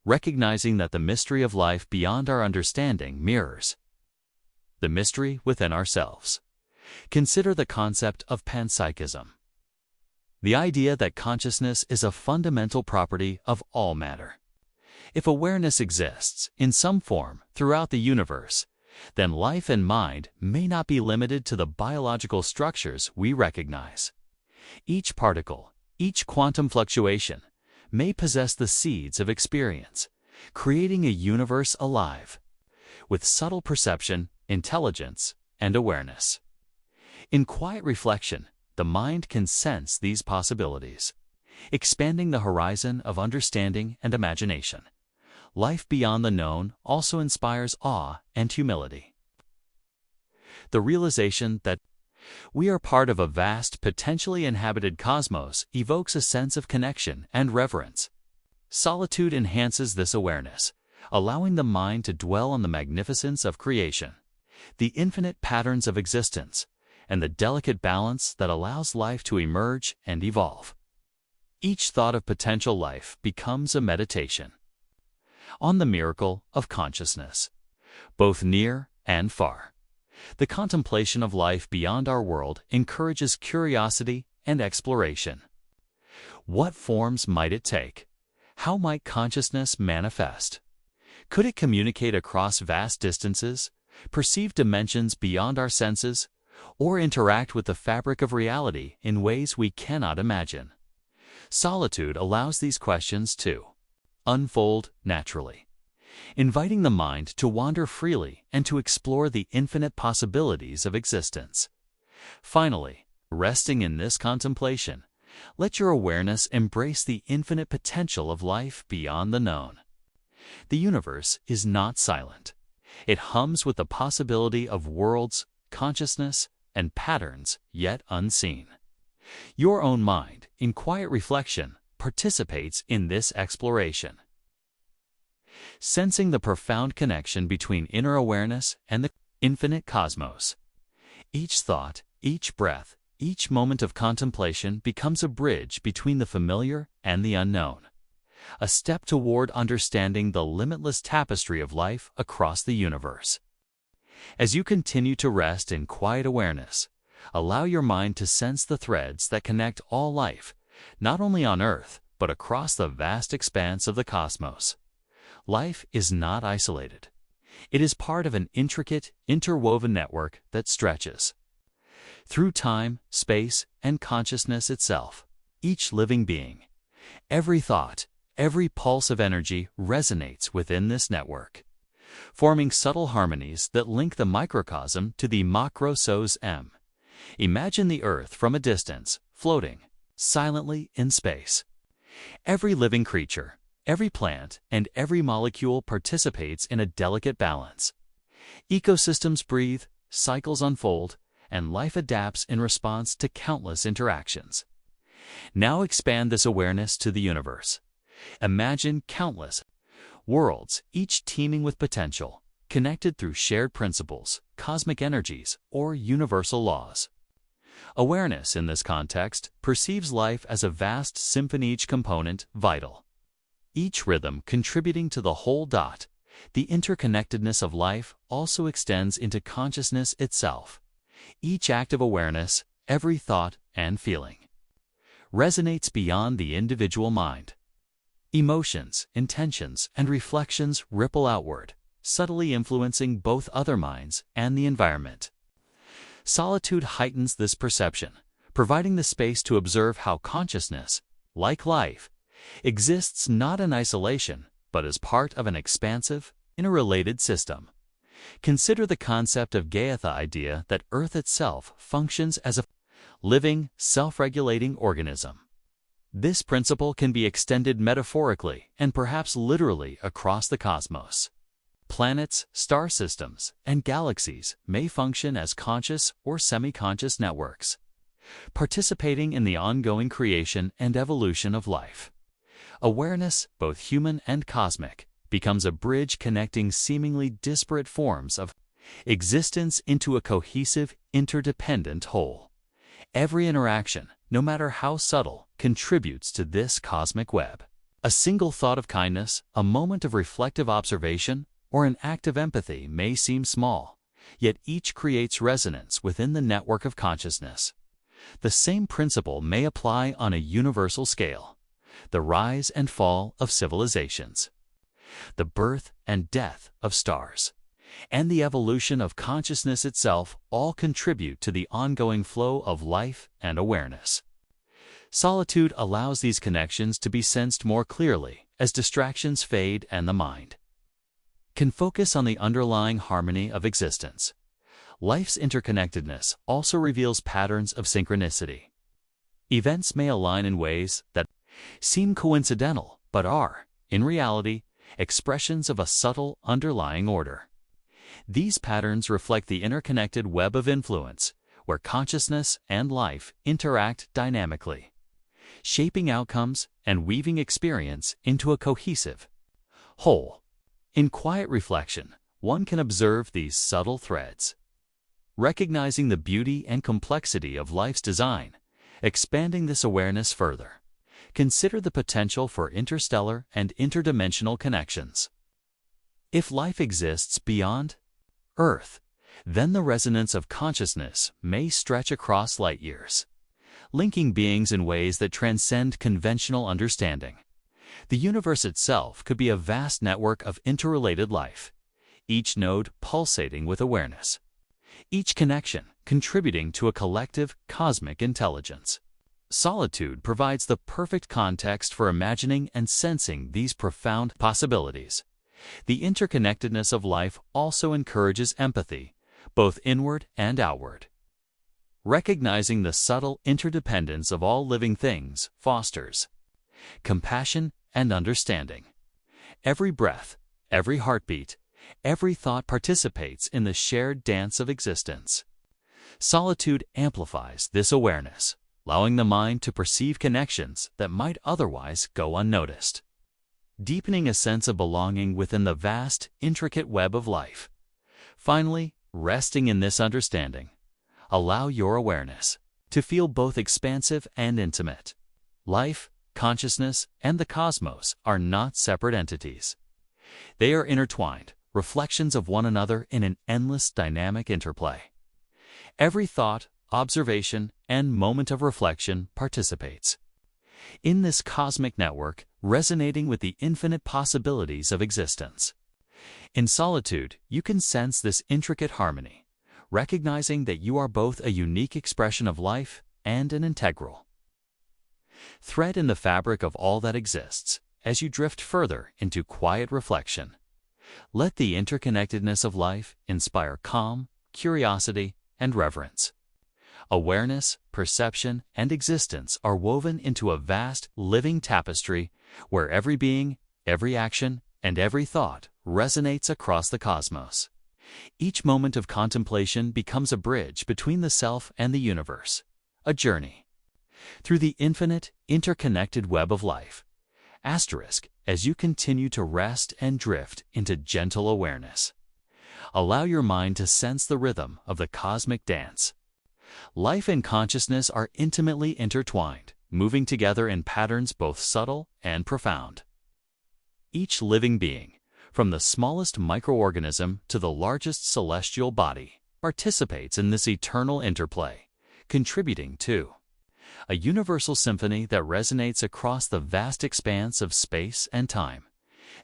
Recognizing that the mystery of life beyond our understanding mirrors the mystery within ourselves. Consider the concept of panpsychism, the idea that consciousness is a fundamental property of all matter. If awareness exists in some form throughout the universe, then life and mind may not be limited to the biological structures we recognize. Each particle, each quantum fluctuation, may possess the seeds of experience, creating a universe alive with subtle perception, intelligence, and awareness. In quiet reflection, the mind can sense these possibilities, expanding the horizon of understanding and imagination. Life beyond the known also inspires awe and humility. The realization that we are part of a vast, potentially inhabited cosmos evokes a sense of connection and reverence. Solitude enhances this awareness, allowing the mind to dwell on the magnificence of creation, the infinite patterns of existence, and the delicate balance that allows life to emerge and evolve. Each thought of potential life becomes a meditation on the miracle of consciousness, both near and far. The contemplation of life beyond our world encourages curiosity and exploration. What forms might it take? How might consciousness manifest? Could it communicate across vast distances, perceive dimensions beyond our senses, or interact with the fabric of reality in ways we cannot imagine? Solitude allows these questions to unfold naturally, inviting the mind to wander freely and to explore the infinite possibilities of existence. Finally, resting in this contemplation, let your awareness embrace the infinite potential of life beyond the known. The universe is not silent. It hums with the possibility of worlds, consciousness, and patterns yet unseen. Your own mind, in quiet reflection, participates in this exploration, sensing the profound connection between inner awareness and the infinite cosmos. Each thought, each breath, each moment of contemplation becomes a bridge between the familiar and the unknown, a step toward understanding the limitless tapestry of life across the universe. As you continue to rest in quiet awareness, allow your mind to sense the threads that connect all life, not only on Earth, but across the vast expanse of the cosmos. Life is not isolated. It is part of an intricate, interwoven network that stretches through time, space, and consciousness itself. Each living being, every thought, every pulse of energy resonates within this network, forming subtle harmonies that link the microcosm to the macrocosm. Imagine the Earth from a distance, floating silently in space. Every living creature, every plant, and every molecule participates in a delicate balance. Ecosystems breathe, cycles unfold, and life adapts in response to countless interactions. Now expand this awareness to the universe. Imagine countless worlds, each teeming with potential, connected through shared principles, cosmic energies, or universal laws. Awareness in this context perceives life as a vast symphony, each component vital, each rhythm contributing to the whole. The interconnectedness of life also extends into consciousness itself. Each act of awareness, every thought and feeling, resonates beyond the individual mind. Emotions, intentions, and reflections ripple outward, subtly influencing both other minds and the environment. Solitude heightens this perception, providing the space to observe how consciousness, like life, exists not in isolation, but as part of an expansive, interrelated system. Consider the concept of Gaia, idea that Earth itself functions as a living, self-regulating organism. This principle can be extended metaphorically and perhaps literally across the cosmos. Planets, star systems, and galaxies may function as conscious or semi-conscious networks, participating in the ongoing creation and evolution of life. Awareness, both human and cosmic, becomes a bridge connecting seemingly disparate forms of existence into a cohesive, interdependent whole. Every interaction, no matter how subtle, contributes to this cosmic web. A single thought of kindness, a moment of reflective observation, or an act of empathy may seem small, yet each creates resonance within the network of consciousness. The same principle may apply on a universal scale. The rise and fall of civilizations, the birth and death of stars, and the evolution of consciousness itself all contribute to the ongoing flow of life and awareness. Solitude allows these connections to be sensed more clearly as distractions fade and the mind can focus on the underlying harmony of existence. Life's interconnectedness also reveals patterns of synchronicity. Events may align in ways that seem coincidental, but are, in reality, expressions of a subtle underlying order. These patterns reflect the interconnected web of influence, where consciousness and life interact dynamically, shaping outcomes and weaving experience into a cohesive whole. In quiet reflection, one can observe these subtle threads, recognizing the beauty and complexity of life's design. Expanding this awareness further, consider the potential for interstellar and interdimensional connections. If life exists beyond Earth, then the resonance of consciousness may stretch across light years, linking beings in ways that transcend conventional understanding. The universe itself could be a vast network of interrelated life, each node pulsating with awareness, each connection contributing to a collective cosmic intelligence. Solitude provides the perfect context for imagining and sensing these profound possibilities. The interconnectedness of life also encourages empathy, both inward and outward. Recognizing the subtle interdependence of all living things fosters compassion and understanding. Every breath, every heartbeat, every thought participates in the shared dance of existence. Solitude amplifies this awareness, allowing the mind to perceive connections that might otherwise go unnoticed, deepening a sense of belonging within the vast, intricate web of life. Finally, resting in this understanding, allow your awareness to feel both expansive and intimate. Life, consciousness, and the cosmos are not separate entities. They are intertwined, reflections of one another in an endless dynamic interplay. Every thought, observation, and moment of reflection participates in this cosmic network, resonating with the infinite possibilities of existence. In solitude, you can sense this intricate harmony, recognizing that you are both a unique expression of life and an integral thread in the fabric of all that exists. As you drift further into quiet reflection, Let the interconnectedness of life inspire calm, curiosity, and reverence. Awareness, perception, and existence are woven into a vast, living tapestry where every being, every action, and every thought resonates across the cosmos. Each moment of contemplation becomes a bridge between the self and the universe, a journey through the infinite, interconnected web of life. As you continue to rest and drift into gentle awareness, allow your mind to sense the rhythm of the cosmic dance. Life and consciousness are intimately intertwined, moving together in patterns both subtle and profound. Each living being, from the smallest microorganism to the largest celestial body, participates in this eternal interplay, contributing to a universal symphony that resonates across the vast expanse of space and time.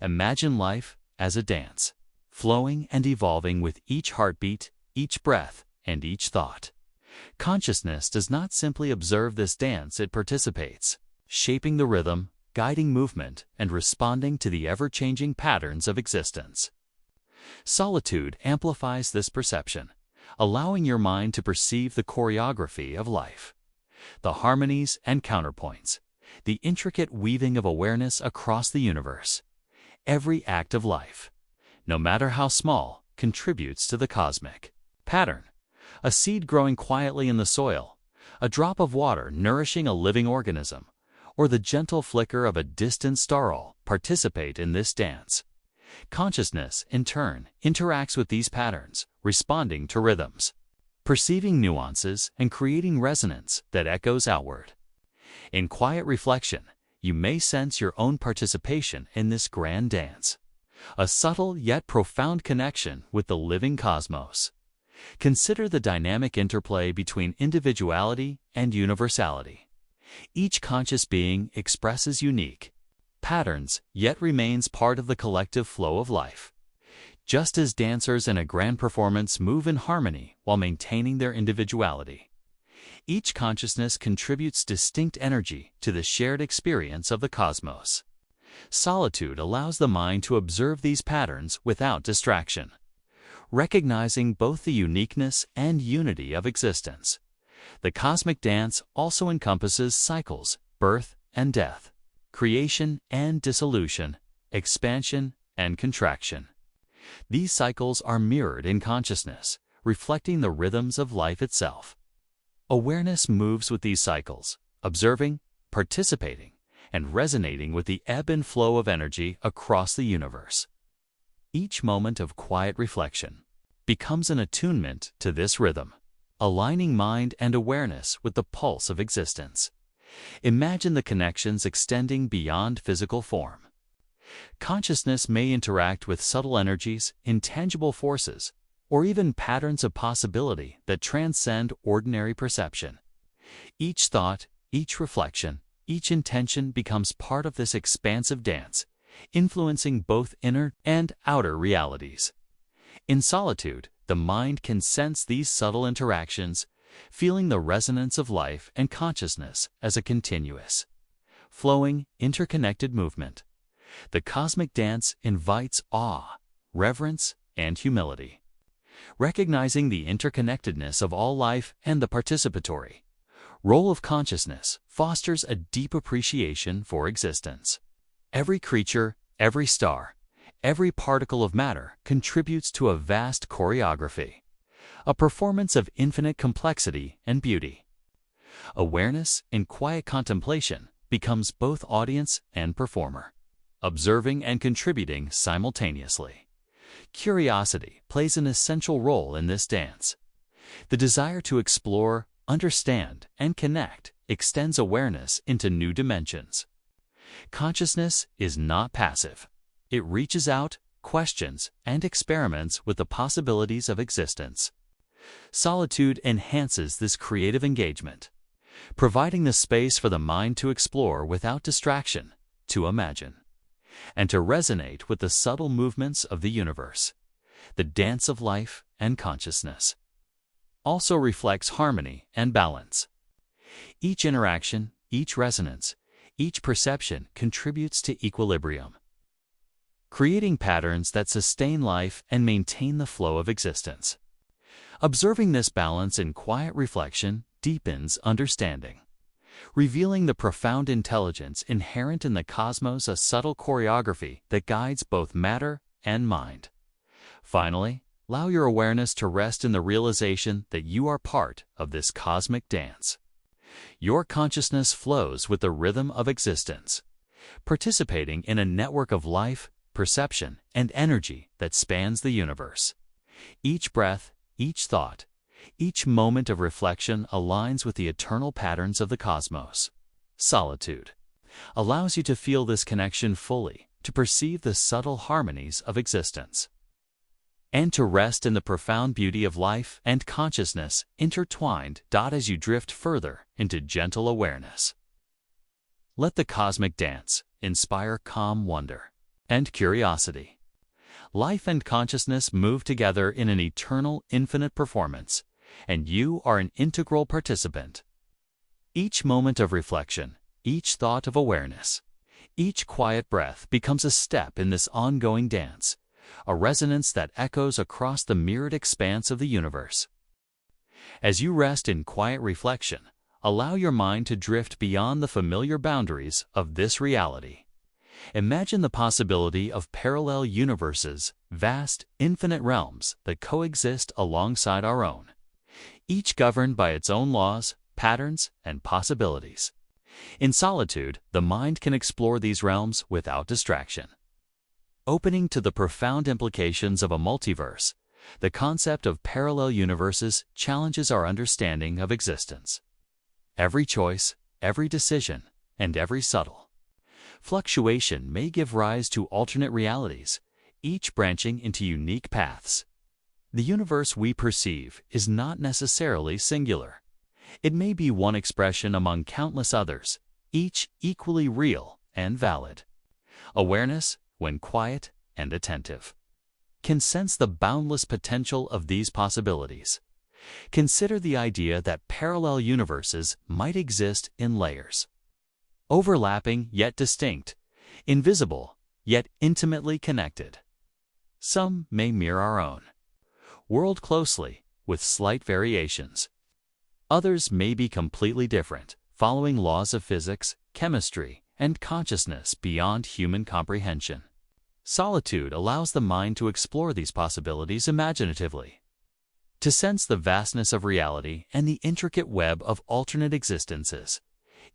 Imagine life as a dance, flowing and evolving with each heartbeat, each breath, and each thought. Consciousness does not simply observe this dance, it participates, shaping the rhythm, guiding movement, and responding to the ever-changing patterns of existence. Solitude amplifies this perception, allowing your mind to perceive the choreography of life, the harmonies and counterpoints, the intricate weaving of awareness across the universe. Every act of life, no matter how small, contributes to the cosmic pattern. A seed growing quietly in the soil, a drop of water nourishing a living organism, or the gentle flicker of a distant star all participate in this dance. Consciousness, in turn, interacts with these patterns, responding to rhythms, perceiving nuances, and creating resonance that echoes outward. In quiet reflection, you may sense your own participation in this grand dance, a subtle yet profound connection with the living cosmos. Consider the dynamic interplay between individuality and universality. Each conscious being expresses unique patterns, yet remains part of the collective flow of life. Just as dancers in a grand performance move in harmony while maintaining their individuality, each consciousness contributes distinct energy to the shared experience of the cosmos. Solitude allows the mind to observe these patterns without distraction, recognizing both the uniqueness and unity of existence. The cosmic dance also encompasses cycles, birth and death, creation and dissolution, expansion and contraction. These cycles are mirrored in consciousness, reflecting the rhythms of life itself. Awareness moves with these cycles, observing, participating, and resonating with the ebb and flow of energy across the universe. Each moment of quiet reflection becomes an attunement to this rhythm, aligning mind and awareness with the pulse of existence. Imagine the connections extending beyond physical form. Consciousness may interact with subtle energies, intangible forces, or even patterns of possibility that transcend ordinary perception. Each thought, each reflection, each intention becomes part of this expansive dance, influencing both inner and outer realities. In solitude, the mind can sense these subtle interactions, feeling the resonance of life and consciousness as a continuous, flowing, interconnected movement. The cosmic dance invites awe, reverence, and humility. Recognizing the interconnectedness of all life and the participatory role of consciousness fosters a deep appreciation for existence. Every creature, every star, every particle of matter contributes to a vast choreography, a performance of infinite complexity and beauty. Awareness, in quiet contemplation, becomes both audience and performer, observing and contributing simultaneously. Curiosity plays an essential role in this dance. The desire to explore, understand, and connect extends awareness into new dimensions. Consciousness is not passive. It reaches out, questions, and experiments with the possibilities of existence. Solitude enhances this creative engagement, providing the space for the mind to explore without distraction, to imagine, and to resonate with the subtle movements of the universe. The dance of life and consciousness also reflects harmony and balance. Each interaction, each resonance, each perception contributes to equilibrium. creating patterns that sustain life and maintain the flow of existence. Observing this balance in quiet reflection deepens understanding, revealing the profound intelligence inherent in the cosmos, a subtle choreography that guides both matter and mind. Finally, allow your awareness to rest in the realization that you are part of this cosmic dance. Your consciousness flows with the rhythm of existence, participating in a network of life, perception, and energy that spans the universe. Each breath, each thought, each moment of reflection aligns with the eternal patterns of the cosmos. Solitude allows you to feel this connection fully, to perceive the subtle harmonies of existence, and to rest in the profound beauty of life and consciousness intertwined. As you drift further into gentle awareness, let the cosmic dance inspire calm wonder and curiosity. Life and consciousness move together in an eternal, infinite performance, and you are an integral participant. Each moment of reflection, each thought of awareness, each quiet breath becomes a step in this ongoing dance, a resonance that echoes across the mirrored expanse of the universe. As you rest in quiet reflection, allow your mind to drift beyond the familiar boundaries of this reality. Imagine the possibility of parallel universes, vast, infinite realms that coexist alongside our own, each governed by its own laws, patterns, and possibilities. In solitude, the mind can explore these realms without distraction, opening to the profound implications of a multiverse. The concept of parallel universes challenges our understanding of existence. Every choice, every decision, and every subtle fluctuation may give rise to alternate realities, each branching into unique paths. The universe we perceive is not necessarily singular. It may be one expression among countless others, each equally real and valid. Awareness, when quiet and attentive, can sense the boundless potential of these possibilities. Consider the idea that parallel universes might exist in layers, overlapping yet distinct, invisible yet intimately connected. Some may mirror our own world closely, with slight variations. Others may be completely different, following laws of physics, chemistry, and consciousness beyond human comprehension. Solitude allows the mind to explore these possibilities imaginatively, to sense the vastness of reality and the intricate web of alternate existences.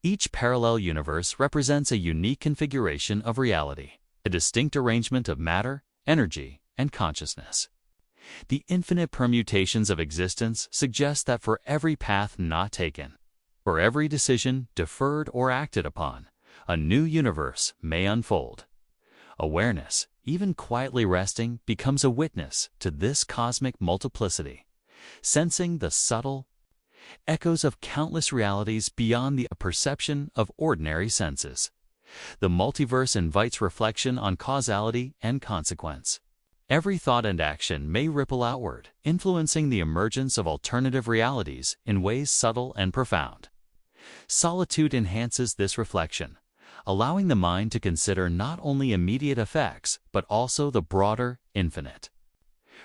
Each parallel universe represents a unique configuration of reality, a distinct arrangement of matter, energy, and consciousness. The infinite permutations of existence suggest that for every path not taken, for every decision deferred or acted upon, a new universe may unfold. Awareness, even quietly resting, becomes a witness to this cosmic multiplicity, sensing the subtle echoes of countless realities beyond the perception of ordinary senses. The multiverse invites reflection on causality and consequence. Every thought and action may ripple outward, influencing the emergence of alternative realities in ways subtle and profound. Solitude enhances this reflection, allowing the mind to consider not only immediate effects, but also the broader, infinite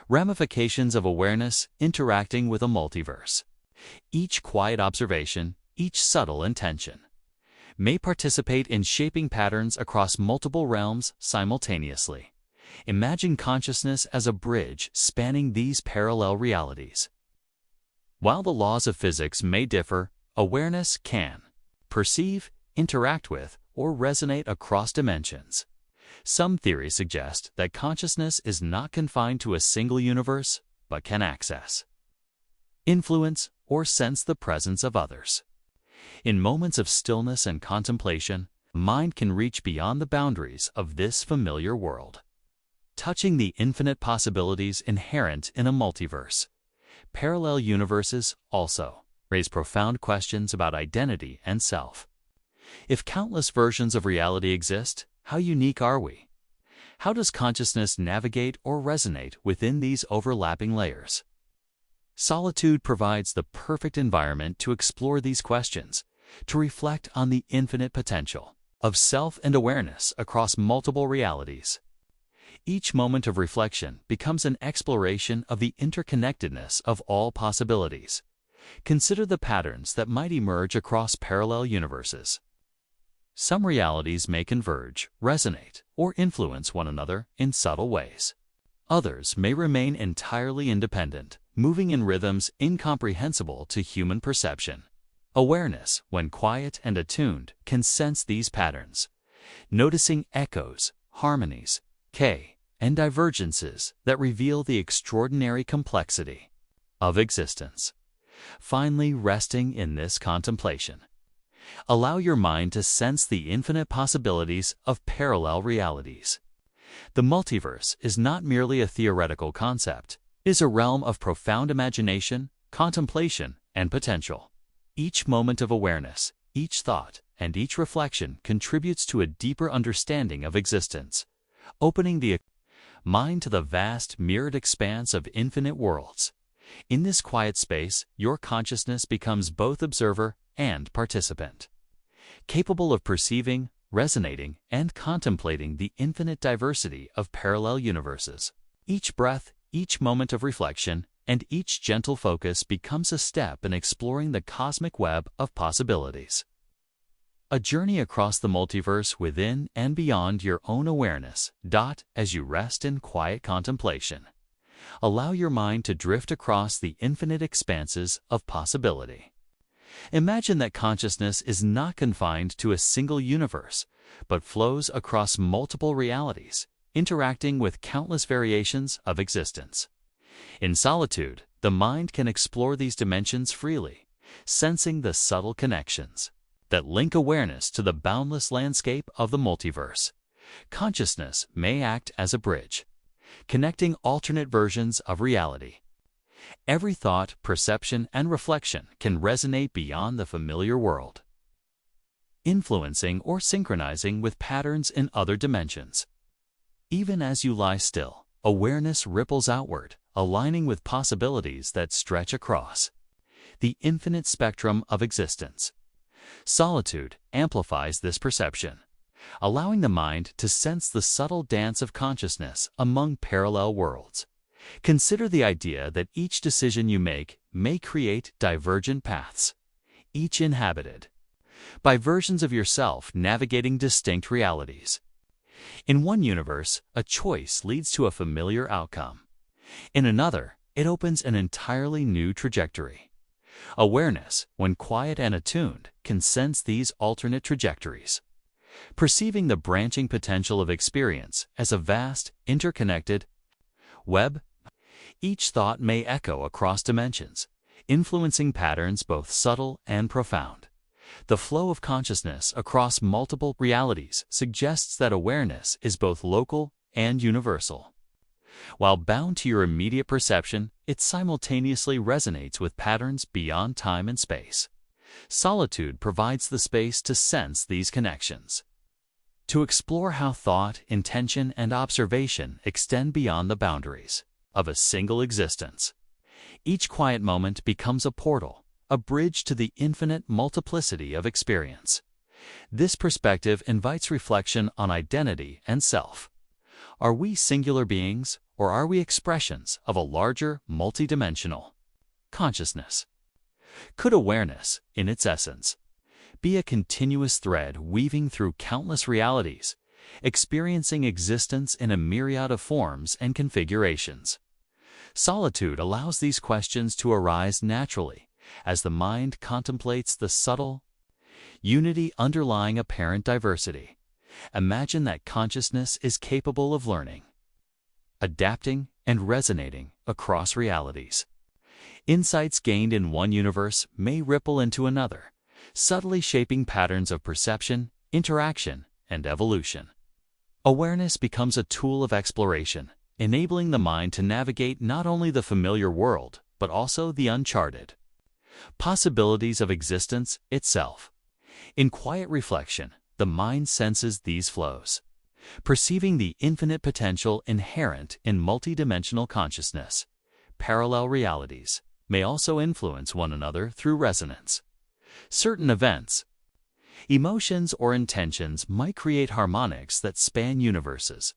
ramifications of awareness interacting with a multiverse. Each quiet observation, each subtle intention, may participate in shaping patterns across multiple realms simultaneously. Imagine consciousness as a bridge spanning these parallel realities. While the laws of physics may differ, awareness can perceive, interact with, or resonate across dimensions. Some theories suggest that consciousness is not confined to a single universe, but can access, influence, or sense the presence of others. In moments of stillness and contemplation, the mind can reach beyond the boundaries of this familiar world, touching the infinite possibilities inherent in a multiverse. Parallel universes also raise profound questions about identity and self. If countless versions of reality exist, how unique are we? How does consciousness navigate or resonate within these overlapping layers? Solitude provides the perfect environment to explore these questions, to reflect on the infinite potential of self and awareness across multiple realities. Each moment of reflection becomes an exploration of the interconnectedness of all possibilities. Consider the patterns that might emerge across parallel universes. Some realities may converge, resonate, or influence one another in subtle ways. Others may remain entirely independent, moving in rhythms incomprehensible to human perception. Awareness, when quiet and attuned, can sense these patterns, noticing echoes, harmonies, and divergences that reveal the extraordinary complexity of existence. Finally, resting in this contemplation, allow your mind to sense the infinite possibilities of parallel realities. The multiverse is not merely a theoretical concept. It is a realm of profound imagination, contemplation, and potential. Each moment of awareness, each thought, and each reflection contributes to a deeper understanding of existence, opening the mind to the vast, mirrored expanse of infinite worlds. In this quiet space, your consciousness becomes both observer and participant, capable of perceiving, resonating, and contemplating the infinite diversity of parallel universes. Each breath, each moment of reflection, and each gentle focus becomes a step in exploring the cosmic web of possibilities. A journey across the multiverse within and beyond your own awareness. As you rest in quiet contemplation, allow your mind to drift across the infinite expanses of possibility. Imagine that consciousness is not confined to a single universe, but flows across multiple realities, interacting with countless variations of existence. In solitude, the mind can explore these dimensions freely, sensing the subtle connections that link awareness to the boundless landscape of the multiverse. Consciousness may act as a bridge, connecting alternate versions of reality. Every thought, perception, and reflection can resonate beyond the familiar world, influencing or synchronizing with patterns in other dimensions. Even as you lie still, awareness ripples outward, aligning with possibilities that stretch across the infinite spectrum of existence. Solitude amplifies this perception, allowing the mind to sense the subtle dance of consciousness among parallel worlds. Consider the idea that each decision you make may create divergent paths, each inhabited by versions of yourself navigating distinct realities. In one universe, a choice leads to a familiar outcome. In another, it opens an entirely new trajectory. Awareness, when quiet and attuned, can sense these alternate trajectories, perceiving the branching potential of experience as a vast, interconnected web. Each thought may echo across dimensions, influencing patterns both subtle and profound. The flow of consciousness across multiple realities suggests that awareness is both local and universal. While bound to your immediate perception, it simultaneously resonates with patterns beyond time and space. Solitude provides the space to sense these connections, to explore how thought, intention, and observation extend beyond the boundaries of a single existence. Each quiet moment becomes a portal, a bridge to the infinite multiplicity of experience. This perspective invites reflection on identity and self. Are we singular beings, or are we expressions of a larger, multidimensional consciousness? Could awareness, in its essence, be a continuous thread weaving through countless realities, experiencing existence in a myriad of forms and configurations? Solitude allows these questions to arise naturally as the mind contemplates the subtle unity underlying apparent diversity. Imagine that consciousness is capable of learning, adapting, and resonating across realities. Insights gained in one universe may ripple into another, subtly shaping patterns of perception, interaction, and evolution. Awareness becomes a tool of exploration, enabling the mind to navigate not only the familiar world, but also the uncharted possibilities of existence itself. In quiet reflection, the mind senses these flows, perceiving the infinite potential inherent in multidimensional consciousness. Parallel realities may also influence one another through resonance. Certain events, emotions, or intentions might create harmonics that span universes,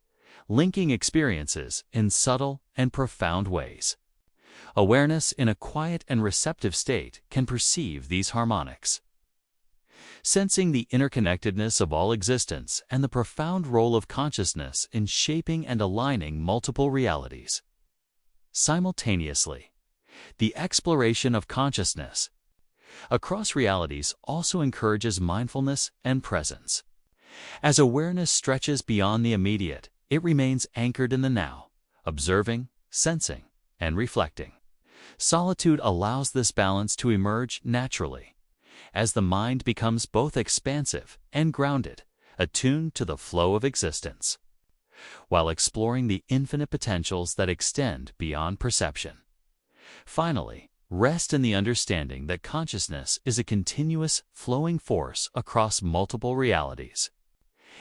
linking experiences in subtle and profound ways. Awareness in a quiet and receptive state can perceive these harmonics, sensing the interconnectedness of all existence and the profound role of consciousness in shaping and aligning multiple realities. Simultaneously, the exploration of consciousness across realities also encourages mindfulness and presence. As awareness stretches beyond the immediate, it remains anchored in the now, observing, sensing, and reflecting. Solitude allows this balance to emerge naturally, as the mind becomes both expansive and grounded, attuned to the flow of existence, while exploring the infinite potentials that extend beyond perception. Finally, rest in the understanding that consciousness is a continuous, flowing force across multiple realities.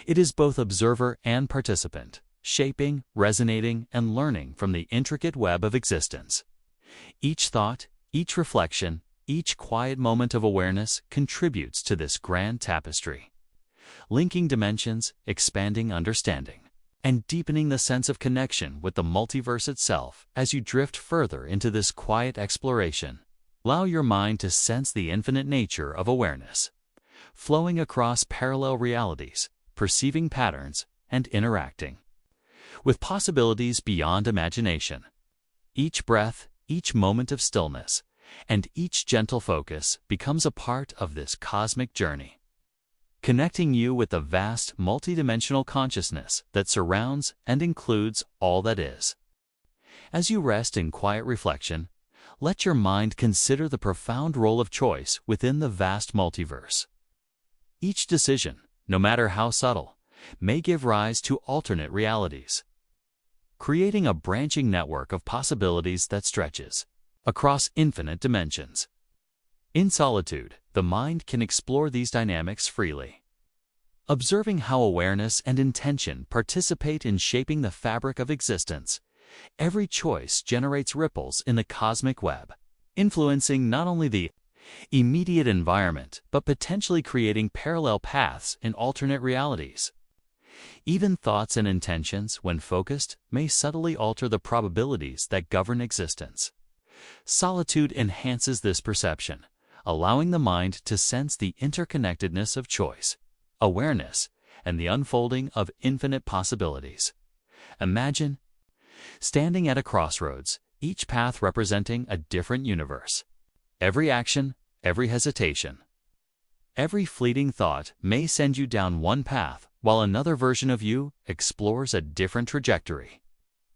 It is both observer and participant, shaping, resonating, and learning from the intricate web of existence. Each thought, each reflection, each quiet moment of awareness contributes to this grand tapestry, linking dimensions, expanding understanding, and deepening the sense of connection with the multiverse itself. As you drift further into this quiet exploration, allow your mind to sense the infinite nature of awareness, flowing across parallel realities, perceiving patterns, and interacting with possibilities beyond imagination. Each breath, each moment of stillness, and each gentle focus becomes a part of this cosmic journey, connecting you with the vast, multidimensional consciousness that surrounds and includes all that is. As you rest in quiet reflection, let your mind consider the profound role of choice within the vast multiverse. Each decision, no matter how subtle, may give rise to alternate realities, creating a branching network of possibilities that stretches across infinite dimensions. In solitude, the mind can explore these dynamics freely, observing how awareness and intention participate in shaping the fabric of existence. Every choice generates ripples in the cosmic web, influencing not only the immediate environment, but potentially creating parallel paths in alternate realities. Even thoughts and intentions, when focused, may subtly alter the probabilities that govern existence. Solitude enhances this perception, allowing the mind to sense the interconnectedness of choice, awareness, and the unfolding of infinite possibilities. Imagine standing at a crossroads, each path representing a different universe. Every action, every hesitation, every fleeting thought may send you down one path, while another version of you explores a different trajectory.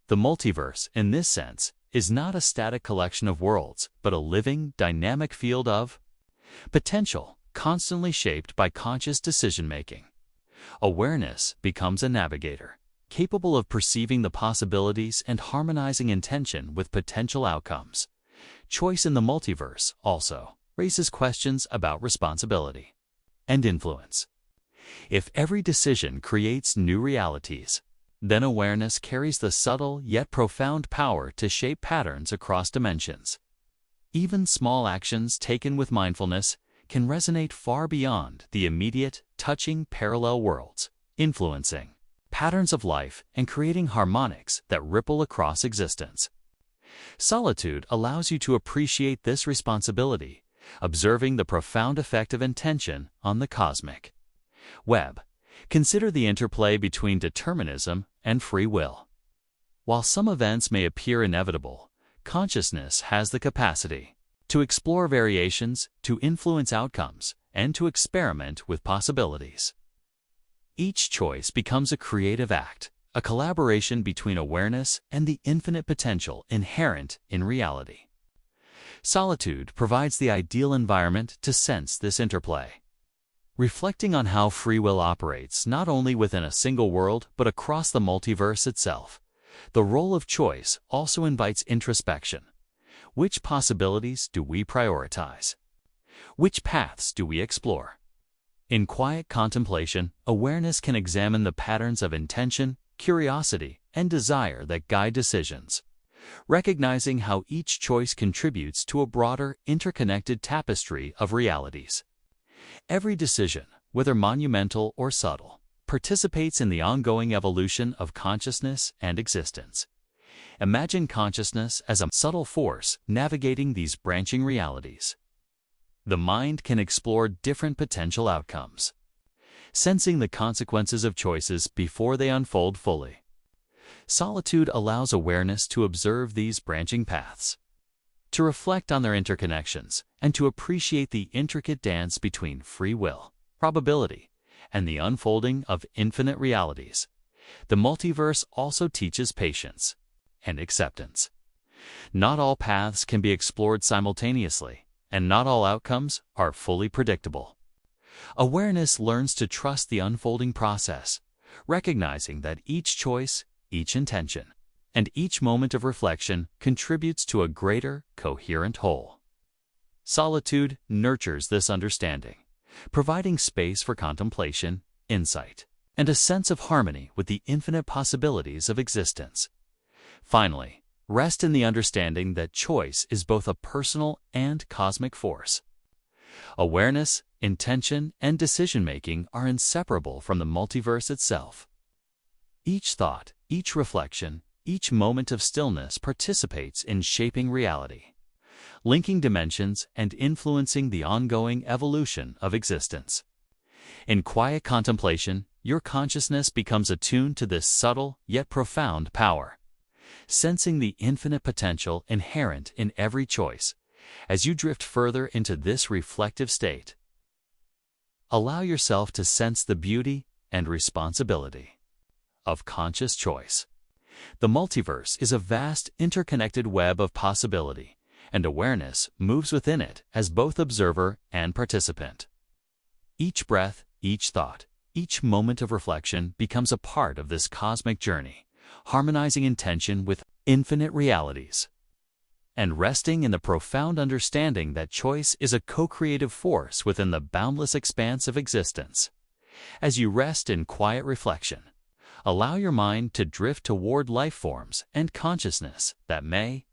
The multiverse, in this sense, is not a static collection of worlds, but a living, dynamic field of potential, constantly shaped by conscious decision-making. Awareness becomes a navigator, capable of perceiving the possibilities and harmonizing intention with potential outcomes. Choice in the multiverse, also, raises questions about responsibility and influence. If every decision creates new realities, then awareness carries the subtle yet profound power to shape patterns across dimensions. Even small actions taken with mindfulness can resonate far beyond the immediate, touching parallel worlds, influencing patterns of life and creating harmonics that ripple across existence. Solitude allows you to appreciate this responsibility, observing the profound effect of intention on the cosmic web. Consider the interplay between determinism and free will. While some events may appear inevitable, consciousness has the capacity to explore variations, to influence outcomes, and to experiment with possibilities. Each choice becomes a creative act, a collaboration between awareness and the infinite potential inherent in reality. Solitude provides the ideal environment to sense this interplay. Reflecting on how free will operates not only within a single world but across the multiverse itself, the role of choice also invites introspection. Which possibilities do we prioritize? Which paths do we explore? In quiet contemplation, awareness can examine the patterns of intention, curiosity, and desire that guide decisions, recognizing how each choice contributes to a broader, interconnected tapestry of realities. Every decision, whether monumental or subtle, participates in the ongoing evolution of consciousness and existence. Imagine consciousness as a subtle force navigating these branching realities. The mind can explore different potential outcomes, sensing the consequences of choices before they unfold fully. Solitude allows awareness to observe these branching paths, to reflect on their interconnections, and to appreciate the intricate dance between free will, probability, and the unfolding of infinite realities. The multiverse also teaches patience and acceptance. Not all paths can be explored simultaneously, and not all outcomes are fully predictable. Awareness learns to trust the unfolding process, recognizing that each choice, each intention, and each moment of reflection contributes to a greater, coherent whole. Solitude nurtures this understanding, providing space for contemplation, insight, and a sense of harmony with the infinite possibilities of existence. Finally, rest in the understanding that choice is both a personal and cosmic force. Awareness, intention, and decision-making are inseparable from the multiverse itself. Each thought, each reflection, each moment of stillness participates in shaping reality, linking dimensions and influencing the ongoing evolution of existence. In quiet contemplation, your consciousness becomes attuned to this subtle yet profound power, sensing the infinite potential inherent in every choice. As you drift further into this reflective state, allow yourself to sense the beauty and responsibility of conscious choice. The multiverse is a vast, interconnected web of possibility, and awareness moves within it as both observer and participant. Each breath, each thought, each moment of reflection becomes a part of this cosmic journey, harmonizing intention with infinite realities, and resting in the profound understanding that choice is a co-creative force within the boundless expanse of existence. As you rest in quiet reflection, allow your mind to drift toward life forms and consciousness that may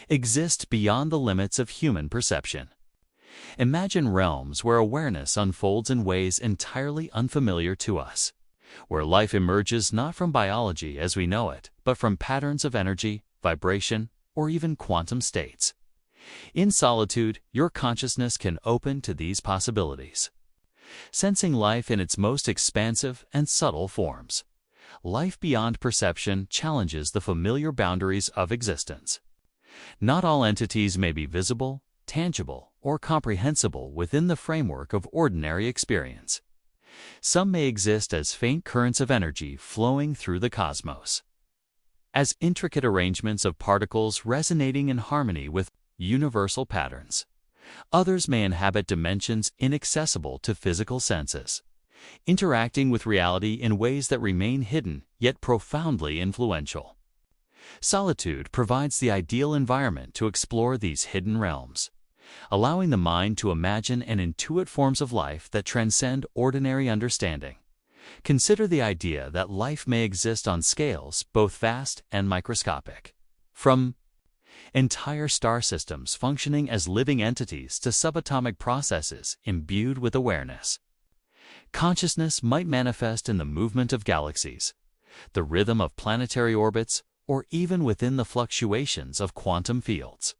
exist beyond the limits of human perception. Imagine realms where awareness unfolds in ways entirely unfamiliar to us, where life emerges not from biology as we know it, but from patterns of energy, vibration, or even quantum states. In solitude, your consciousness can open to these possibilities, sensing life in its most expansive and subtle forms. Life beyond perception challenges the familiar boundaries of existence. Not all entities may be visible, tangible, or comprehensible within the framework of ordinary experience. Some may exist as faint currents of energy flowing through the cosmos, as intricate arrangements of particles resonating in harmony with universal patterns. Others may inhabit dimensions inaccessible to physical senses, interacting with reality in ways that remain hidden yet profoundly influential. Solitude provides the ideal environment to explore these hidden realms, allowing the mind to imagine and intuit forms of life that transcend ordinary understanding. Consider the idea that life may exist on scales both vast and microscopic, from entire star systems functioning as living entities to subatomic processes imbued with awareness. Consciousness might manifest in the movement of galaxies, the rhythm of planetary orbits, or even within the fluctuations of quantum fields.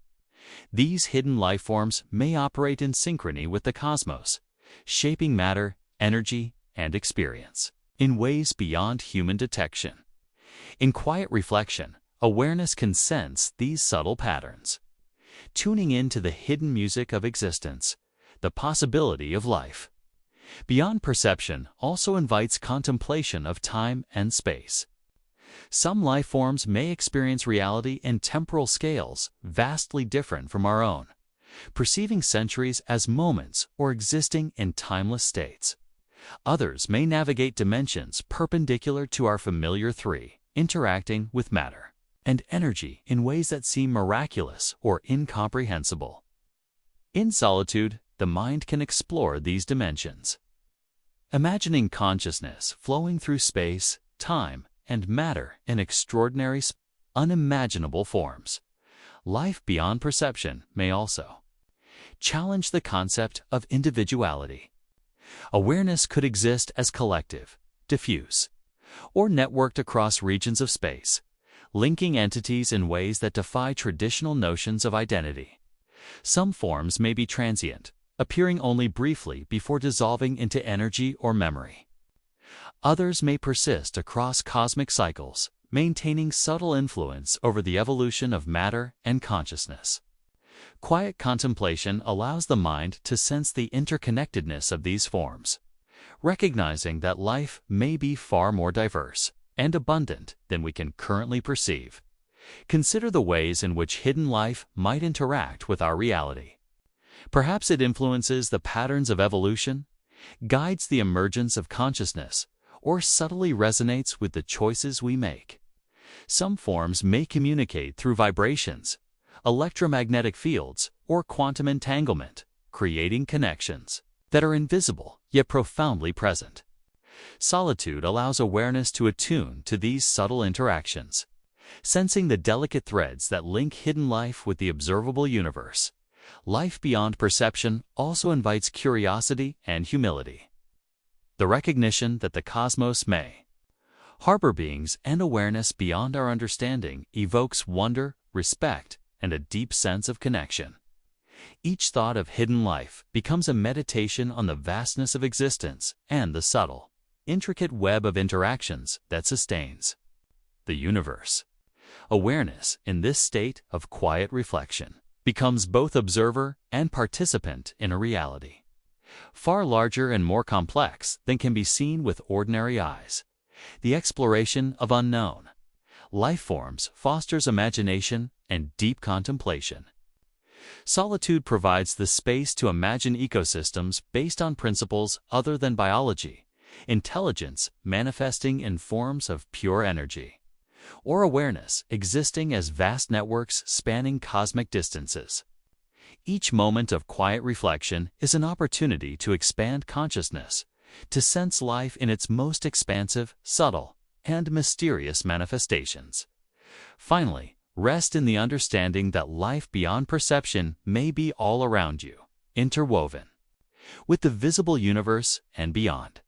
These hidden life forms may operate in synchrony with the cosmos, shaping matter, energy, and experience in ways beyond human detection. In quiet reflection, awareness can sense these subtle patterns, tuning into the hidden music of existence, the possibility of life beyond perception also invites contemplation of time and space. Some life forms may experience reality in temporal scales vastly different from our own, perceiving centuries as moments or existing in timeless states. Others may navigate dimensions perpendicular to our familiar three, interacting with matter and energy in ways that seem miraculous or incomprehensible. In solitude, the mind can explore these dimensions, imagining consciousness flowing through space, time, and matter in extraordinary, unimaginable forms. Life beyond perception may also challenge the concept of individuality. Awareness could exist as collective, diffuse, or networked across regions of space, linking entities in ways that defy traditional notions of identity. Some forms may be transient, appearing only briefly before dissolving into energy or memory. Others may persist across cosmic cycles, maintaining subtle influence over the evolution of matter and consciousness. Quiet contemplation allows the mind to sense the interconnectedness of these forms, recognizing that life may be far more diverse and abundant than we can currently perceive. Consider the ways in which hidden life might interact with our reality. Perhaps it influences the patterns of evolution, guides the emergence of consciousness, or subtly resonates with the choices we make. Some forms may communicate through vibrations, electromagnetic fields, or quantum entanglement, creating connections that are invisible yet profoundly present. Solitude allows awareness to attune to these subtle interactions, sensing the delicate threads that link hidden life with the observable universe. Life beyond perception also invites curiosity and humility. The recognition that the cosmos may harbor beings and awareness beyond our understanding evokes wonder, respect, and a deep sense of connection. Each thought of hidden life becomes a meditation on the vastness of existence and the subtle, intricate web of interactions that sustains the universe. Awareness, in this state of quiet reflection, becomes both observer and participant in a reality far larger and more complex than can be seen with ordinary eyes. The exploration of unknown life forms fosters imagination and deep contemplation. Solitude provides the space to imagine ecosystems based on principles other than biology, intelligence manifesting in forms of pure energy, or awareness existing as vast networks spanning cosmic distances. Each moment of quiet reflection is an opportunity to expand consciousness, to sense life in its most expansive, subtle, and mysterious manifestations. Finally, rest in the understanding that life beyond perception may be all around you, interwoven with the visible universe and beyond.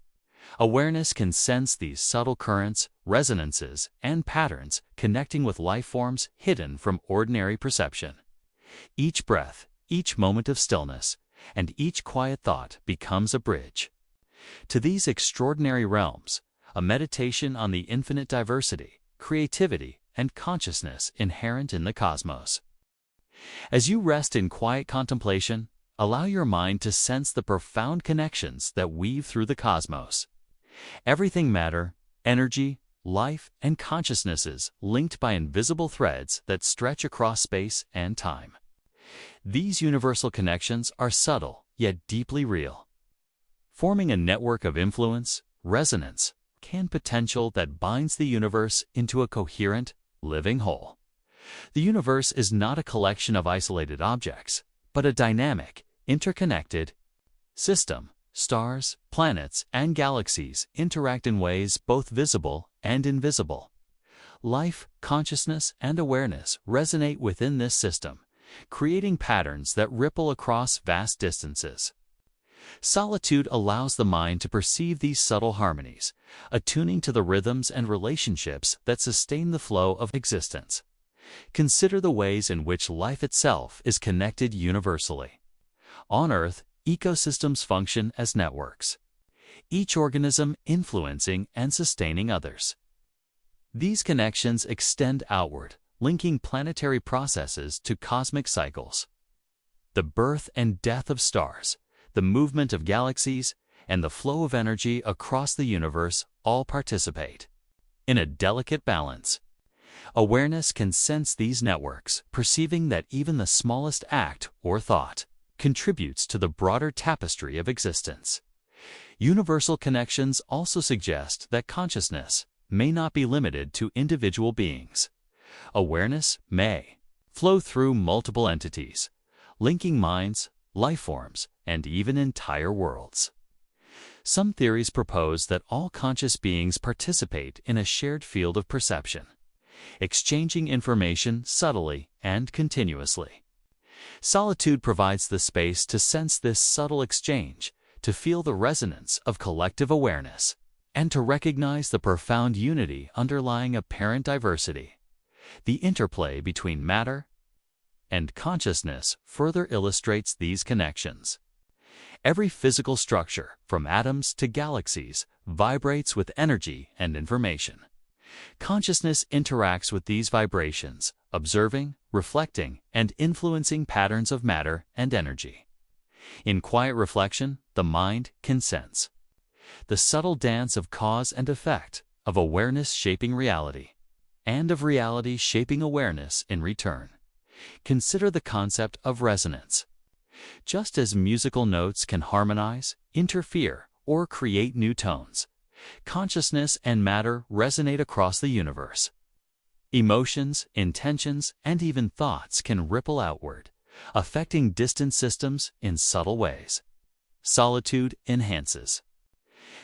Awareness can sense these subtle currents, resonances, and patterns connecting with life forms hidden from ordinary perception. Each breath, each moment of stillness, and each quiet thought becomes a bridge to these extraordinary realms, a meditation on the infinite diversity, creativity, and consciousness inherent in the cosmos. As you rest in quiet contemplation, allow your mind to sense the profound connections that weave through the cosmos. Everything matter, energy, life, and consciousnesses linked by invisible threads that stretch across space and time. These universal connections are subtle yet deeply real, forming a network of influence, resonance, and potential that binds the universe into a coherent, living whole. The universe is not a collection of isolated objects, but a dynamic, interconnected system. Stars, planets, and galaxies interact in ways both visible and invisible. Life, consciousness, and awareness resonate within this system, creating patterns that ripple across vast distances. Solitude allows the mind to perceive these subtle harmonies, attuning to the rhythms and relationships that sustain the flow of existence. Consider the ways in which life itself is connected universally. On Earth, ecosystems function as networks, each organism influencing and sustaining others. These connections extend outward, linking planetary processes to cosmic cycles. The birth and death of stars, the movement of galaxies, and the flow of energy across the universe all participate in a delicate balance. Awareness can sense these networks, perceiving that even the smallest act or thought contributes to the broader tapestry of existence. Universal connections also suggest that consciousness may not be limited to individual beings. Awareness may flow through multiple entities, linking minds, life forms, and even entire worlds. Some theories propose that all conscious beings participate in a shared field of perception, exchanging information subtly and continuously. Solitude provides the space to sense this subtle exchange, to feel the resonance of collective awareness, and to recognize the profound unity underlying apparent diversity. The interplay between matter and consciousness further illustrates these connections. Every physical structure, from atoms to galaxies, vibrates with energy and information. Consciousness interacts with these vibrations, observing, reflecting, and influencing patterns of matter and energy. In quiet reflection, the mind can sense the subtle dance of cause and effect, of awareness shaping reality, and of reality shaping awareness in return. Consider the concept of resonance. Just as musical notes can harmonize, interfere, or create new tones, consciousness and matter resonate across the universe. Emotions, intentions, and even thoughts can ripple outward, affecting distant systems in subtle ways. Solitude enhances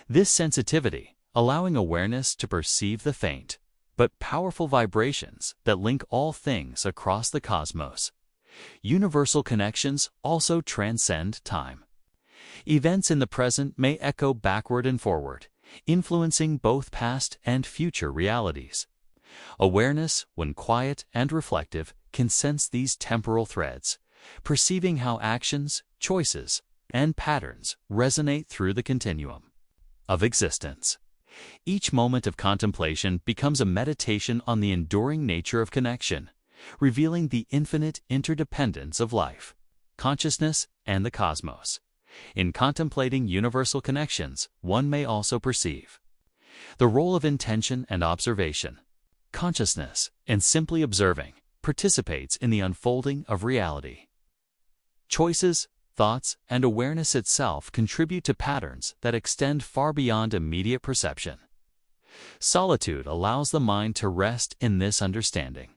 this sensitivity, allowing awareness to perceive the faint but powerful vibrations that link all things across the cosmos. Universal connections also transcend time. Events in the present may echo backward and forward, influencing both past and future realities. Awareness, when quiet and reflective, can sense these temporal threads, perceiving how actions, choices, and patterns resonate through the continuum of existence. Each moment of contemplation becomes a meditation on the enduring nature of connection, revealing the infinite interdependence of life, consciousness, and the cosmos. In contemplating universal connections, one may also perceive the role of intention and observation. Consciousness, in simply observing, participates in the unfolding of reality. Choices, thoughts, and awareness itself contribute to patterns that extend far beyond immediate perception. Solitude allows the mind to rest in this understanding,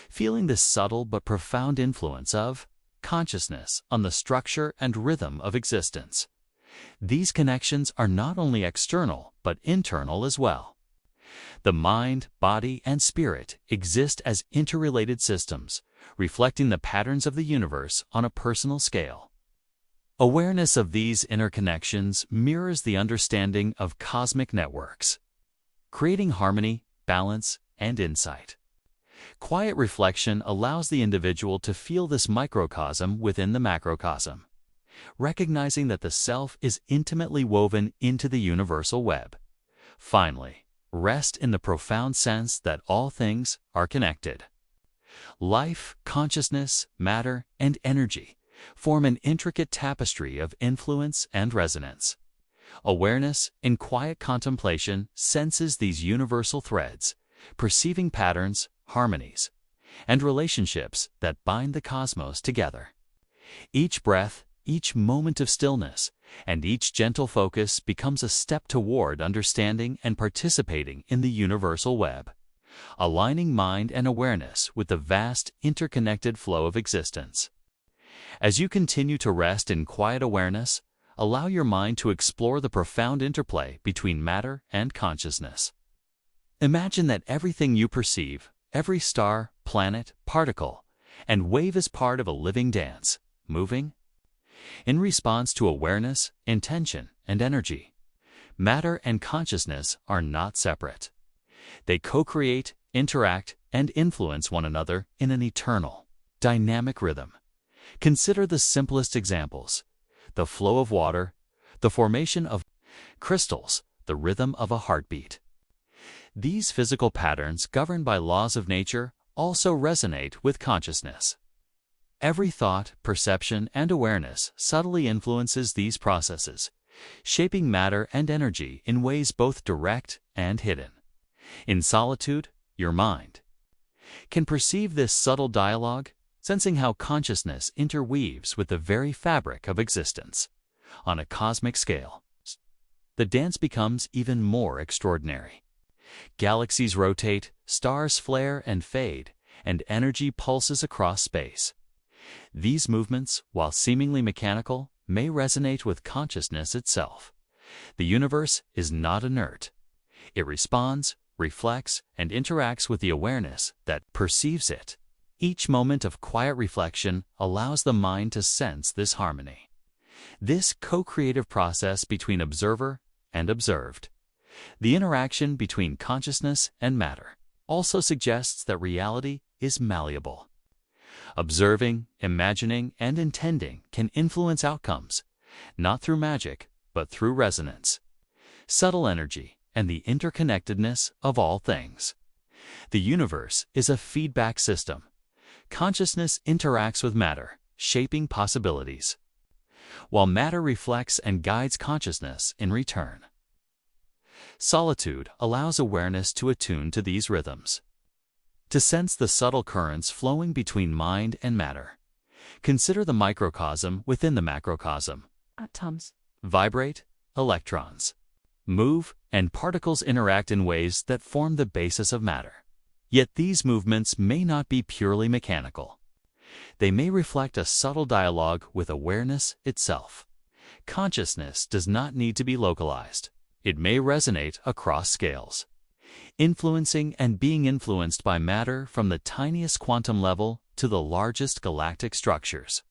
feeling the subtle but profound influence of consciousness on the structure and rhythm of existence. These connections are not only external but internal as well. The mind, body, and spirit exist as interrelated systems, reflecting the patterns of the universe on a personal scale. Awareness of these interconnections mirrors the understanding of cosmic networks, creating harmony, balance, and insight. Quiet reflection allows the individual to feel this microcosm within the macrocosm, recognizing that the self is intimately woven into the universal web. Finally, rest in the profound sense that all things are connected. Life, consciousness, matter, and energy form an intricate tapestry of influence and resonance. Awareness, in quiet contemplation, senses these universal threads, perceiving patterns, harmonies, and relationships that bind the cosmos together. Each breath, each moment of stillness, and each gentle focus becomes a step toward understanding and participating in the universal web, aligning mind and awareness with the vast, interconnected flow of existence. As you continue to rest in quiet awareness, allow your mind to explore the profound interplay between matter and consciousness. Imagine that everything you perceive, every star, planet, particle, and wave is part of a living dance, moving in response to awareness, intention, and energy. Matter and consciousness are not separate. They co-create, interact, and influence one another in an eternal, dynamic rhythm. Consider the simplest examples: the flow of water, the formation of crystals, the rhythm of a heartbeat. These physical patterns, governed by laws of nature, also resonate with consciousness. Every thought, perception, and awareness subtly influences these processes, shaping matter and energy in ways both direct and hidden. In solitude, your mind can perceive this subtle dialogue, sensing how consciousness interweaves with the very fabric of existence. On a cosmic scale, the dance becomes even more extraordinary. Galaxies rotate, stars flare and fade, and energy pulses across space. These movements, while seemingly mechanical, may resonate with consciousness itself. The universe is not inert. It responds, reflects, and interacts with the awareness that perceives it. Each moment of quiet reflection allows the mind to sense this harmony, this co-creative process between observer and observed. The interaction between consciousness and matter also suggests that reality is malleable. Observing, imagining, and intending can influence outcomes, not through magic, but through resonance, subtle energy, and the interconnectedness of all things. The universe is a feedback system. Consciousness interacts with matter, shaping possibilities, while matter reflects and guides consciousness in return. Solitude allows awareness to attune to these rhythms, to sense the subtle currents flowing between mind and matter. Consider the microcosm within the macrocosm. Atoms Vibrate, electrons move, and particles interact in ways that form the basis of matter. Yet these movements may not be purely mechanical. They may reflect a subtle dialogue with awareness itself. Consciousness does not need to be localized. It may resonate across scales, influencing and being influenced by matter from the tiniest quantum level to the largest galactic structures.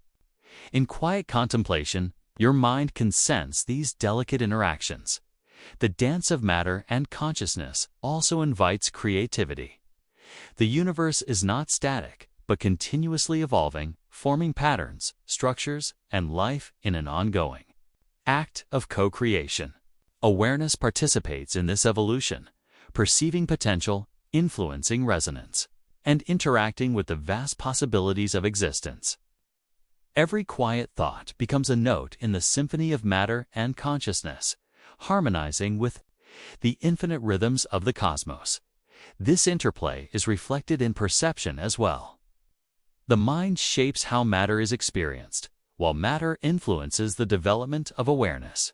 In quiet contemplation, your mind can sense these delicate interactions. The dance of matter and consciousness also invites creativity. The universe is not static, but continuously evolving, forming patterns, structures, and life in an ongoing act of co-creation. Awareness participates in this evolution, perceiving potential, influencing resonance, and interacting with the vast possibilities of existence. Every quiet thought becomes a note in the symphony of matter and consciousness, harmonizing with the infinite rhythms of the cosmos. This interplay is reflected in perception as well. The mind shapes how matter is experienced, while matter influences the development of awareness.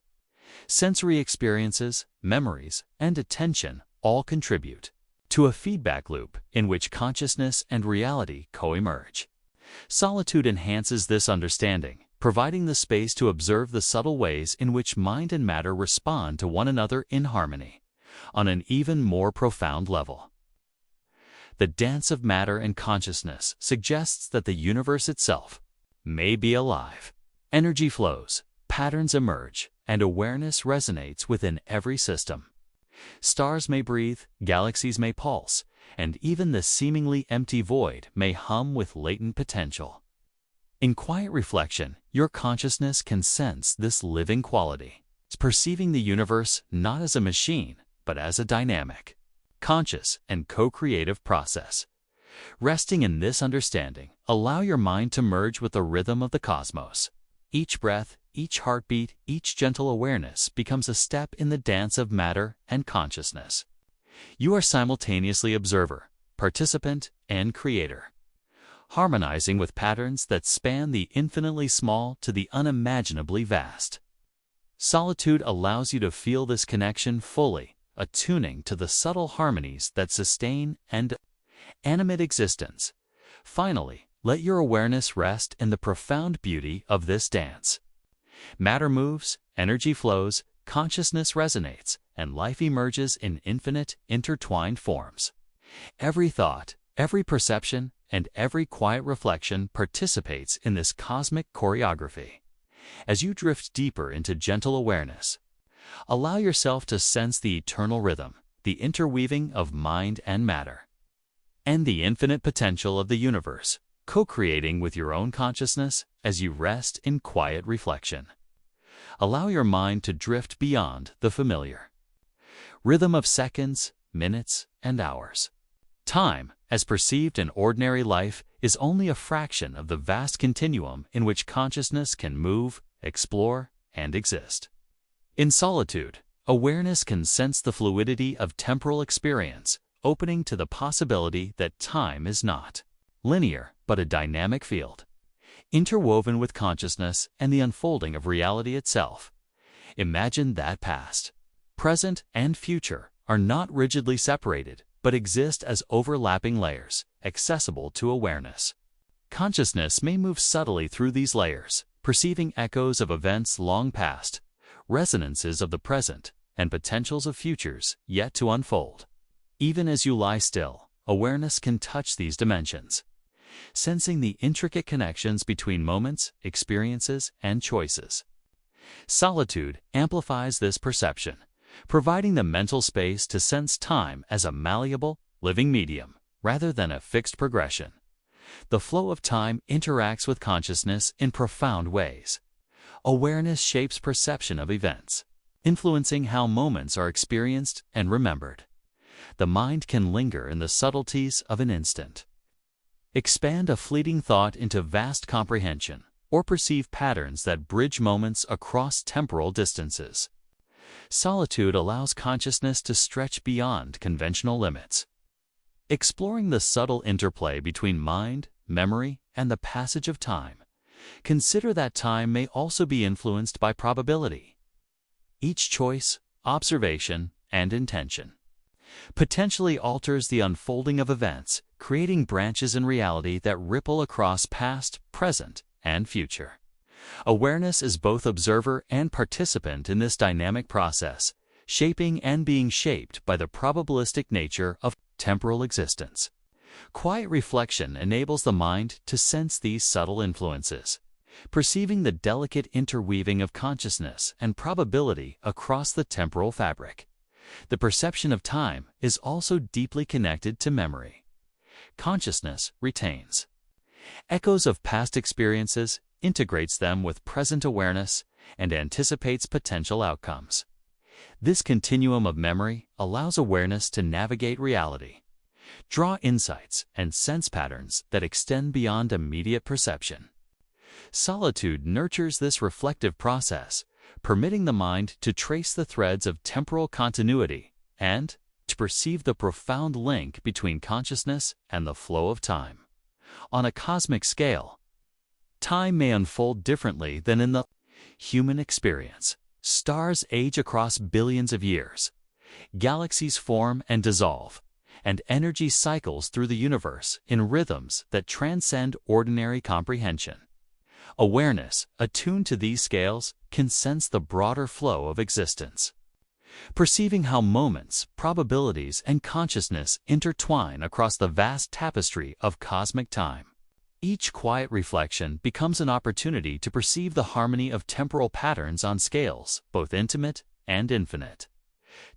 Sensory experiences, memories, and attention all contribute to a feedback loop in which consciousness and reality co-emerge. Solitude enhances this understanding, providing the space to observe the subtle ways in which mind and matter respond to one another in harmony, on an even more profound level. The dance of matter and consciousness suggests that the universe itself may be alive. Energy flows, patterns emerge, and awareness resonates within every system. Stars may breathe, galaxies may pulse, and even the seemingly empty void may hum with latent potential. In quiet reflection, your consciousness can sense this living quality, perceiving the universe not as a machine, but as a dynamic, conscious, and co-creative process. Resting in this understanding, allow your mind to merge with the rhythm of the cosmos. Each breath, each heartbeat, each gentle awareness becomes a step in the dance of matter and consciousness. You are simultaneously observer, participant, and creator, harmonizing with patterns that span the infinitely small to the unimaginably vast. Solitude allows you to feel this connection fully, attuning to the subtle harmonies that sustain and animate existence. Finally, let your awareness rest in the profound beauty of this dance. Matter moves, energy flows, consciousness resonates, and life emerges in infinite, intertwined forms. Every thought, every perception, and every quiet reflection participates in this cosmic choreography. As you drift deeper into gentle awareness, allow yourself to sense the eternal rhythm, the interweaving of mind and matter, and the infinite potential of the universe, co-creating with your own consciousness as you rest in quiet reflection. Allow your mind to drift beyond the familiar rhythm of seconds, minutes, and hours. Time, as perceived in ordinary life, is only a fraction of the vast continuum in which consciousness can move, explore, and exist. In solitude, awareness can sense the fluidity of temporal experience, opening to the possibility that time is not linear, but a dynamic field, interwoven with consciousness and the unfolding of reality itself. Imagine that past, present, and future are not rigidly separated, but exist as overlapping layers, accessible to awareness. Consciousness may move subtly through these layers, perceiving echoes of events long past, resonances of the present, and potentials of futures yet to unfold. Even as you lie still, awareness can touch these dimensions, sensing the intricate connections between moments, experiences, and choices. Solitude amplifies this perception, providing the mental space to sense time as a malleable, living medium rather than a fixed progression. The flow of time interacts with consciousness in profound ways. Awareness shapes perception of events, influencing how moments are experienced and remembered. The mind can linger in the subtleties of an instant, expand a fleeting thought into vast comprehension, or perceive patterns that bridge moments across temporal distances. Solitude allows consciousness to stretch beyond conventional limits. Exploring the subtle interplay between mind, memory, and the passage of time, consider that time may also be influenced by probability. Each choice, observation, and intention potentially alters the unfolding of events, creating branches in reality that ripple across past, present, and future. Awareness is both observer and participant in this dynamic process, shaping and being shaped by the probabilistic nature of temporal existence. Quiet reflection enables the mind to sense these subtle influences, perceiving the delicate interweaving of consciousness and probability across the temporal fabric. The perception of time is also deeply connected to memory. Consciousness retains echoes of past experiences, integrates them with present awareness, and anticipates potential outcomes. This continuum of memory allows awareness to navigate reality, draw insights, and sense patterns that extend beyond immediate perception. Solitude nurtures this reflective process, permitting the mind to trace the threads of temporal continuity and to perceive the profound link between consciousness and the flow of time. On a cosmic scale, time may unfold differently than in the human experience. Stars age across billions of years, galaxies form and dissolve, and energy cycles through the universe in rhythms that transcend ordinary comprehension. Awareness, attuned to these scales, can sense the broader flow of existence, perceiving how moments, probabilities, and consciousness intertwine across the vast tapestry of cosmic time. Each quiet reflection becomes an opportunity to perceive the harmony of temporal patterns on scales, both intimate and infinite.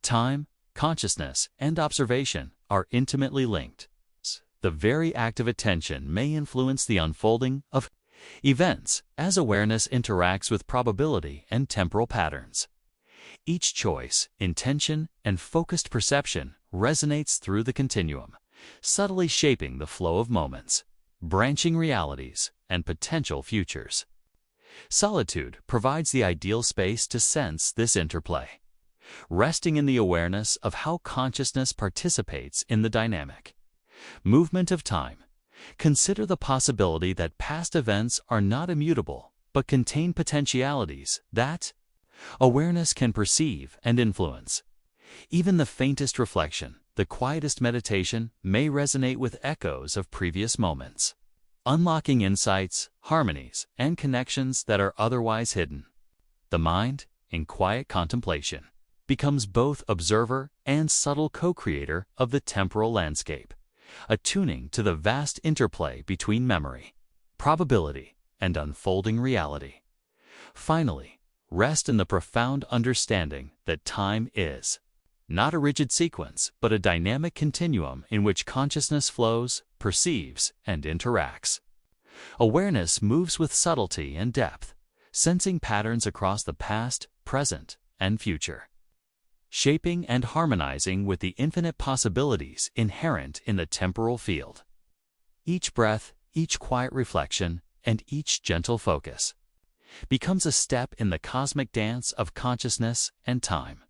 Time, consciousness, and observation are intimately linked. The very act of attention may influence the unfolding of events as awareness interacts with probability and temporal patterns. Each choice, intention, and focused perception resonates through the continuum, subtly shaping the flow of moments, branching realities, and potential futures. Solitude provides the ideal space to sense this interplay, resting in the awareness of how consciousness participates in the dynamic movement of time. Consider the possibility that past events are not immutable, but contain potentialities that awareness can perceive and influence. Even the faintest reflection, the quietest meditation, may resonate with echoes of previous moments, unlocking insights, harmonies, and connections that are otherwise hidden. The mind, in quiet contemplation, becomes both observer and subtle co-creator of the temporal landscape, attuning to the vast interplay between memory, probability, and unfolding reality. Finally, rest in the profound understanding that time is not a rigid sequence, but a dynamic continuum in which consciousness flows, perceives, and interacts. Awareness moves with subtlety and depth, sensing patterns across the past, present, and future, shaping and harmonizing with the infinite possibilities inherent in the temporal field. Each breath, each quiet reflection, and each gentle focus becomes a step in the cosmic dance of consciousness and time,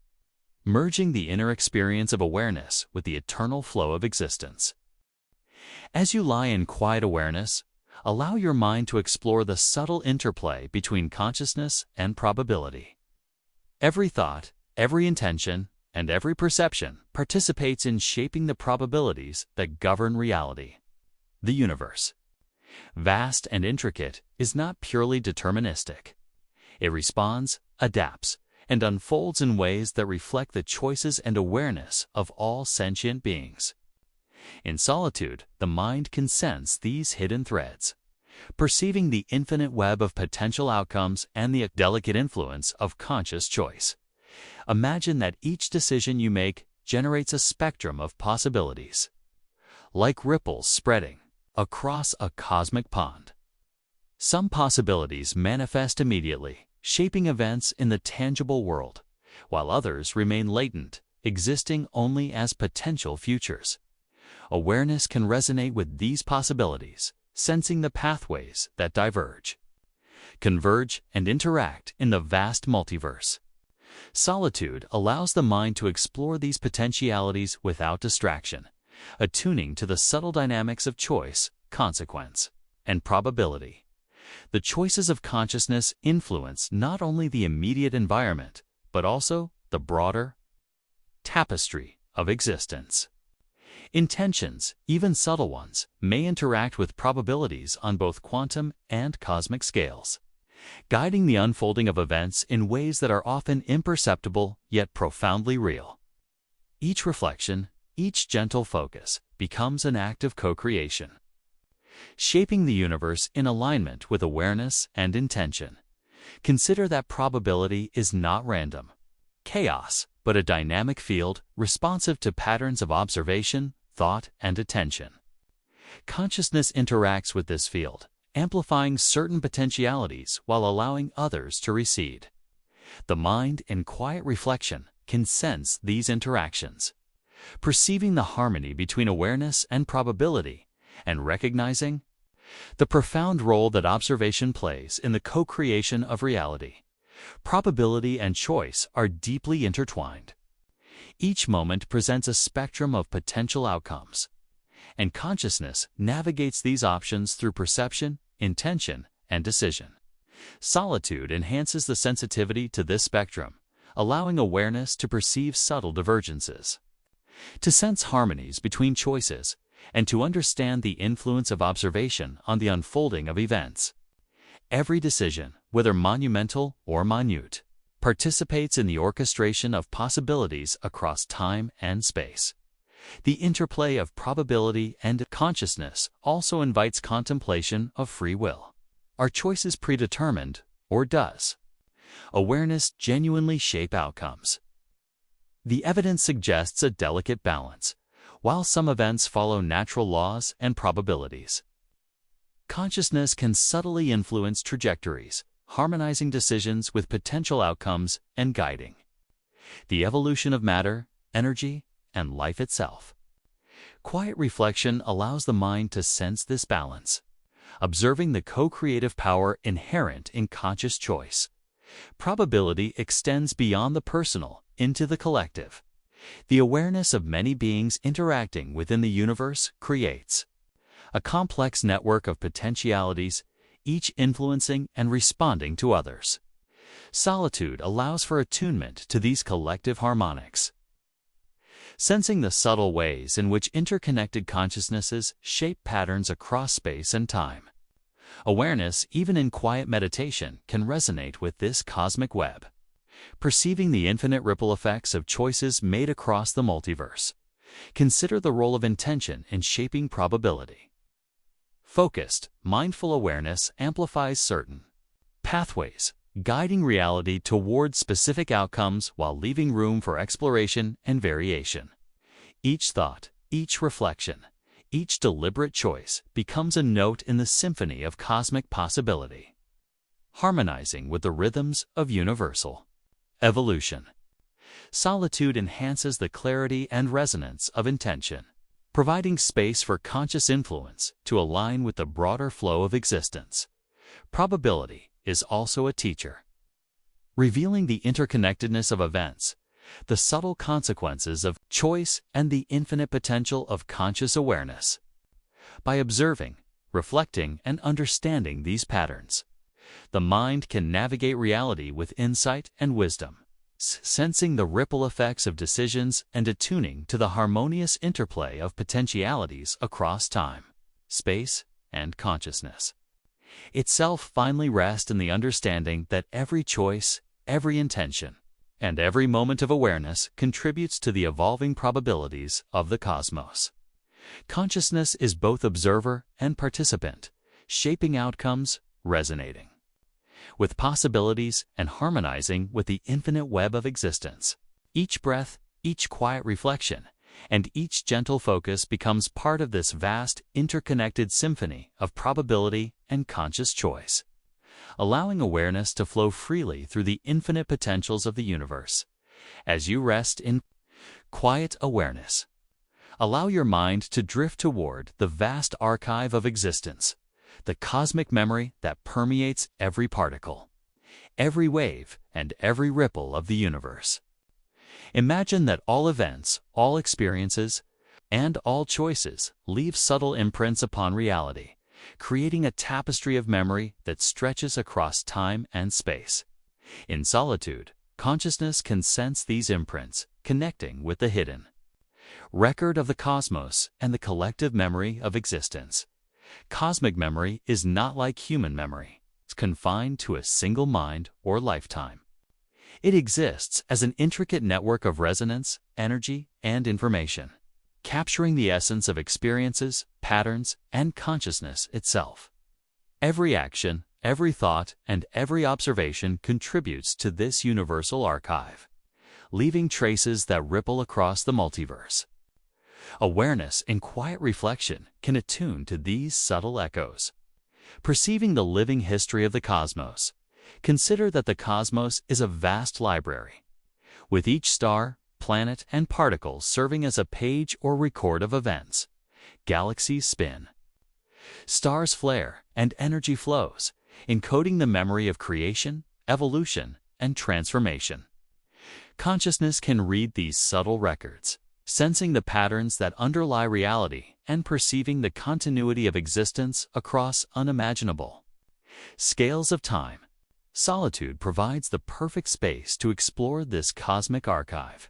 merging the inner experience of awareness with the eternal flow of existence. As you lie in quiet awareness, allow your mind to explore the subtle interplay between consciousness and probability. Every thought, every intention, and every perception participates in shaping the probabilities that govern reality. The universe, vast and intricate, is not purely deterministic. It responds, adapts, and unfolds in ways that reflect the choices and awareness of all sentient beings. In solitude, the mind can sense these hidden threads, perceiving the infinite web of potential outcomes and the delicate influence of conscious choice. Imagine that each decision you make generates a spectrum of possibilities, like ripples spreading across a cosmic pond. Some possibilities manifest immediately, shaping events in the tangible world, while others remain latent, existing only as potential futures. Awareness can resonate with these possibilities, sensing the pathways that diverge, converge, and interact in the vast multiverse. Solitude allows the mind to explore these potentialities without distraction, attuning to the subtle dynamics of choice, consequence, and probability. The choices of consciousness influence not only the immediate environment, but also the broader tapestry of existence. Intentions, even subtle ones, may interact with probabilities on both quantum and cosmic scales, guiding the unfolding of events in ways that are often imperceptible yet profoundly real. Each reflection, each gentle focus, becomes an act of co-creation, shaping the universe in alignment with awareness and intention. Consider that probability is not random chaos, but a dynamic field responsive to patterns of observation, thought, and attention. Consciousness interacts with this field, amplifying certain potentialities while allowing others to recede. The mind, in quiet reflection, can sense these interactions, perceiving the harmony between awareness and probability, and recognizing the profound role that observation plays in the co-creation of reality. Probability and choice are deeply intertwined. Each moment presents a spectrum of potential outcomes, and consciousness navigates these options through perception, intention, and decision. Solitude enhances the sensitivity to this spectrum, allowing awareness to perceive subtle divergences, to sense harmonies between choices, and to understand the influence of observation on the unfolding of events. Every decision, whether monumental or minute, participates in the orchestration of possibilities across time and space. The interplay of probability and consciousness also invites contemplation of free will. Are choices predetermined, or does awareness genuinely shape outcomes? The evidence suggests a delicate balance. While some events follow natural laws and probabilities, consciousness can subtly influence trajectories, harmonizing decisions with potential outcomes and guiding the evolution of matter, energy, and life itself. Quiet reflection allows the mind to sense this balance, observing the co-creative power inherent in conscious choice. Probability extends beyond the personal into the collective. The awareness of many beings interacting within the universe creates a complex network of potentialities, each influencing and responding to others. Solitude allows for attunement to these collective harmonics, sensing the subtle ways in which interconnected consciousnesses shape patterns across space and time. Awareness, even in quiet meditation, can resonate with this cosmic web, perceiving the infinite ripple effects of choices made across the multiverse. Consider the role of intention in shaping probability. Focused, mindful awareness amplifies certain pathways, guiding reality towards specific outcomes while leaving room for exploration and variation. Each thought, each reflection, each deliberate choice becomes a note in the symphony of cosmic possibility, harmonizing with the rhythms of universal evolution. Solitude enhances the clarity and resonance of intention, providing space for conscious influence to align with the broader flow of existence. Probability is also a teacher, revealing the interconnectedness of events, the subtle consequences of choice, and the infinite potential of conscious awareness. By observing, reflecting, and understanding these patterns, the mind can navigate reality with insight and wisdom, sensing the ripple effects of decisions and attuning to the harmonious interplay of potentialities across time, space, and consciousness. Itself finally rests in the understanding that every choice, every intention, and every moment of awareness contributes to the evolving probabilities of the cosmos. Consciousness is both observer and participant, shaping outcomes, resonating with possibilities and harmonizing with the infinite web of existence. Each breath, each quiet reflection, and each gentle focus becomes part of this vast, interconnected symphony of probability and conscious choice, allowing awareness to flow freely through the infinite potentials of the universe. As you rest in quiet awareness, allow your mind to drift toward the vast archive of existence, the cosmic memory that permeates every particle, every wave, and every ripple of the universe. Imagine that all events, all experiences, and all choices leave subtle imprints upon reality, creating a tapestry of memory that stretches across time and space. In solitude, consciousness can sense these imprints, connecting with the hidden record of the cosmos and the collective memory of existence. Cosmic memory is not like human memory. It's confined to a single mind or lifetime. It exists as an intricate network of resonance, energy, and information, capturing the essence of experiences, patterns, and consciousness itself. Every action, every thought, and every observation contributes to this universal archive, leaving traces that ripple across the multiverse. Awareness in quiet reflection can attune to these subtle echoes. Perceiving the living history of the cosmos, consider that the cosmos is a vast library, with each star, planet, and particle serving as a page or record of events. Galaxies spin, stars flare, and energy flows, encoding the memory of creation, evolution, and transformation. Consciousness can read these subtle records, sensing the patterns that underlie reality and perceiving the continuity of existence across unimaginable scales of time. Solitude provides the perfect space to explore this cosmic archive,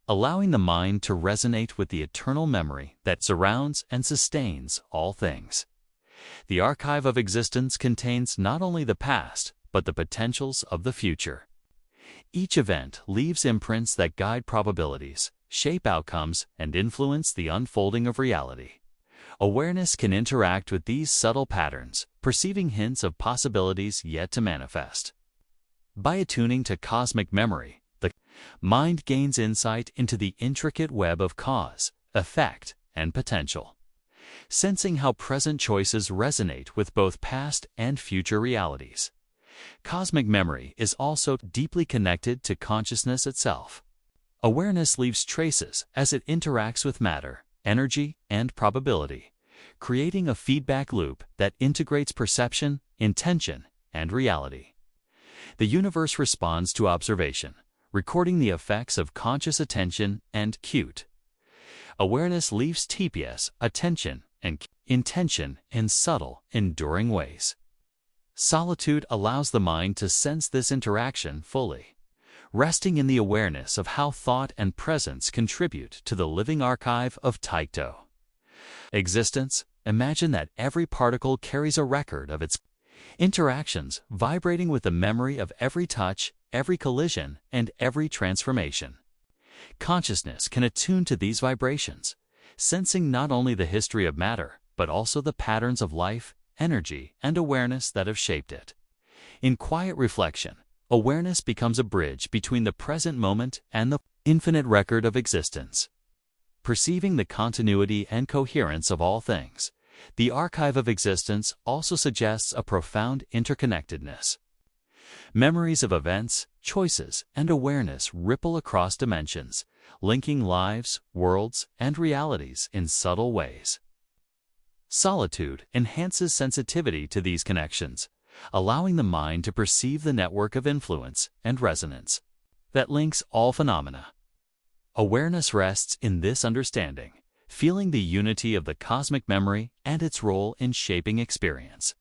allowing the mind to resonate with the eternal memory that surrounds and sustains all things. The archive of existence contains not only the past, but the potentials of the future. Each event leaves imprints that guide probabilities, shape outcomes, and influence the unfolding of reality. Awareness can interact with these subtle patterns, perceiving hints of possibilities yet to manifest. By attuning to cosmic memory, the mind gains insight into the intricate web of cause, effect, and potential, sensing how present choices resonate with both past and future realities. Cosmic memory is also deeply connected to consciousness itself. Awareness leaves traces as it interacts with matter, energy, and probability, creating a feedback loop that integrates perception, intention, and reality. The universe responds to observation, recording the effects of conscious attention and cute. Awareness leaves TPS, attention, and intention in subtle, enduring ways. Solitude allows the mind to sense this interaction fully, resting in the awareness of how thought and presence contribute to the living archive of Taito. Existence. Imagine that every particle carries a record of its interactions, vibrating with the memory of every touch, every collision, and every transformation. Consciousness can attune to these vibrations, sensing not only the history of matter, but also the patterns of life, energy, and awareness that have shaped it. In quiet reflection, awareness becomes a bridge between the present moment and the infinite record of existence. Perceiving the continuity and coherence of all things, the archive of existence also suggests a profound interconnectedness. Memories of events, choices, and awareness ripple across dimensions, linking lives, worlds, and realities in subtle ways. Solitude enhances sensitivity to these connections, allowing the mind to perceive the network of influence and resonance that links all phenomena. Awareness rests in this understanding, feeling the unity of the cosmic memory and its role in shaping experience.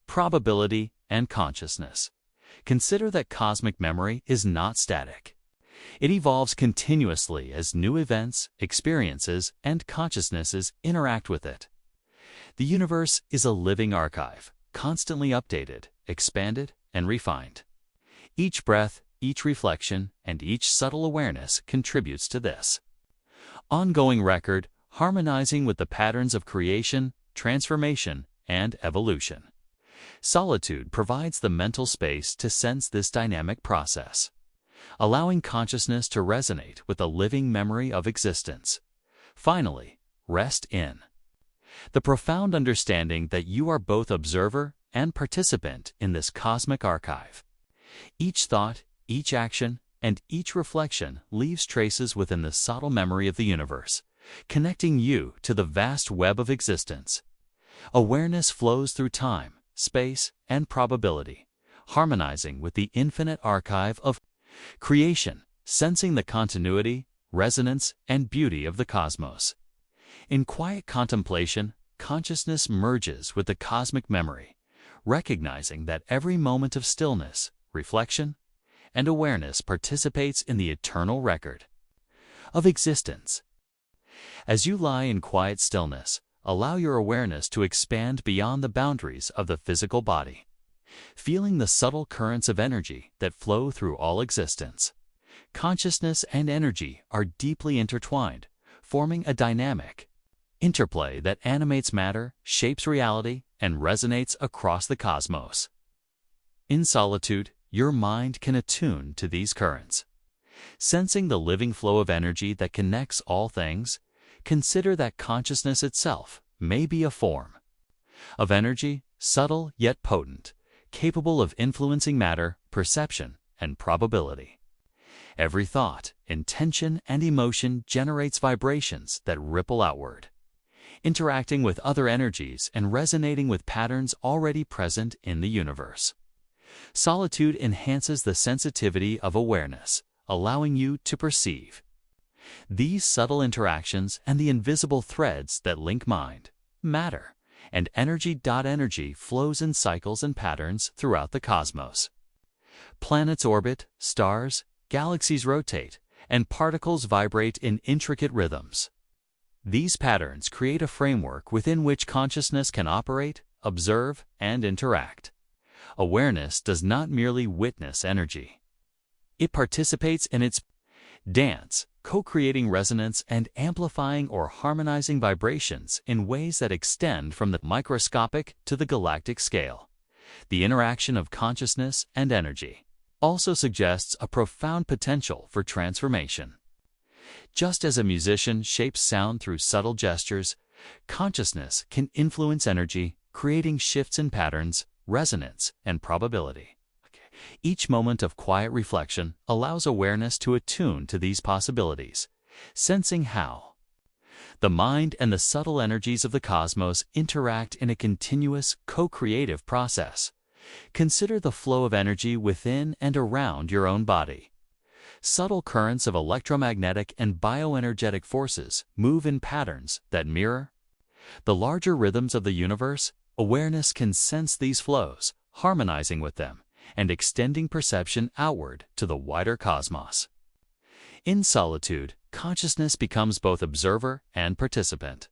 Probability and consciousness. Consider that cosmic memory is not static. It evolves continuously as new events, experiences, and consciousnesses interact with it. The universe is a living archive, constantly updated, expanded, and refined. Each breath, each reflection, and each subtle awareness contributes to this ongoing record, harmonizing with the patterns of creation, transformation, and evolution. Solitude provides the mental space to sense this dynamic process, allowing consciousness to resonate with the living memory of existence. Finally, rest in the profound understanding that you are both observer and participant in this cosmic archive. Each thought, each action, and each reflection leaves traces within the subtle memory of the universe, connecting you to the vast web of existence. Awareness flows through time, space, and probability, harmonizing with the infinite archive of creation, sensing the continuity, resonance, and beauty of the cosmos. In quiet contemplation, consciousness merges with the cosmic memory, recognizing that every moment of stillness, reflection, and awareness participates in the eternal record of existence. As you lie in quiet stillness, allow your awareness to expand beyond the boundaries of the physical body, feeling the subtle currents of energy that flow through all existence. Consciousness and energy are deeply intertwined, forming a dynamic interplay that animates matter, shapes reality, and resonates across the cosmos. In solitude, your mind can attune to these currents. Sensing the living flow of energy that connects all things, consider that consciousness itself may be a form of energy, subtle yet potent, capable of influencing matter, perception, and probability. Every thought, intention, and emotion generates vibrations that ripple outward, interacting with other energies and resonating with patterns already present in the universe. Solitude enhances the sensitivity of awareness, allowing you to perceive these subtle interactions and the invisible threads that link mind, matter, and energy. Energy flows in cycles and patterns throughout the cosmos. Planets orbit, stars, galaxies rotate, and particles vibrate in intricate rhythms. These patterns create a framework within which consciousness can operate, observe, and interact. Awareness does not merely witness energy. It participates in its dance, co-creating resonance and amplifying or harmonizing vibrations in ways that extend from the microscopic to the galactic scale. The interaction of consciousness and energy also suggests a profound potential for transformation. Just as a musician shapes sound through subtle gestures, consciousness can influence energy, creating shifts in patterns, resonance, and probability. Each moment of quiet reflection allows awareness to attune to these possibilities, sensing how the mind and the subtle energies of the cosmos interact in a continuous, co-creative process. Consider the flow of energy within and around your own body. Subtle currents of electromagnetic and bioenergetic forces move in patterns that mirror the larger rhythms of the universe. Awareness can sense these flows, harmonizing with them, and extending perception outward to the wider cosmos. In solitude, consciousness becomes both observer and participant,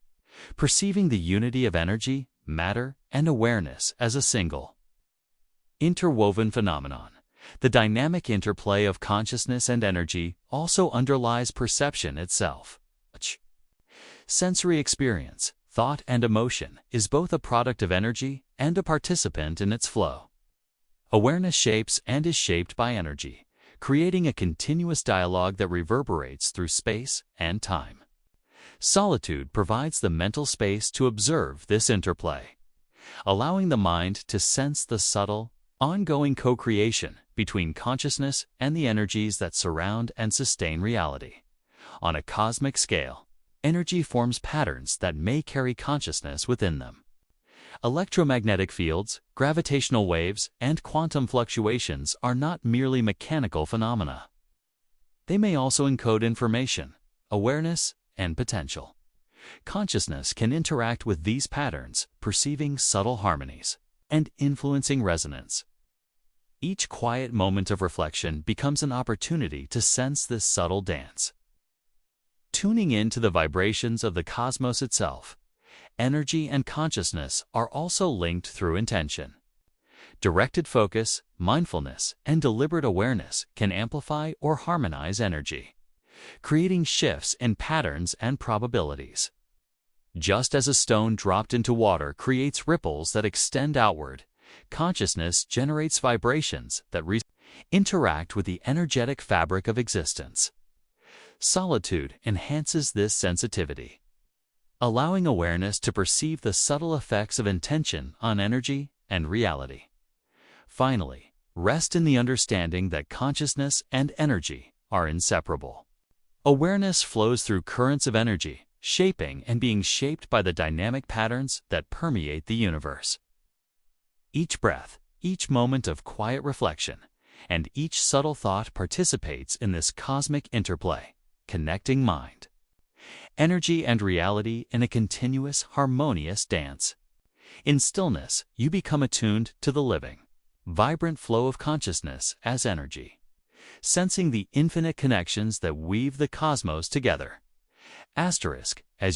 perceiving the unity of energy, matter, and awareness as a single, interwoven phenomenon. The dynamic interplay of consciousness and energy also underlies perception itself. Sensory experience, thought, and emotion is both a product of energy and a participant in its flow. Awareness shapes and is shaped by energy, creating a continuous dialogue that reverberates through space and time. Solitude provides the mental space to observe this interplay, allowing the mind to sense the subtle, ongoing co-creation between consciousness and the energies that surround and sustain reality. On a cosmic scale, energy forms patterns that may carry consciousness within them. Electromagnetic fields, gravitational waves, and quantum fluctuations are not merely mechanical phenomena. They may also encode information, awareness, and potential. Consciousness can interact with these patterns, perceiving subtle harmonies and influencing resonance. Each quiet moment of reflection becomes an opportunity to sense this subtle dance. Tuning in to the vibrations of the cosmos itself, energy and consciousness are also linked through intention. Directed focus, mindfulness, and deliberate awareness can amplify or harmonize energy, creating shifts in patterns and probabilities. Just as a stone dropped into water creates ripples that extend outward, Consciousness generates vibrations that interact with the energetic fabric of existence. Solitude enhances this sensitivity, allowing awareness to perceive the subtle effects of intention on energy and reality. Finally, rest in the understanding that consciousness and energy are inseparable. Awareness flows through currents of energy, shaping and being shaped by the dynamic patterns that permeate the universe. Each breath, each moment of quiet reflection, and each subtle thought participates in this cosmic interplay, connecting mind, energy, and reality in a continuous, harmonious dance. In stillness, you become attuned to the living, vibrant flow of consciousness as energy, sensing the infinite connections that weave the cosmos together. As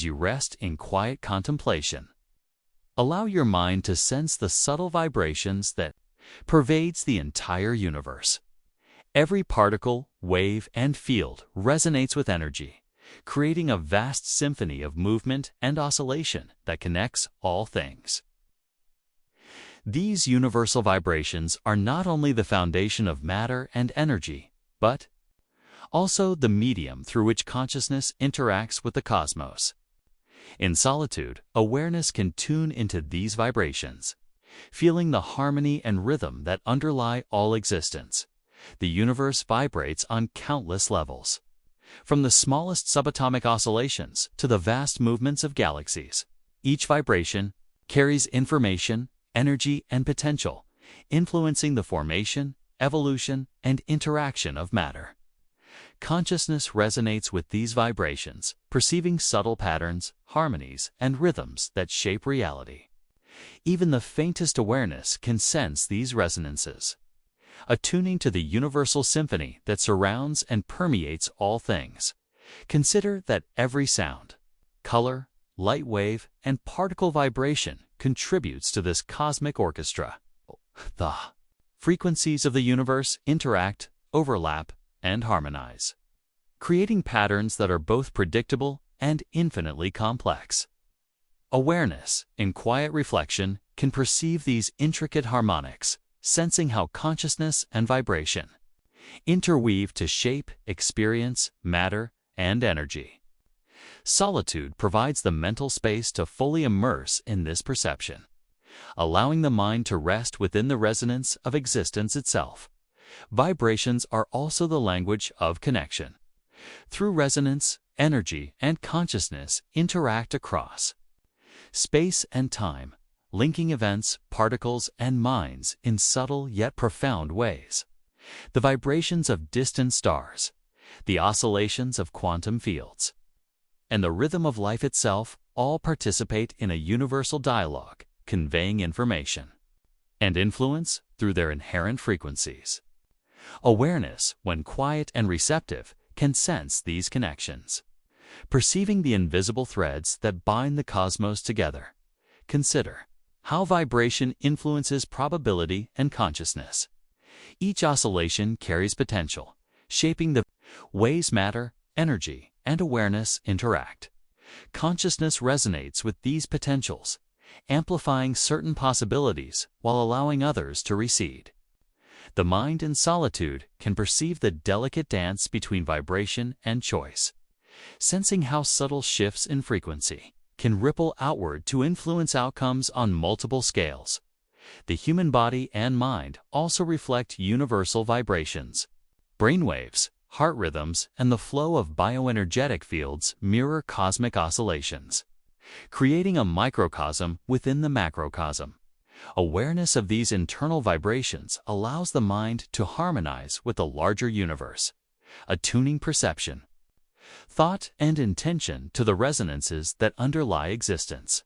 you rest in quiet contemplation, allow your mind to sense the subtle vibrations that pervades the entire universe. Every particle, wave, and field resonates with energy, creating a vast symphony of movement and oscillation that connects all things. These universal vibrations are not only the foundation of matter and energy, but also the medium through which consciousness interacts with the cosmos. In solitude, awareness can tune into these vibrations, feeling the harmony and rhythm that underlie all existence. The universe vibrates on countless levels, from the smallest subatomic oscillations to the vast movements of galaxies. Each vibration carries information, energy, and potential, influencing the formation, evolution, and interaction of matter. Consciousness resonates with these vibrations, perceiving subtle patterns, harmonies, and rhythms that shape reality. Even the faintest awareness can sense these resonances, attuning to the universal symphony that surrounds and permeates all things. Consider that every sound, color, light wave, and particle vibration contributes to this cosmic orchestra. The frequencies of the universe interact, overlap, and harmonize, creating patterns that are both predictable and infinitely complex. Awareness, in quiet reflection, can perceive these intricate harmonics, sensing how consciousness and vibration interweave to shape, experience, matter, and energy. Solitude provides the mental space to fully immerse in this perception, allowing the mind to rest within the resonance of existence itself. Vibrations are also the language of connection. Through resonance, energy and consciousness interact across space and time, linking events, particles, and minds in subtle yet profound ways. The vibrations of distant stars, the oscillations of quantum fields, and the rhythm of life itself all participate in a universal dialogue, conveying information and influence through their inherent frequencies. Awareness, when quiet and receptive, can sense these connections, perceiving the invisible threads that bind the cosmos together. Consider how vibration influences probability and consciousness. Each oscillation carries potential, shaping the ways matter, energy, and awareness interact. Consciousness resonates with these potentials, amplifying certain possibilities while allowing others to recede. The mind in solitude can perceive the delicate dance between vibration and choice, sensing how subtle shifts in frequency can ripple outward to influence outcomes on multiple scales. The human body and mind also reflect universal vibrations. Brainwaves, heart rhythms, and the flow of bioenergetic fields mirror cosmic oscillations, creating a microcosm within the macrocosm. Awareness of these internal vibrations allows the mind to harmonize with the larger universe, attuning perception, thought, and intention to the resonances that underlie existence.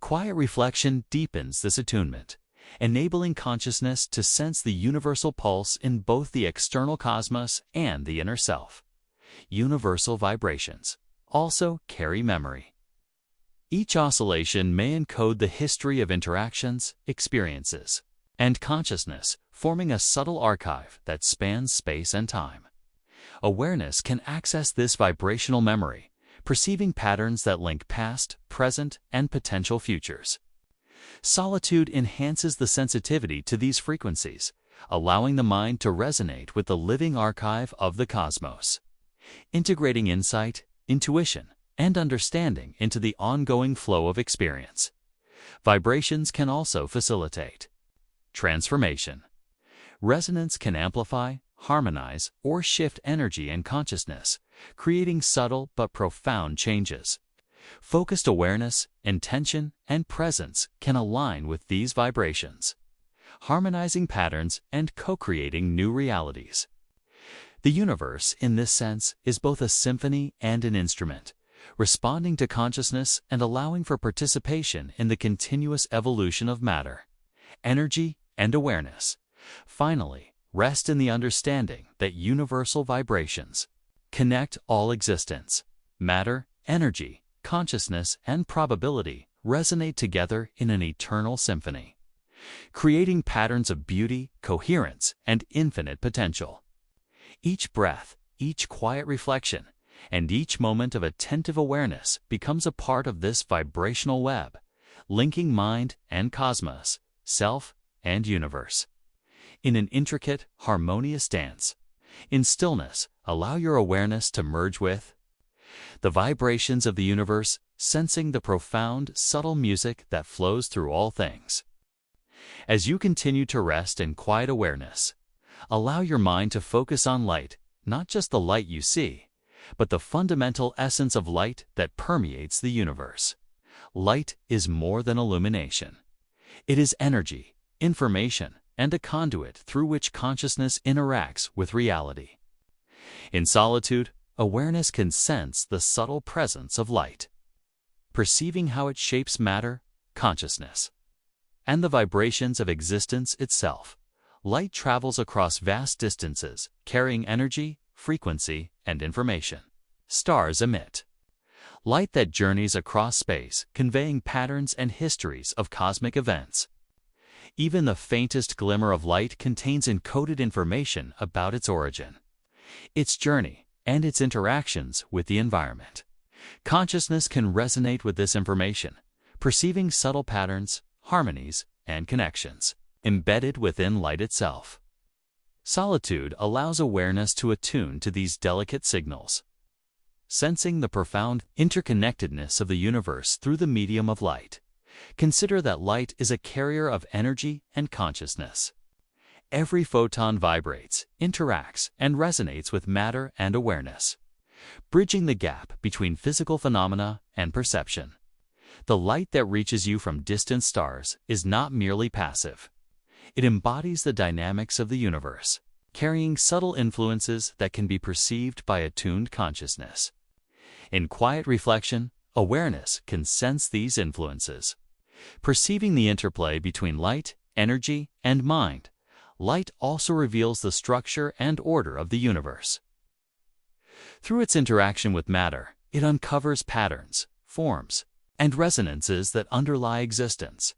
Quiet reflection deepens this attunement, enabling consciousness to sense the universal pulse in both the external cosmos and the inner self. Universal vibrations also carry memory. Each oscillation may encode the history of interactions, experiences, and consciousness, forming a subtle archive that spans space and time. Awareness can access this vibrational memory, perceiving patterns that link past, present, and potential futures. Solitude enhances the sensitivity to these frequencies, allowing the mind to resonate with the living archive of the cosmos, integrating insight, intuition, and understanding into the ongoing flow of experience. Vibrations can also facilitate transformation. Resonance can amplify, harmonize, or shift energy and consciousness, creating subtle but profound changes. Focused awareness, intention, and presence can align with these vibrations, harmonizing patterns and co-creating new realities. The universe, in this sense, is both a symphony and an instrument, responding to consciousness and allowing for participation in the continuous evolution of matter, energy, and awareness. Finally, rest in the understanding that universal vibrations connect all existence. Matter, energy, consciousness, and probability resonate together in an eternal symphony, creating patterns of beauty, coherence, and infinite potential. Each breath, each quiet reflection, and each moment of attentive awareness becomes a part of this vibrational web, linking mind and cosmos, self and universe. In an intricate, harmonious dance, in stillness, allow your awareness to merge with the vibrations of the universe, sensing the profound, subtle music that flows through all things. As you continue to rest in quiet awareness, allow your mind to focus on light, not just the light you see, but the fundamental essence of light that permeates the universe. Light is more than illumination. It is energy, information, and a conduit through which consciousness interacts with reality. In solitude, awareness can sense the subtle presence of light, perceiving how it shapes matter, consciousness, and the vibrations of existence itself. Light travels across vast distances, carrying energy, frequency, and information. Stars emit light that journeys across space, conveying patterns and histories of cosmic events. Even the faintest glimmer of light contains encoded information about its origin, its journey, and its interactions with the environment. Consciousness can resonate with this information, perceiving subtle patterns, harmonies, and connections embedded within light itself. Solitude allows awareness to attune to these delicate signals, sensing the profound interconnectedness of the universe through the medium of light. Consider that light is a carrier of energy and consciousness. Every photon vibrates, interacts, and resonates with matter and awareness, bridging the gap between physical phenomena and perception. The light that reaches you from distant stars is not merely passive. It embodies the dynamics of the universe, carrying subtle influences that can be perceived by attuned consciousness. In quiet reflection, awareness can sense these influences, perceiving the interplay between light, energy, and mind. Light also reveals the structure and order of the universe. Through its interaction with matter, it uncovers patterns, forms, and resonances that underlie existence.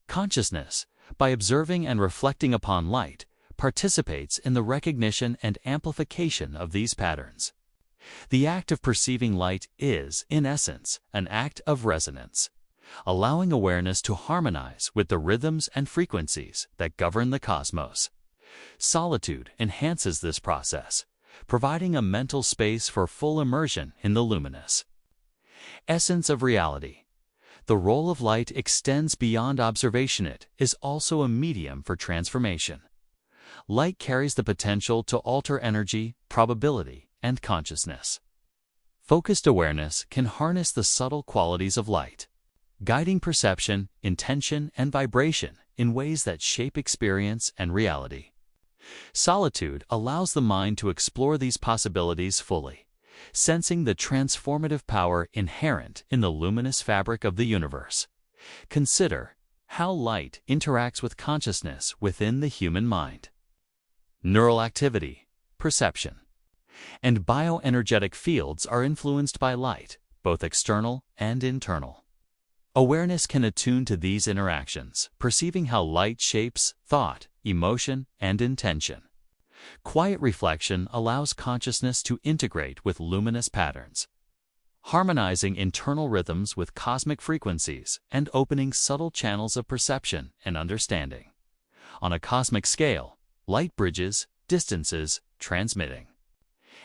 Consciousness, by observing and reflecting upon light, participates in the recognition and amplification of these patterns. The act of perceiving light is, in essence, an act of resonance, allowing awareness to harmonize with the rhythms and frequencies that govern the cosmos. Solitude enhances this process, providing a mental space for full immersion in the luminous essence of reality. The role of light extends beyond observation. It is also a medium for transformation. Light carries the potential to alter energy, probability, and consciousness. Focused awareness can harness the subtle qualities of light, guiding perception, intention, and vibration in ways that shape experience and reality. Solitude allows the mind to explore these possibilities fully, sensing the transformative power inherent in the luminous fabric of the universe. Consider how light interacts with consciousness within the human mind. Neural activity, perception, and bioenergetic fields are influenced by light, both external and internal. Awareness can attune to these interactions, perceiving how light shapes thought, emotion, and intention. Quiet reflection allows consciousness to integrate with luminous patterns, harmonizing internal rhythms with cosmic frequencies and opening subtle channels of perception and understanding. On a cosmic scale, light bridges distances, transmitting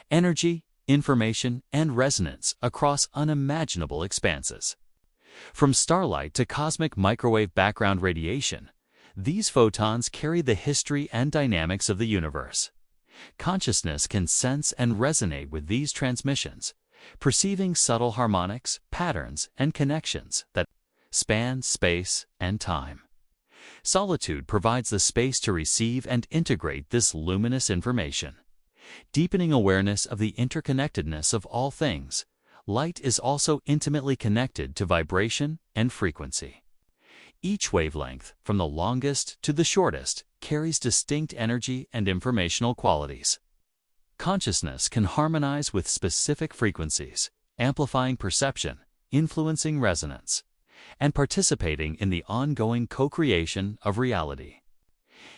energy, information, and resonance across unimaginable expanses. From starlight to cosmic microwave background radiation, these photons carry the history and dynamics of the universe. Consciousness can sense and resonate with these transmissions, perceiving subtle harmonics, patterns, and connections that span space and time. Solitude provides the space to receive and integrate this luminous information. Deepening awareness of the interconnectedness of all things, light is also intimately connected to vibration and frequency. Each wavelength, from the longest to the shortest, carries distinct energy and informational qualities. Consciousness can harmonize with specific frequencies, amplifying perception, influencing resonance, and participating in the ongoing co-creation of reality.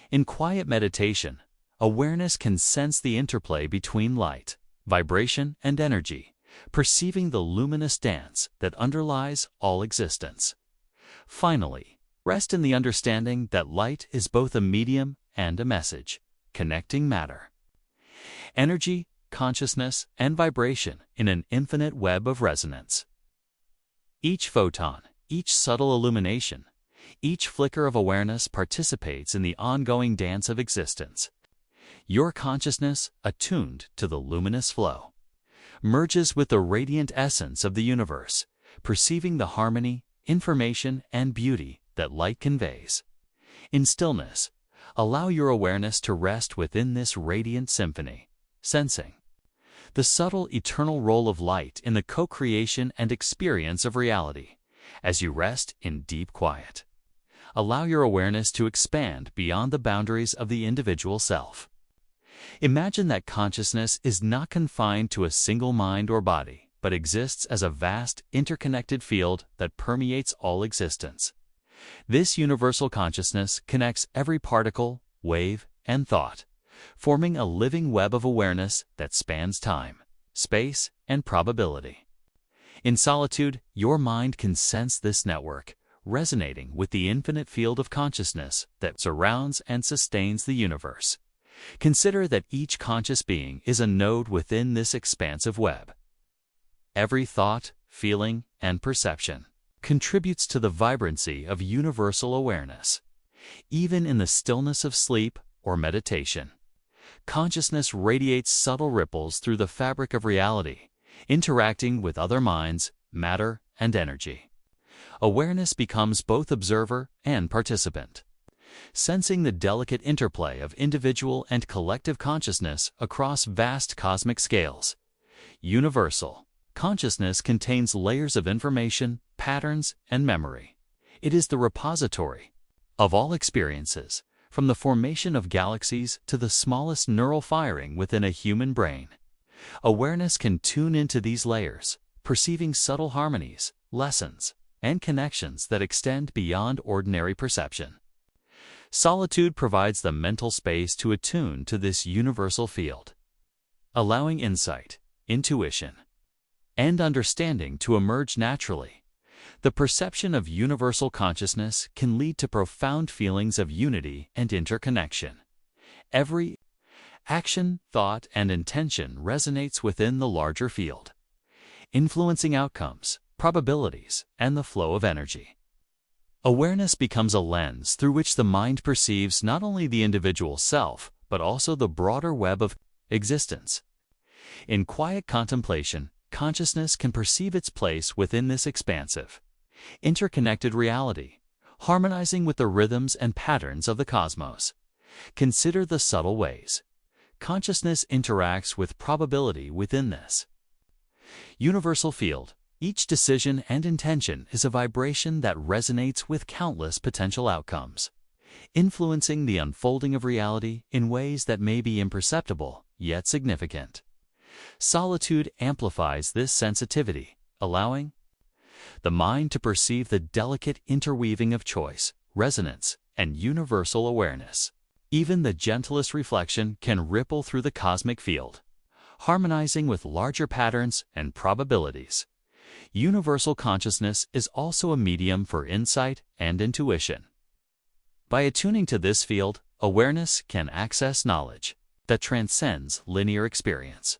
In quiet meditation, awareness can sense the interplay between light, vibration, and energy, perceiving the luminous dance that underlies all existence. Finally, rest in the understanding that light is both a medium and a message, connecting matter, energy, consciousness, and vibration in an infinite web of resonance. Each photon, each subtle illumination, each flicker of awareness participates in the ongoing dance of existence. Your consciousness, attuned to the luminous flow, merges with the radiant essence of the universe, perceiving the harmony, information, and beauty that light conveys. In stillness, allow your awareness to rest within this radiant symphony, sensing the subtle eternal role of light in the co-creation and experience of reality. As you rest in deep quiet, allow your awareness to expand beyond the boundaries of the individual self. Imagine that consciousness is not confined to a single mind or body, but exists as a vast, interconnected field that permeates all existence. This universal consciousness connects every particle, wave, and thought, forming a living web of awareness that spans time, space, and probability. In solitude, your mind can sense this network, resonating with the infinite field of consciousness that surrounds and sustains the universe. Consider that each conscious being is a node within this expansive web. Every thought, feeling, and perception contributes to the vibrancy of universal awareness. Even in the stillness of sleep or meditation, consciousness radiates subtle ripples through the fabric of reality, interacting with other minds, matter, and energy. Awareness becomes both observer and participant, sensing the delicate interplay of individual and collective consciousness across vast cosmic scales. Universal consciousness contains layers of information, patterns, and memory. It is the repository of all experiences, from the formation of galaxies to the smallest neural firing within a human brain. Awareness can tune into these layers, perceiving subtle harmonies, lessons, and connections that extend beyond ordinary perception. Solitude provides the mental space to attune to this universal field, allowing insight, intuition, and understanding to emerge naturally. The perception of universal consciousness can lead to profound feelings of unity and interconnection. Every action, thought, and intention resonates within the larger field, influencing outcomes, probabilities, and the flow of energy. Awareness becomes a lens through which the mind perceives not only the individual self, but also the broader web of existence. In quiet contemplation, consciousness can perceive its place within this expansive, interconnected reality, harmonizing with the rhythms and patterns of the cosmos. Consider the subtle ways consciousness interacts with probability within this universal field. Each decision and intention is a vibration that resonates with countless potential outcomes, influencing the unfolding of reality in ways that may be imperceptible, yet significant. Solitude amplifies this sensitivity, allowing the mind to perceive the delicate interweaving of choice, resonance, and universal awareness. Even the gentlest reflection can ripple through the cosmic field, harmonizing with larger patterns and probabilities. Universal consciousness is also a medium for insight and intuition. By attuning to this field, awareness can access knowledge that transcends linear experience.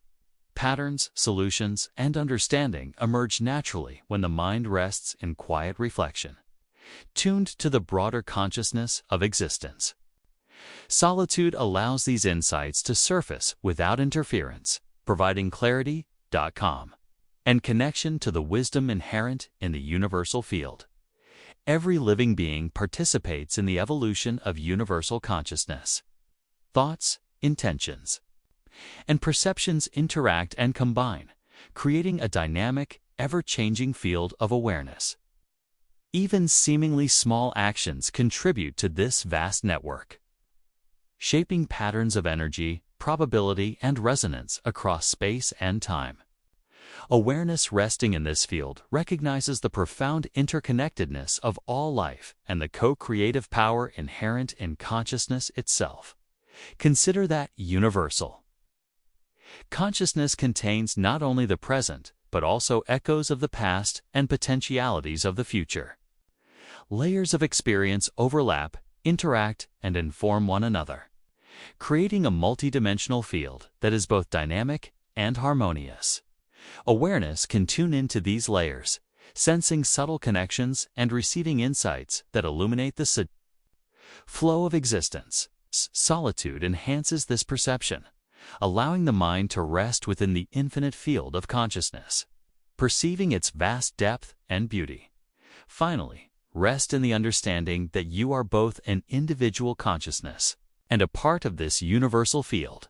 Patterns, solutions, and understanding emerge naturally when the mind rests in quiet reflection, tuned to the broader consciousness of existence. Solitude allows these insights to surface without interference, providing clarity, calm, and connection to the wisdom inherent in the universal field. Every living being participates in the evolution of universal consciousness. Thoughts, intentions, and perceptions interact and combine, creating a dynamic, ever-changing field of awareness. Even seemingly small actions contribute to this vast network, shaping patterns of energy, probability, and resonance across space and time. Awareness resting in this field recognizes the profound interconnectedness of all life and the co-creative power inherent in consciousness itself. Consider that universal. Consciousness contains not only the present, but also echoes of the past and potentialities of the future. Layers of experience overlap, interact, and inform one another, creating a multidimensional field that is both dynamic and harmonious. Awareness can tune into these layers, sensing subtle connections and receiving insights that illuminate the flow of existence. Solitude enhances this perception, allowing the mind to rest within the infinite field of consciousness, perceiving its vast depth and beauty. Finally, rest in the understanding that you are both an individual consciousness and a part of this universal field.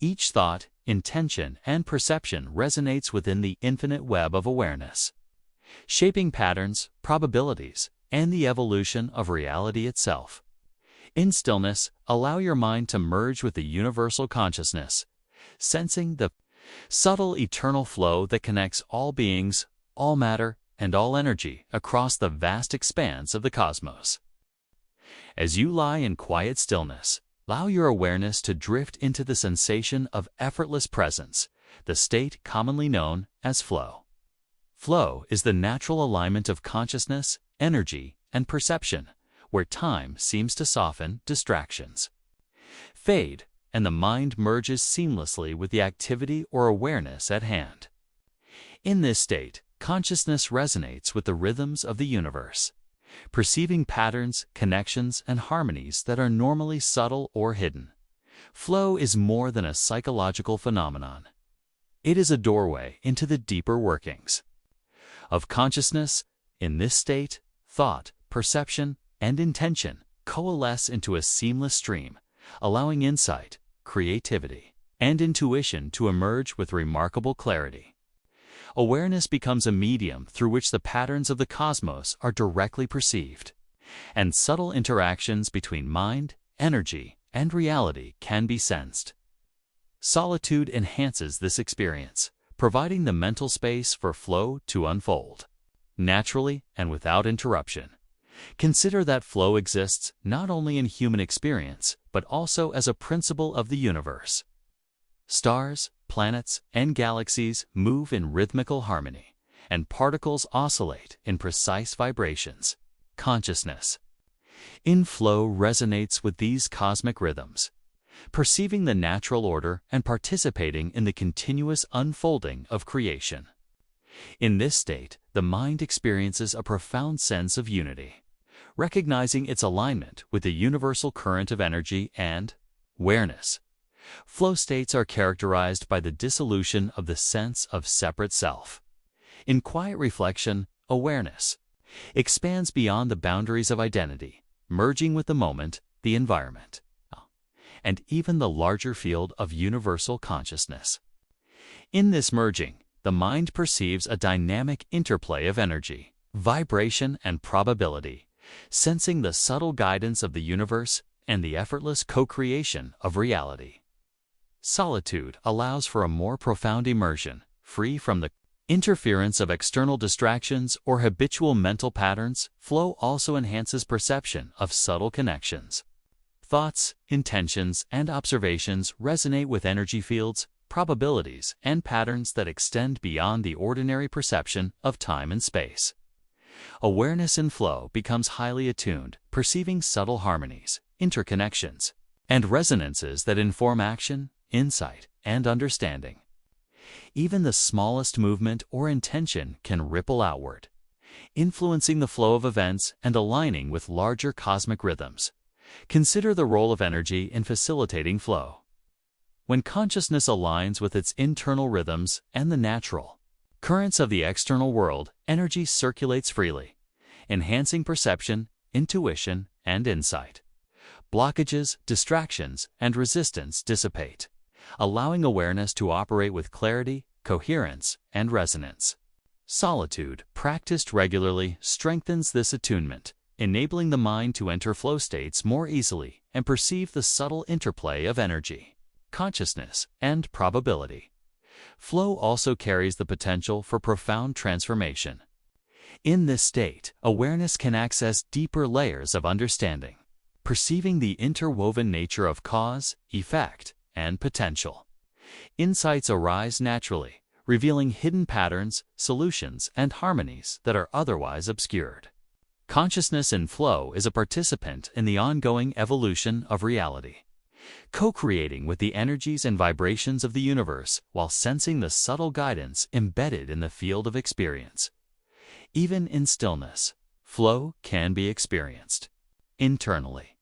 Each thought, intention, and perception resonates within the infinite web of awareness, shaping patterns, probabilities, and the evolution of reality itself. In stillness, allow your mind to merge with the universal consciousness, sensing the subtle eternal flow that connects all beings, all matter, and all energy across the vast expanse of the cosmos. As you lie in quiet stillness, allow your awareness to drift into the sensation of effortless presence, the state commonly known as flow. Flow is the natural alignment of consciousness, energy, and perception, where time seems to soften, distractions fade, and the mind merges seamlessly with the activity or awareness at hand. In this state, consciousness resonates with the rhythms of the universe, perceiving patterns, connections, and harmonies that are normally subtle or hidden. Flow is more than a psychological phenomenon. It is a doorway into the deeper workings of consciousness. In this state, thought, perception, and intention coalesce into a seamless stream, allowing insight, creativity, and intuition to emerge with remarkable clarity. Awareness becomes a medium through which the patterns of the cosmos are directly perceived, and subtle interactions between mind, energy, and reality can be sensed. Solitude enhances this experience, providing the mental space for flow to unfold, naturally and without interruption. Consider that flow exists not only in human experience, but also as a principle of the universe. Stars, planets, and galaxies move in rhythmical harmony, and particles oscillate in precise vibrations. Consciousness in flow resonates with these cosmic rhythms, perceiving the natural order and participating in the continuous unfolding of creation. In this state, the mind experiences a profound sense of unity, recognizing its alignment with the universal current of energy and awareness. Flow states are characterized by the dissolution of the sense of separate self. In quiet reflection, awareness expands beyond the boundaries of identity, merging with the moment, the environment, and even the larger field of universal consciousness. In this merging, the mind perceives a dynamic interplay of energy, vibration, and probability, sensing the subtle guidance of the universe and the effortless co-creation of reality. Solitude allows for a more profound immersion, free from the interference of external distractions or habitual mental patterns. Flow also enhances perception of subtle connections. Thoughts, intentions, and observations resonate with energy fields, probabilities, and patterns that extend beyond the ordinary perception of time and space. Awareness in flow becomes highly attuned, perceiving subtle harmonies, interconnections, and resonances that inform action, insight, and understanding. Even the smallest movement or intention can ripple outward, influencing the flow of events and aligning with larger cosmic rhythms. Consider the role of energy in facilitating flow. When consciousness aligns with its internal rhythms and the natural currents of the external world, energy circulates freely, enhancing perception, intuition, and insight. Blockages, distractions, and resistance dissipate, allowing awareness to operate with clarity, coherence, and resonance. Solitude, practiced regularly, strengthens this attunement, enabling the mind to enter flow states more easily and perceive the subtle interplay of energy, consciousness, and probability. Flow also carries the potential for profound transformation. In this state, awareness can access deeper layers of understanding, perceiving the interwoven nature of cause, effect, and potential. Insights arise naturally, revealing hidden patterns, solutions, and harmonies that are otherwise obscured. Consciousness in flow is a participant in the ongoing evolution of reality, co-creating with the energies and vibrations of the universe while sensing the subtle guidance embedded in the field of experience. Even in stillness, flow can be experienced internally.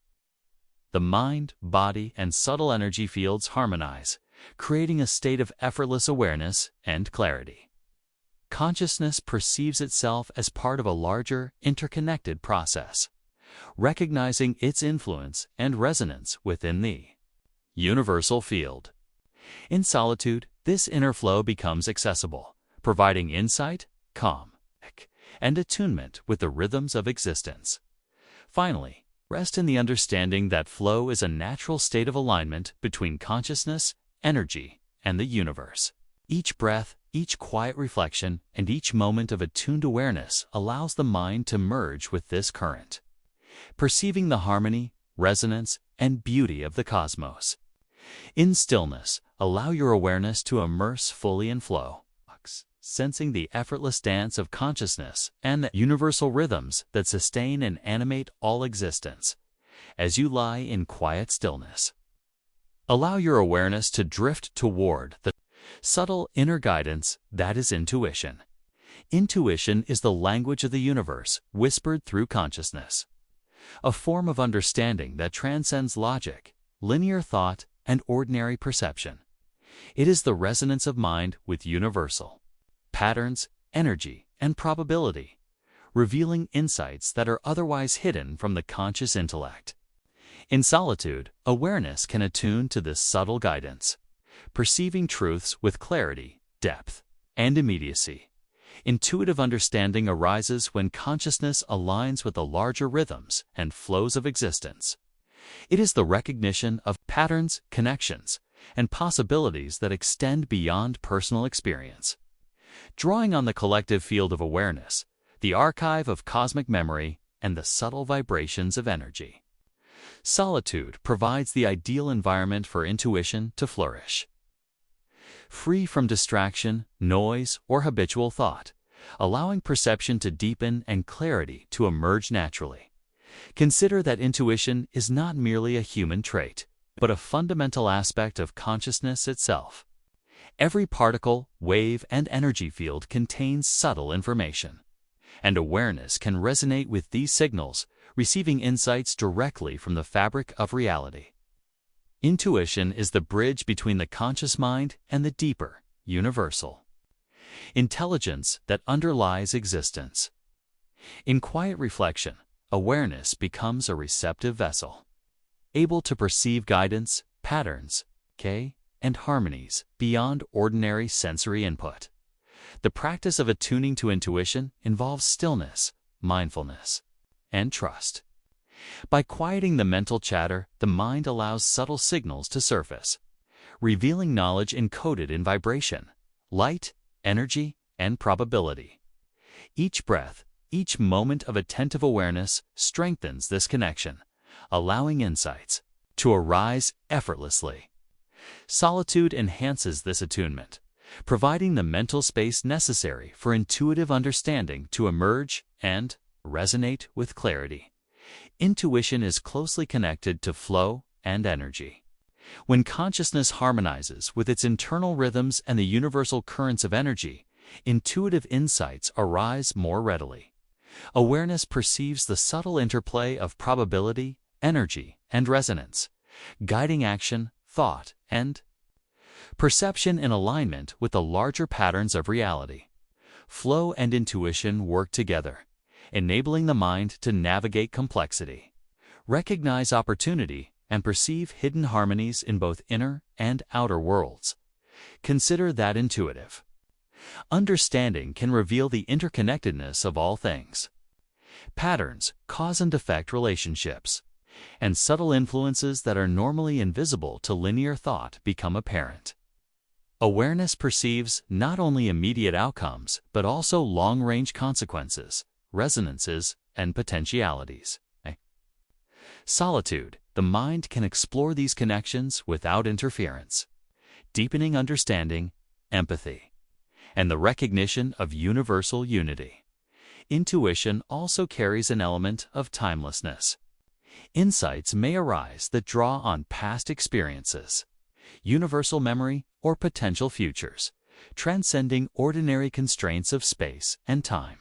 The mind, body, and subtle energy fields harmonize, creating a state of effortless awareness and clarity. Consciousness perceives itself as part of a larger, interconnected process, recognizing its influence and resonance within the universal field. In solitude, this inner flow becomes accessible, providing insight, calm, and attunement with the rhythms of existence. Finally, rest in the understanding that flow is a natural state of alignment between consciousness, energy, and the universe. Each breath, each quiet reflection, and each moment of attuned awareness allows the mind to merge with this current, perceiving the harmony, resonance, and beauty of the cosmos. In stillness, allow your awareness to immerse fully in flow, sensing the effortless dance of consciousness and the universal rhythms that sustain and animate all existence. As you lie in quiet stillness, allow your awareness to drift toward the subtle inner guidance that is intuition. Intuition is the language of the universe whispered through consciousness, a form of understanding that transcends logic, linear thought, and ordinary perception. It is the resonance of mind with universal patterns, energy, and probability, revealing insights that are otherwise hidden from the conscious intellect. In solitude, awareness can attune to this subtle guidance, perceiving truths with clarity, depth, and immediacy. Intuitive understanding arises when consciousness aligns with the larger rhythms and flows of existence. It is the recognition of patterns, connections, and possibilities that extend beyond personal experience. Drawing on the collective field of awareness, the archive of cosmic memory, and the subtle vibrations of energy, solitude provides the ideal environment for intuition to flourish. Free from distraction, noise, or habitual thought, allowing perception to deepen and clarity to emerge naturally. Consider that intuition is not merely a human trait, but a fundamental aspect of consciousness itself. Every particle, wave, and energy field contains subtle information, and awareness can resonate with these signals, receiving insights directly from the fabric of reality. Intuition is the bridge between the conscious mind and the deeper, universal intelligence that underlies existence. In quiet reflection, awareness becomes a receptive vessel, able to perceive guidance, patterns, and harmonies beyond ordinary sensory input. The practice of attuning to intuition involves stillness, mindfulness, and trust. By quieting the mental chatter, the mind allows subtle signals to surface, revealing knowledge encoded in vibration, light, energy, and probability. Each breath, each moment of attentive awareness strengthens this connection, allowing insights to arise effortlessly. Solitude enhances this attunement, providing the mental space necessary for intuitive understanding to emerge and resonate with clarity. Intuition is closely connected to flow and energy. When consciousness harmonizes with its internal rhythms and the universal currents of energy, intuitive insights arise more readily. Awareness perceives the subtle interplay of probability, energy, and resonance, guiding action, thought, and perception in alignment with the larger patterns of reality. Flow and intuition work together, enabling the mind to navigate complexity, recognize opportunity, and perceive hidden harmonies in both inner and outer worlds. Consider that intuitive understanding can reveal the interconnectedness of all things. Patterns, cause and effect relationships, and subtle influences that are normally invisible to linear thought become apparent. Awareness perceives not only immediate outcomes, but also long-range consequences, resonances, and potentialities. Solitude, the mind can explore these connections without interference, deepening understanding, empathy, and the recognition of universal unity. Intuition also carries an element of timelessness. Insights may arise that draw on past experiences, universal memory, or potential futures, transcending ordinary constraints of space and time.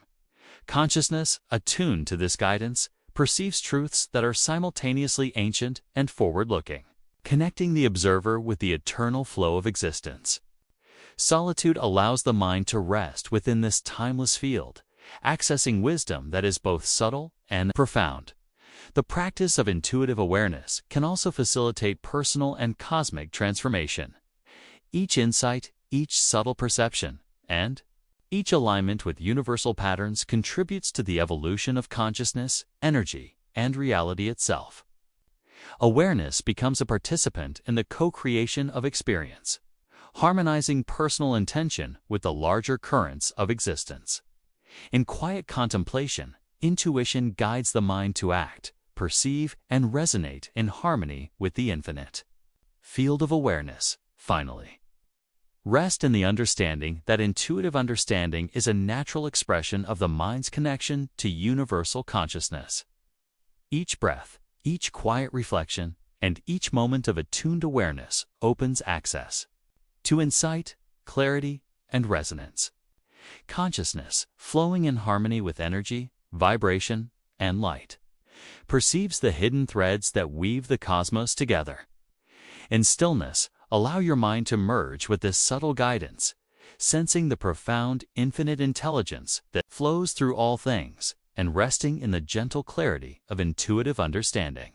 Consciousness, attuned to this guidance, perceives truths that are simultaneously ancient and forward-looking, connecting the observer with the eternal flow of existence. Solitude allows the mind to rest within this timeless field, accessing wisdom that is both subtle and profound. The practice of intuitive awareness can also facilitate personal and cosmic transformation. Each insight, each subtle perception, and each alignment with universal patterns contributes to the evolution of consciousness, energy, and reality itself. Awareness becomes a participant in the co-creation of experience, harmonizing personal intention with the larger currents of existence. In quiet contemplation, intuition guides the mind to act, perceive, and resonate in harmony with the infinite. Field of awareness, finally. Rest in the understanding that intuitive understanding is a natural expression of the mind's connection to universal consciousness. Each breath, each quiet reflection, and each moment of attuned awareness opens access to insight, clarity, and resonance. Consciousness, flowing in harmony with energy, vibration, and light, perceives the hidden threads that weave the cosmos together. In stillness, allow your mind to merge with this subtle guidance, sensing the profound, infinite intelligence that flows through all things and resting in the gentle clarity of intuitive understanding.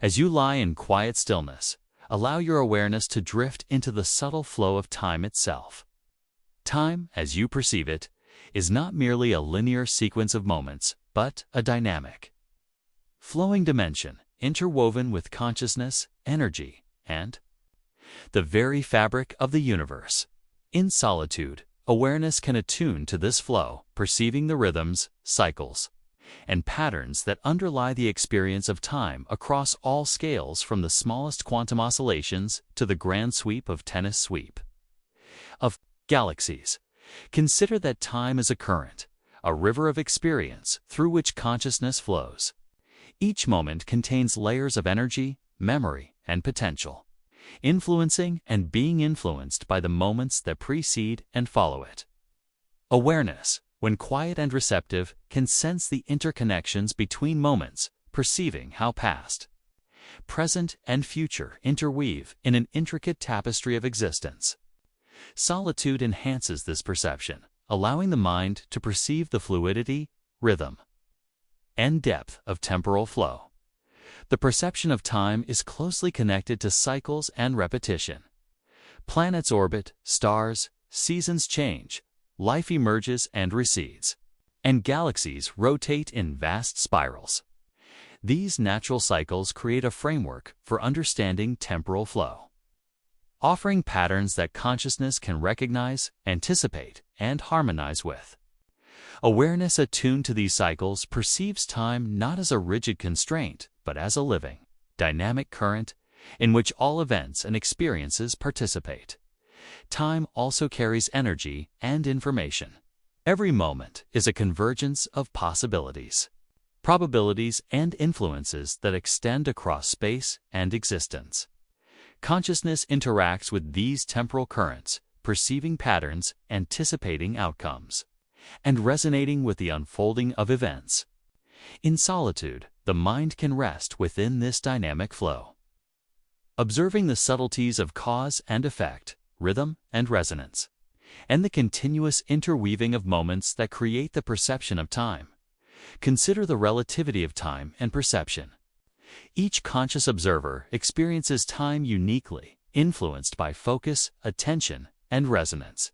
As you lie in quiet stillness, allow your awareness to drift into the subtle flow of time itself. Time, as you perceive it, is not merely a linear sequence of moments, but a dynamic, flowing dimension interwoven with consciousness, energy, and the very fabric of the universe. In solitude, awareness can attune to this flow, perceiving the rhythms, cycles, and patterns that underlie the experience of time across all scales, from the smallest quantum oscillations to the grand sweep of tennis sweep of galaxies. Consider that time is a current, a river of experience through which consciousness flows. Each moment contains layers of energy, memory, and potential, influencing and being influenced by the moments that precede and follow it. Awareness, when quiet and receptive, can sense the interconnections between moments, perceiving how past, present, and future interweave in an intricate tapestry of existence. Solitude enhances this perception, allowing the mind to perceive the fluidity, rhythm, and depth of temporal flow. The perception of time is closely connected to cycles and repetition. Planets orbit, stars, seasons change, life emerges and recedes, and galaxies rotate in vast spirals. These natural cycles create a framework for understanding temporal flow, offering patterns that consciousness can recognize, anticipate, and harmonize with. Awareness attuned to these cycles perceives time not as a rigid constraint, but as a living, dynamic current, in which all events and experiences participate. Time also carries energy and information. Every moment is a convergence of possibilities, probabilities, and influences that extend across space and existence. Consciousness interacts with these temporal currents, perceiving patterns, anticipating outcomes, and resonating with the unfolding of events. In solitude, the mind can rest within this dynamic flow, observing the subtleties of cause and effect, rhythm and resonance, and the continuous interweaving of moments that create the perception of time. Consider the relativity of time and perception. Each conscious observer experiences time uniquely, influenced by focus, attention, and resonance.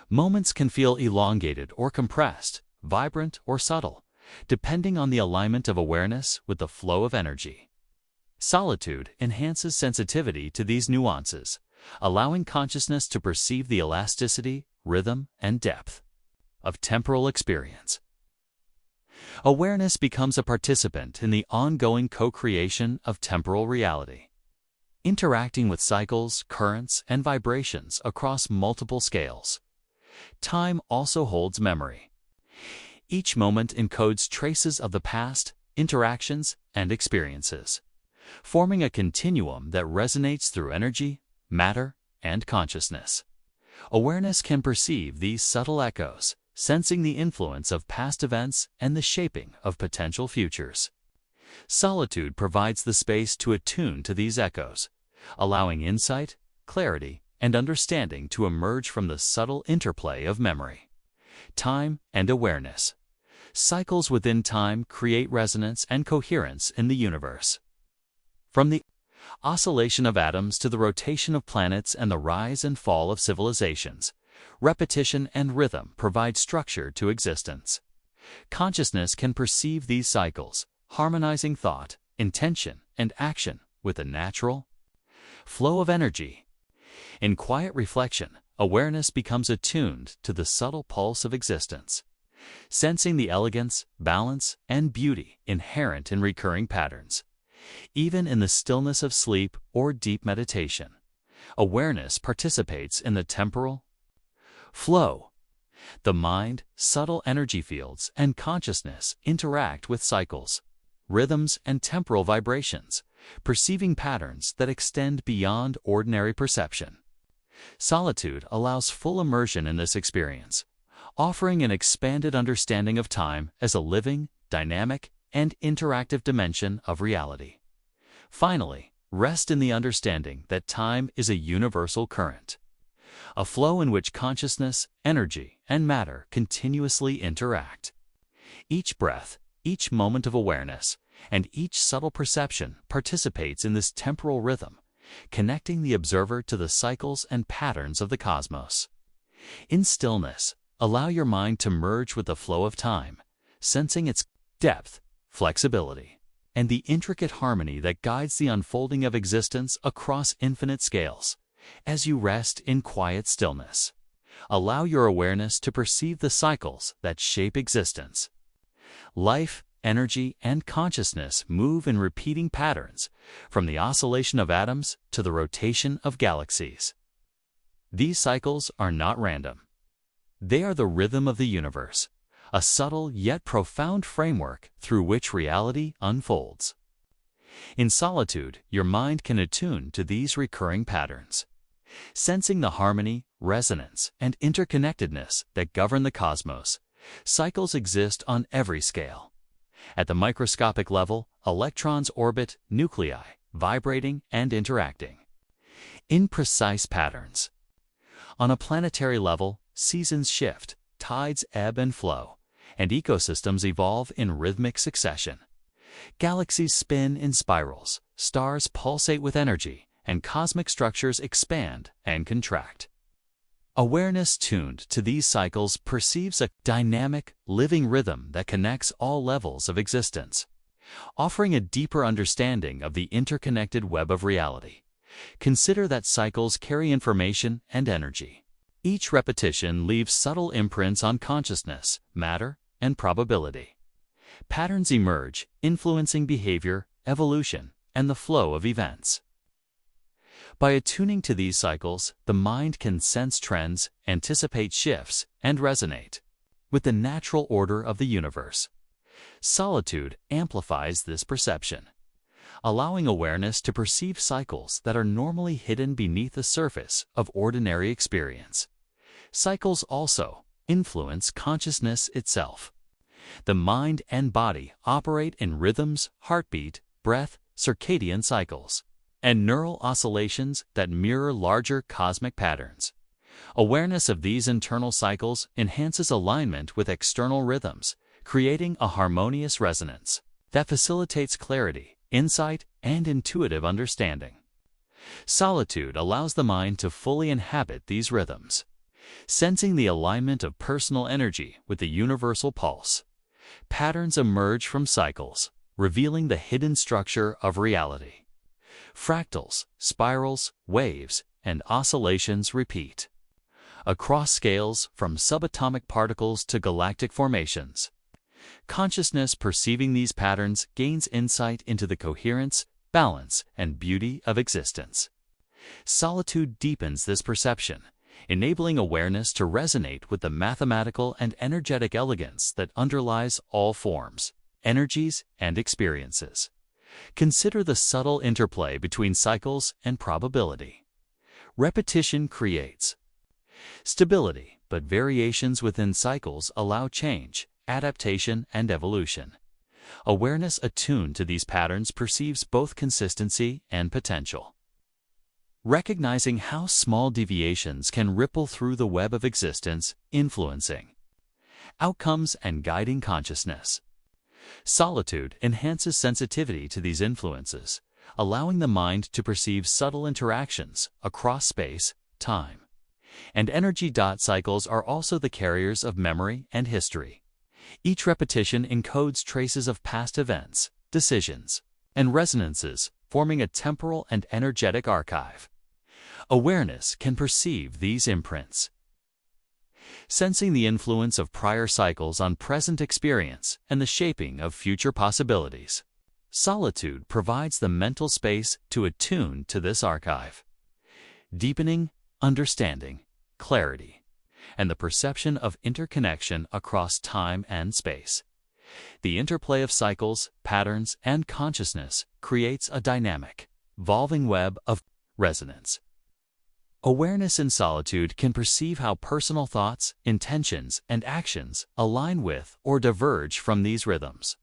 Moments can feel elongated or compressed, vibrant or subtle, depending on the alignment of awareness with the flow of energy. Solitude enhances sensitivity to these nuances, allowing consciousness to perceive the elasticity, rhythm, and depth of temporal experience. Awareness becomes a participant in the ongoing co-creation of temporal reality, interacting with cycles, currents, and vibrations across multiple scales. Time also holds memory. Each moment encodes traces of the past, interactions, and experiences, forming a continuum that resonates through energy, matter, and consciousness. Awareness can perceive these subtle echoes, sensing the influence of past events and the shaping of potential futures. Solitude provides the space to attune to these echoes, allowing insight, clarity, and understanding to emerge from the subtle interplay of memory, time, and awareness. Cycles within time create resonance and coherence in the universe. From the oscillation of atoms to the rotation of planets and the rise and fall of civilizations, repetition and rhythm provide structure to existence. Consciousness can perceive these cycles, harmonizing thought, intention, and action with a natural flow of energy. In quiet reflection, awareness becomes attuned to the subtle pulse of existence, sensing the elegance, balance, and beauty inherent in recurring patterns. Even in the stillness of sleep or deep meditation, awareness participates in the temporal flow. The mind, subtle energy fields, and consciousness interact with cycles, rhythms, and temporal vibrations, perceiving patterns that extend beyond ordinary perception. Solitude allows full immersion in this experience, offering an expanded understanding of time as a living, dynamic, and interactive dimension of reality. Finally, rest in the understanding that time is a universal current, a flow in which consciousness, energy, and matter continuously interact. Each breath, each moment of awareness, and each subtle perception participates in this temporal rhythm, connecting the observer to the cycles and patterns of the cosmos. In stillness, allow your mind to merge with the flow of time, sensing its depth, flexibility, and the intricate harmony that guides the unfolding of existence across infinite scales. As you rest in quiet stillness, allow your awareness to perceive the cycles that shape existence. Life, energy, and consciousness move in repeating patterns, from the oscillation of atoms to the rotation of galaxies. These cycles are not random. They are the rhythm of the universe, a subtle yet profound framework through which reality unfolds. In solitude, your mind can attune to these recurring patterns, sensing the harmony, resonance, and interconnectedness that govern the cosmos. Cycles exist on every scale. At the microscopic level, electrons orbit nuclei, vibrating and interacting in precise patterns. On a planetary level, seasons shift, tides ebb and flow, and ecosystems evolve in rhythmic succession. Galaxies spin in spirals, stars pulsate with energy, and cosmic structures expand and contract. Awareness tuned to these cycles perceives a dynamic, living rhythm that connects all levels of existence, offering a deeper understanding of the interconnected web of reality. Consider that cycles carry information and energy. Each repetition leaves subtle imprints on consciousness, matter, and probability. Patterns emerge, influencing behavior, evolution, and the flow of events. By attuning to these cycles, the mind can sense trends, anticipate shifts, and resonate with the natural order of the universe. Solitude amplifies this perception, allowing awareness to perceive cycles that are normally hidden beneath the surface of ordinary experience. Cycles also influence consciousness itself. The mind and body operate in rhythms, heartbeat, breath, circadian cycles, and neural oscillations that mirror larger cosmic patterns. Awareness of these internal cycles enhances alignment with external rhythms, creating a harmonious resonance that facilitates clarity, insight, and intuitive understanding. Solitude allows the mind to fully inhabit these rhythms, sensing the alignment of personal energy with the universal pulse. Patterns emerge from cycles, revealing the hidden structure of reality. Fractals, spirals, waves, and oscillations repeat across scales from subatomic particles to galactic formations. Consciousness perceiving these patterns gains insight into the coherence, balance, and beauty of existence. Solitude deepens this perception, enabling awareness to resonate with the mathematical and energetic elegance that underlies all forms, energies, and experiences. Consider the subtle interplay between cycles and probability. Repetition creates stability, but variations within cycles allow change, adaptation, and evolution. Awareness attuned to these patterns perceives both consistency and potential, recognizing how small deviations can ripple through the web of existence, influencing outcomes and guiding consciousness. Solitude enhances sensitivity to these influences, allowing the mind to perceive subtle interactions across space, time, and energy. Cycles are also the carriers of memory and history. Each repetition encodes traces of past events, decisions, and resonances, forming a temporal and energetic archive. Awareness can perceive these imprints, sensing the influence of prior cycles on present experience and the shaping of future possibilities. Solitude provides the mental space to attune to this archive, deepening understanding, clarity, and the perception of interconnection across time and space. The interplay of cycles, patterns, and consciousness creates a dynamic, evolving web of resonance. Awareness in solitude can perceive how personal thoughts, intentions, and actions align with or diverge from these rhythms.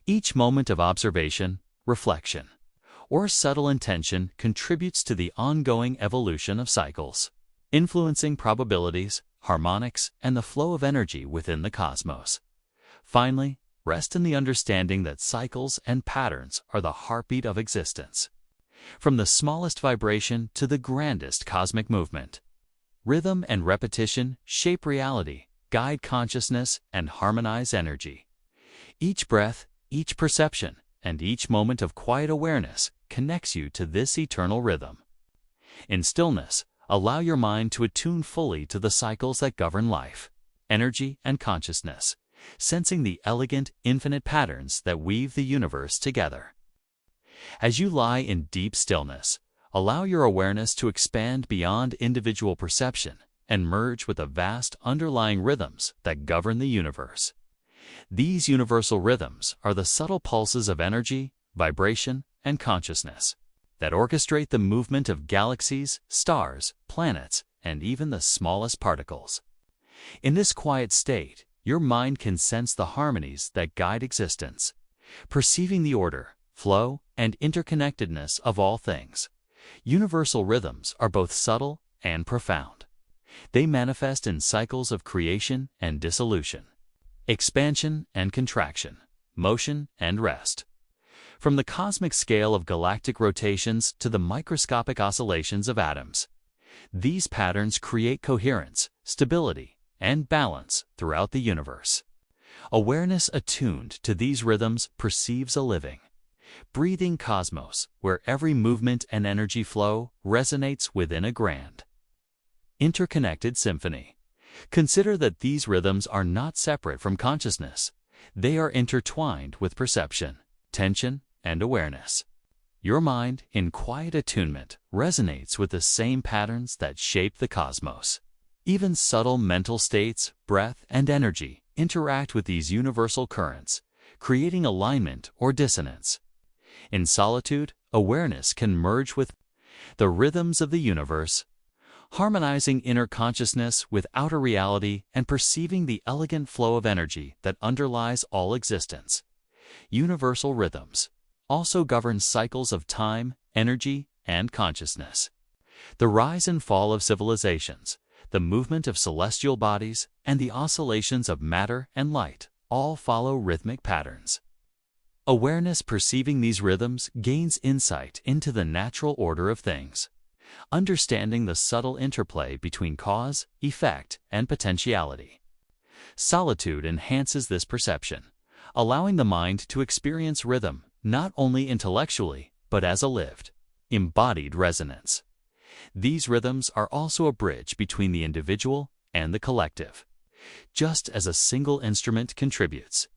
Each moment of observation, reflection, or subtle intention contributes to the ongoing evolution of cycles, influencing probabilities, harmonics, and the flow of energy within the cosmos. Finally, rest in the understanding that cycles and patterns are the heartbeat of existence. From the smallest vibration to the grandest cosmic movement, rhythm and repetition shape reality, guide consciousness, and harmonize energy. Each breath, each perception, and each moment of quiet awareness connects you to this eternal rhythm. In stillness, allow your mind to attune fully to the cycles that govern life, energy, and consciousness, sensing the elegant, infinite patterns that weave the universe together. As you lie in deep stillness, allow your awareness to expand beyond individual perception and merge with the vast underlying rhythms that govern the universe. These universal rhythms are the subtle pulses of energy, vibration, and consciousness that orchestrate the movement of galaxies, stars, planets, and even the smallest particles. In this quiet state, your mind can sense the harmonies that guide existence, perceiving the order, flow, and interconnectedness of all things. Universal rhythms are both subtle and profound. They manifest in cycles of creation and dissolution, expansion and contraction, motion and rest. From the cosmic scale of galactic rotations to the microscopic oscillations of atoms, these patterns create coherence, stability, and balance throughout the universe. Awareness attuned to these rhythms perceives a living, breathing cosmos where every movement and energy flow resonates within a grand, interconnected symphony. Consider that these rhythms are not separate from consciousness. They are intertwined with perception, tension, and awareness. Your mind, in quiet attunement, resonates with the same patterns that shape the cosmos. Even subtle mental states, breath, and energy interact with these universal currents, creating alignment or dissonance. In solitude, awareness can merge with the rhythms of the universe, harmonizing inner consciousness with outer reality and perceiving the elegant flow of energy that underlies all existence. Universal rhythms also govern cycles of time, energy, and consciousness. The rise and fall of civilizations, the movement of celestial bodies, and the oscillations of matter and light all follow rhythmic patterns. Awareness perceiving these rhythms gains insight into the natural order of things, understanding the subtle interplay between cause, effect, and potentiality. Solitude enhances this perception, allowing the mind to experience rhythm not only intellectually, but as a lived, embodied resonance. These rhythms are also a bridge between the individual and the collective. Just as a single instrument contributes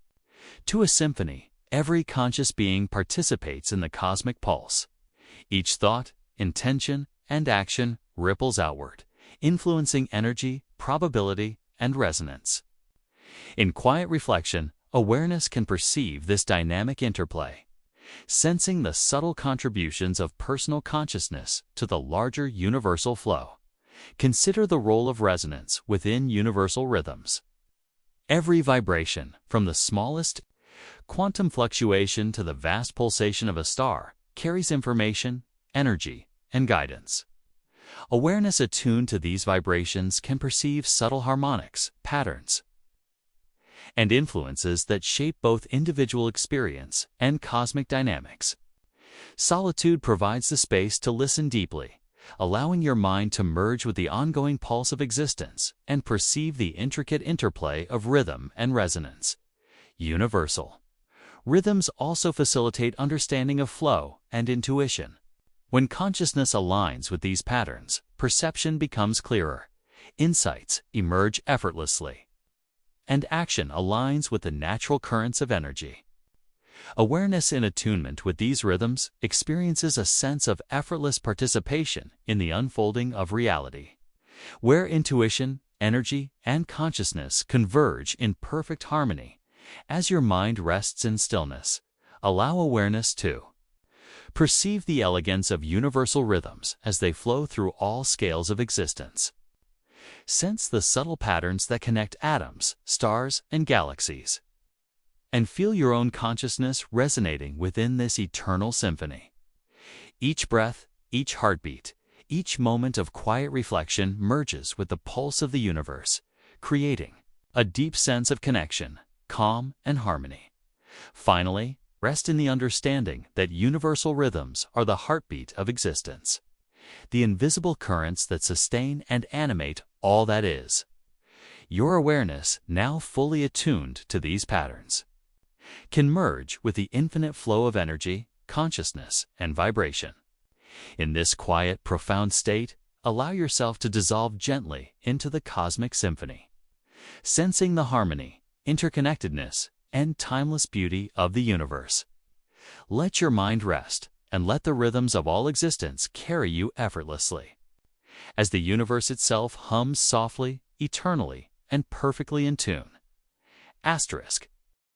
to a symphony, every conscious being participates in the cosmic pulse. Each thought, intention, and action ripples outward, influencing energy, probability, and resonance. In quiet reflection, awareness can perceive this dynamic interplay, sensing the subtle contributions of personal consciousness to the larger universal flow. Consider the role of resonance within universal rhythms. Every vibration, from the smallest quantum fluctuation to the vast pulsation of a star, carries information, energy, and guidance. Awareness attuned to these vibrations can perceive subtle harmonics, patterns, and influences that shape both individual experience and cosmic dynamics. Solitude provides the space to listen deeply, allowing your mind to merge with the ongoing pulse of existence and perceive the intricate interplay of rhythm and resonance. Universal rhythms also facilitate understanding of flow and intuition. When consciousness aligns with these patterns, perception becomes clearer, insights emerge effortlessly, and action aligns with the natural currents of energy. Awareness in attunement with these rhythms experiences a sense of effortless participation in the unfolding of reality, where intuition, energy, and consciousness converge in perfect harmony. As your mind rests in stillness, allow awareness to perceive the elegance of universal rhythms as they flow through all scales of existence. Sense the subtle patterns that connect atoms, stars, and galaxies, and feel your own consciousness resonating within this eternal symphony. Each breath, each heartbeat, each moment of quiet reflection merges with the pulse of the universe, creating a deep sense of connection, calm, and harmony. Finally, rest in the understanding that universal rhythms are the heartbeat of existence, the invisible currents that sustain and animate all that is. Your awareness, now fully attuned to these patterns, can merge with the infinite flow of energy, consciousness, and vibration. In this quiet, profound state, allow yourself to dissolve gently into the cosmic symphony, sensing the harmony, interconnectedness, and timeless beauty of the universe. Let your mind rest, and let the rhythms of all existence carry you effortlessly, as the universe itself hums softly, eternally, and perfectly in tune. Asterisk.